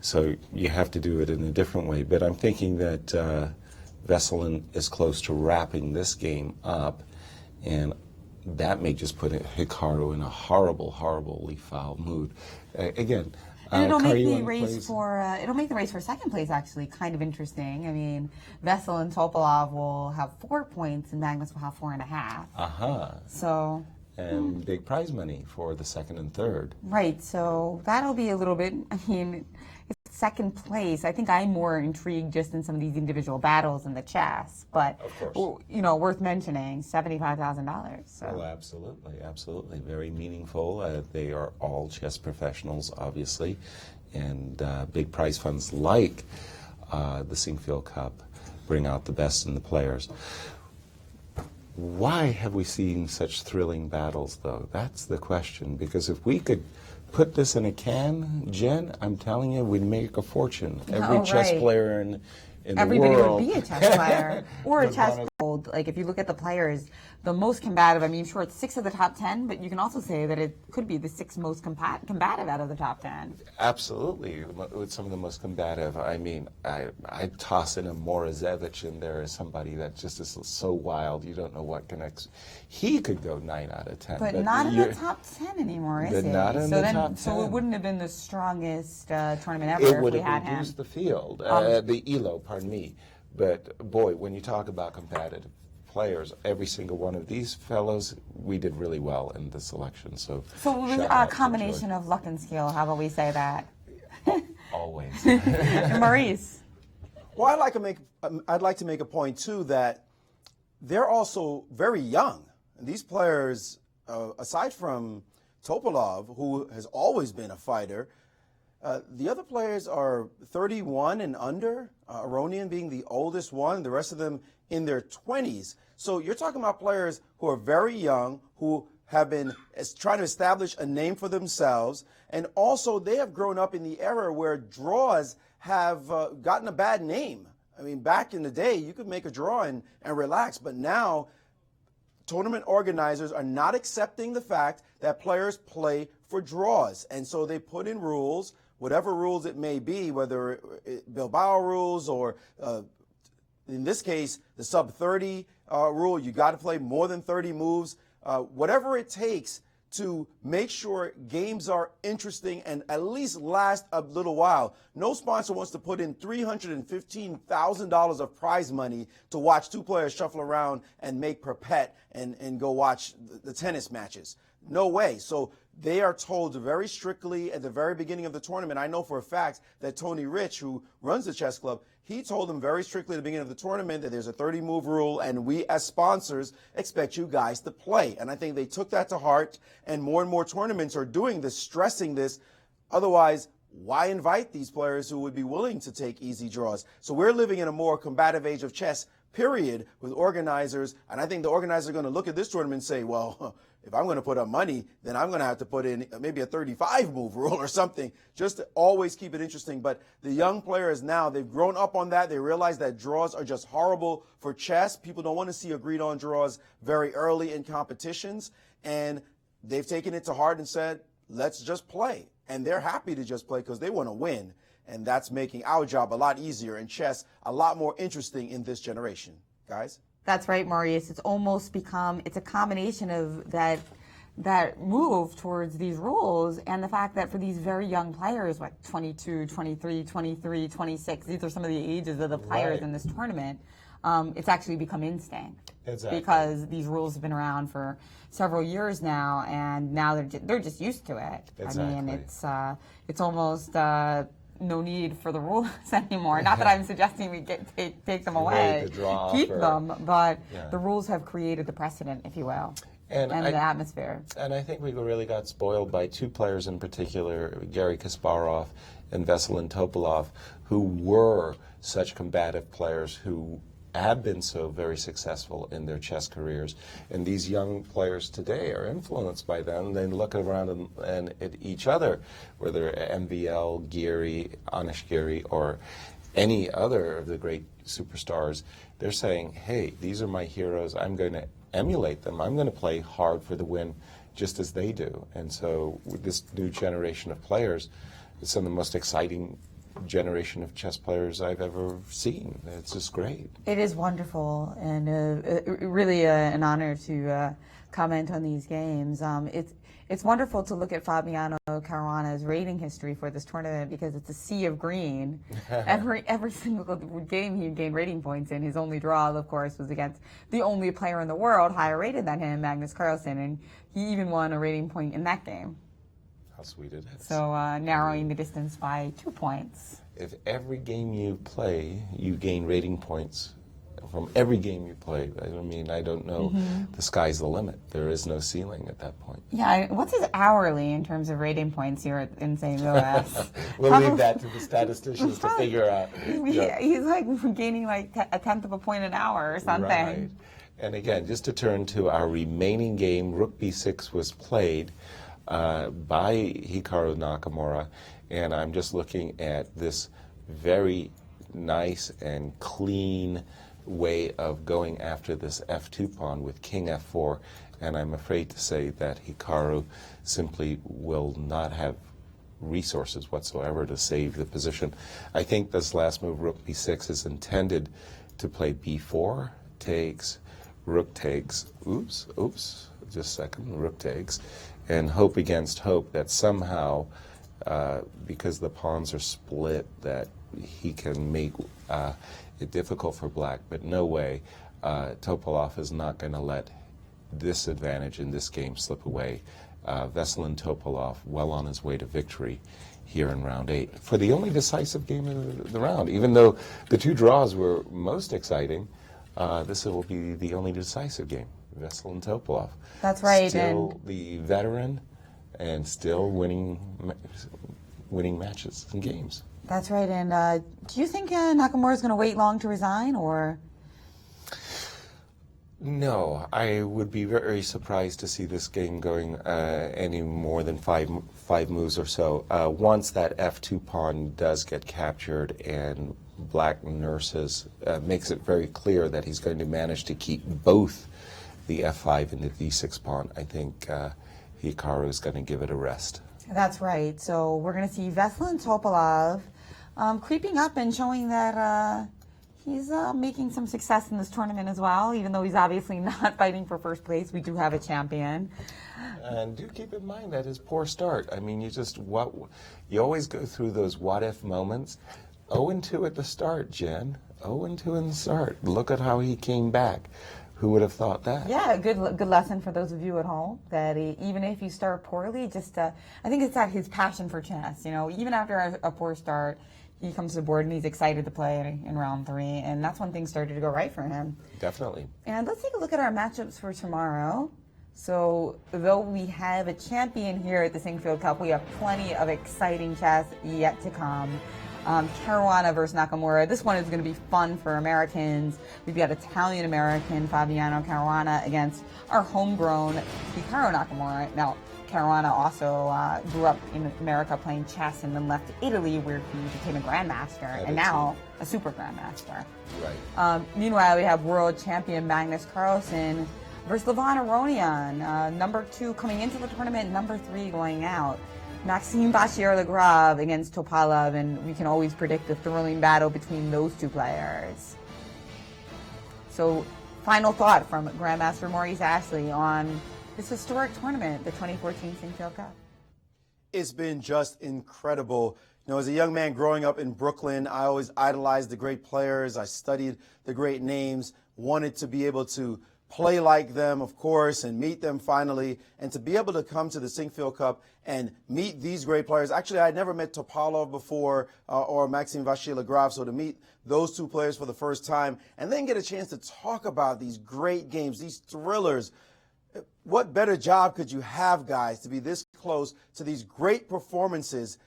So you have to do it in a different way. But I'm thinking that Vesselin is close to wrapping this game up, and that may just put Hikaru in a horrible, horribly foul mood. Again, and it'll make the race for second place actually kind of interesting. I mean, Vesselin and Topalov will have 4 points, and Magnus will have 4.5. So. And big prize money for the second and third. Right. So that'll be a little bit. I mean, it's second place. I think I'm more intrigued just in some of these individual battles in the chess, but of course, worth mentioning, $75,000. So. Oh, absolutely, very meaningful. They are all chess professionals, obviously, and big prize funds like the Sinquefield Cup bring out the best in the players. Why have we seen such thrilling battles, though? That's the question. Because if we could put this in a can, Jen, I'm telling you, we'd make a fortune. Every chess player in the world. Everybody would be a chess player or a chess Like, if you look at the players, the most combative, I mean, sure, it's 6 of the top 10, but you can also say that it could be the 6 most combative out of the top 10. Absolutely, with some of the most combative. I mean, I toss in a Morozevich in there as somebody that just is so wild, you don't know what connects. He could go 9 out of 10. But not in the top 10 anymore, is he? Not in the top 10. So it wouldn't have been the strongest tournament ever if we had him. It would have reduced the field, the ELO, pardon me. But boy, when you talk about competitive players, every single one of these fellows, we did really well in the selection. So it was a combination of luck and skill. How about we say that? Always. Maurice. Well, I'd like to make a point too that they're also very young. And these players, aside from Topalov, who has always been a fighter, the other players are 31 and under, Aronian being the oldest one, the rest of them in their 20s. So you're talking about players who are very young, who have been trying to establish a name for themselves, and also they have grown up in the era where draws have gotten a bad name. I mean, back in the day, you could make a draw and relax, but now tournament organizers are not accepting the fact that players play for draws, and so they put in rules, whatever rules it may be, whether Bilbao rules or in this case, the sub-30 rule, you got to play more than 30 moves, whatever it takes to make sure games are interesting and at least last a little while. No sponsor wants to put in $315,000 of prize money to watch 2 players shuffle around and make per pet and go watch the tennis matches. No way. So they are told very strictly at the very beginning of the tournament. I know for a fact that Tony Rich, who runs the chess club, he told them very strictly at the beginning of the tournament that there's a 30-move rule, and we as sponsors expect you guys to play. And I think they took that to heart, and more tournaments are doing this, stressing this. Otherwise, why invite these players who would be willing to take easy draws? So we're living in a more combative age of chess, period, with organizers. And I think the organizers are going to look at this tournament and say, well, if I'm going to put up money, then I'm going to have to put in maybe a 35-move rule or something, just to always keep it interesting. But the young players now, they've grown up on that. They realize that draws are just horrible for chess. People don't want to see agreed-on draws very early in competitions. And they've taken it to heart and said, let's just play. And they're happy to just play because they want to win. And that's making our job a lot easier and chess a lot more interesting in this generation. Guys? That's right, Maurice. It's almost become, it's a combination of that move towards these rules and the fact that for these very young players, like 22, 23, 23, 26, these are some of the ages of the players in this tournament, it's actually become instinct. Exactly. Because these rules have been around for several years now, and now they're just used to it. Exactly. I mean, it's almost no need for the rules anymore. Not that I'm suggesting we take them away, keep them, but the rules have created the precedent, if you will, and the atmosphere. And I think we really got spoiled by 2 players in particular, Garry Kasparov and Veselin Topalov, who were such combative players who have been so very successful in their chess careers. And these young players today are influenced by them. They look around and at each other, whether MVL, Geary, Anish Geary, or any other of the great superstars. They're saying, hey, these are my heroes. I'm going to emulate them. I'm going to play hard for the win just as they do. And so with this new generation of players, it's some of the most exciting generation of chess players I've ever seen. It's just great. It is wonderful, and really an honor to comment on these games. It's wonderful to look at Fabiano Caruana's rating history for this tournament because it's a sea of green. Every single game he gained rating points in. His only draw, of course, was against the only player in the world higher rated than him, Magnus Carlsen, and he even won a rating point in that game. How sweet it is. So narrowing the distance by 2 points. If every game you play, you gain rating points from every game you play. I mean, I don't know. The sky's the limit. There is no ceiling at that point. Yeah, what's his hourly in terms of rating points here in St. Louis? We'll leave that to the statisticians to figure out. He's like gaining like a tenth of a point an hour or something. Right. And again, just to turn to our remaining game, Rook B6 was played by Hikaru Nakamura, and I'm just looking at this very nice and clean way of going after this f2 pawn with king f4, and I'm afraid to say that Hikaru simply will not have resources whatsoever to save the position. I think this last move, rook b6, is intended to play b4, takes, rook takes, oops, just a second, rook takes, and hope against hope that somehow, because the pawns are split, that he can make it difficult for black, but no way. Topalov is not going to let this advantage in this game slip away. Veselin Topalov well on his way to victory here in round 8 for the only decisive game of the round. Even though the 2 draws were most exciting, this will be the only decisive game. Veselin Topalov. That's right. Still the veteran and still winning matches and games. That's right. And do you think Nakamura is going to wait long to resign, or? No, I would be very surprised to see this game going any more than five moves or so. Once that f2 pawn does get captured and black nurses, makes it very clear that he's going to manage to keep both the f5 and the d6 pawn, I think Hikaru is going to give it a rest. That's right. So we're going to see Veselin Topalov creeping up and showing that he's making some success in this tournament as well, even though he's obviously not fighting for first place. We do have a champion. And do keep in mind that his poor start. I mean, you always go through those what-if moments. 0-2 at the start, Jen. 0-2 in the start. Look at how he came back. Who would have thought that? Yeah, good lesson for those of you at home, that even if you start poorly, just I think it's that his passion for chess. You know, even after a poor start, he comes to the board and he's excited to play in round 3, and that's when things started to go right for him. Definitely. And let's take a look at our matchups for tomorrow. So, though we have a champion here at the Sinquefield Cup, we have plenty of exciting chess yet to come. Caruana versus Nakamura. This one is going to be fun for Americans. We've got Italian-American Fabiano Caruana against our homegrown Hikaru Nakamura. Now, Caruana also grew up in America playing chess and then left Italy, where he became a Grandmaster and now a Super Grandmaster. Right. Meanwhile, we have world champion Magnus Carlsen versus Levon Aronian, number 2 coming into the tournament, number 3 going out. Maxime Vachier-Lagrave against Topalov, and we can always predict the thrilling battle between those 2 players. So, final thought from Grandmaster Maurice Ashley on this historic tournament, the 2014 Sinquefield Cup. It's been just incredible. You know, as a young man growing up in Brooklyn, I always idolized the great players. I studied the great names, wanted to be able to play like them, of course, and meet them finally, and to be able to come to the Sinquefield Cup and meet these great players. Actually, I had never met Topalov before or Maxime Vachier-Lagrave, so to meet those 2 players for the first time and then get a chance to talk about these great games, these thrillers. What better job could you have, guys, to be this close to these great performances?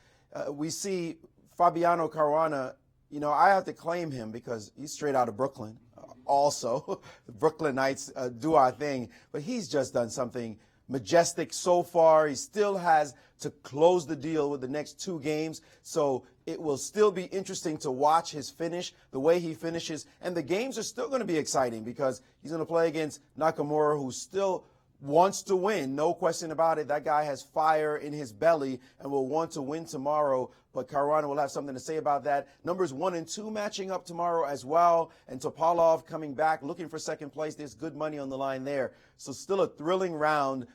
We see Fabiano Caruana. You know, I have to claim him because he's straight out of Brooklyn. Also, the Brooklynites do our thing, but he's just done something majestic so far. He still has to close the deal with the next 2 games, so it will still be interesting to watch his finish, the way he finishes, and the games are still going to be exciting because he's going to play against Nakamura, who still wants to win, no question about it. That guy has fire in his belly and will want to win tomorrow, but Caruana will have something to say about that. Numbers 1 and 2 matching up tomorrow as well, and Topalov coming back, looking for second place. There's good money on the line there. So still a thrilling round,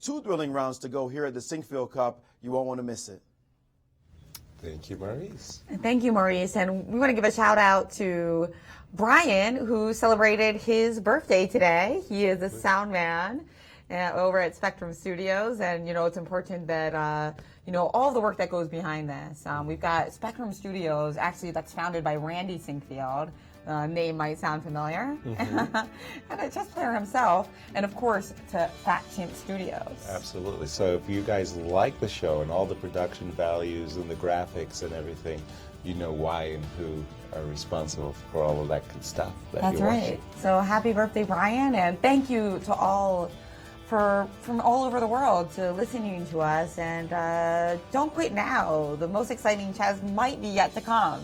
2 thrilling rounds to go here at the Sinquefield Cup. You won't want to miss it. Thank you, Maurice. Thank you, Maurice. And we want to give a shout out to Brian, who celebrated his birthday today. He is a sound man over at Spectrum Studios, and you know it's important that you know all the work that goes behind this. We've got Spectrum Studios, actually that's founded by Randy Sinquefield. Name might sound familiar, and a chess player himself, and of course to Fat Chimp Studios. Absolutely. So if you guys like the show and all the production values and the graphics and everything, you know why and who are responsible for all of that good stuff. That's right. So happy birthday, Brian, and thank you to all from all over the world to listening to us, and don't quit now. The most exciting chess might be yet to come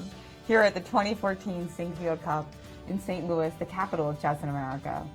here at the 2014 Sinquefield Cup in St. Louis, the capital of chess in America.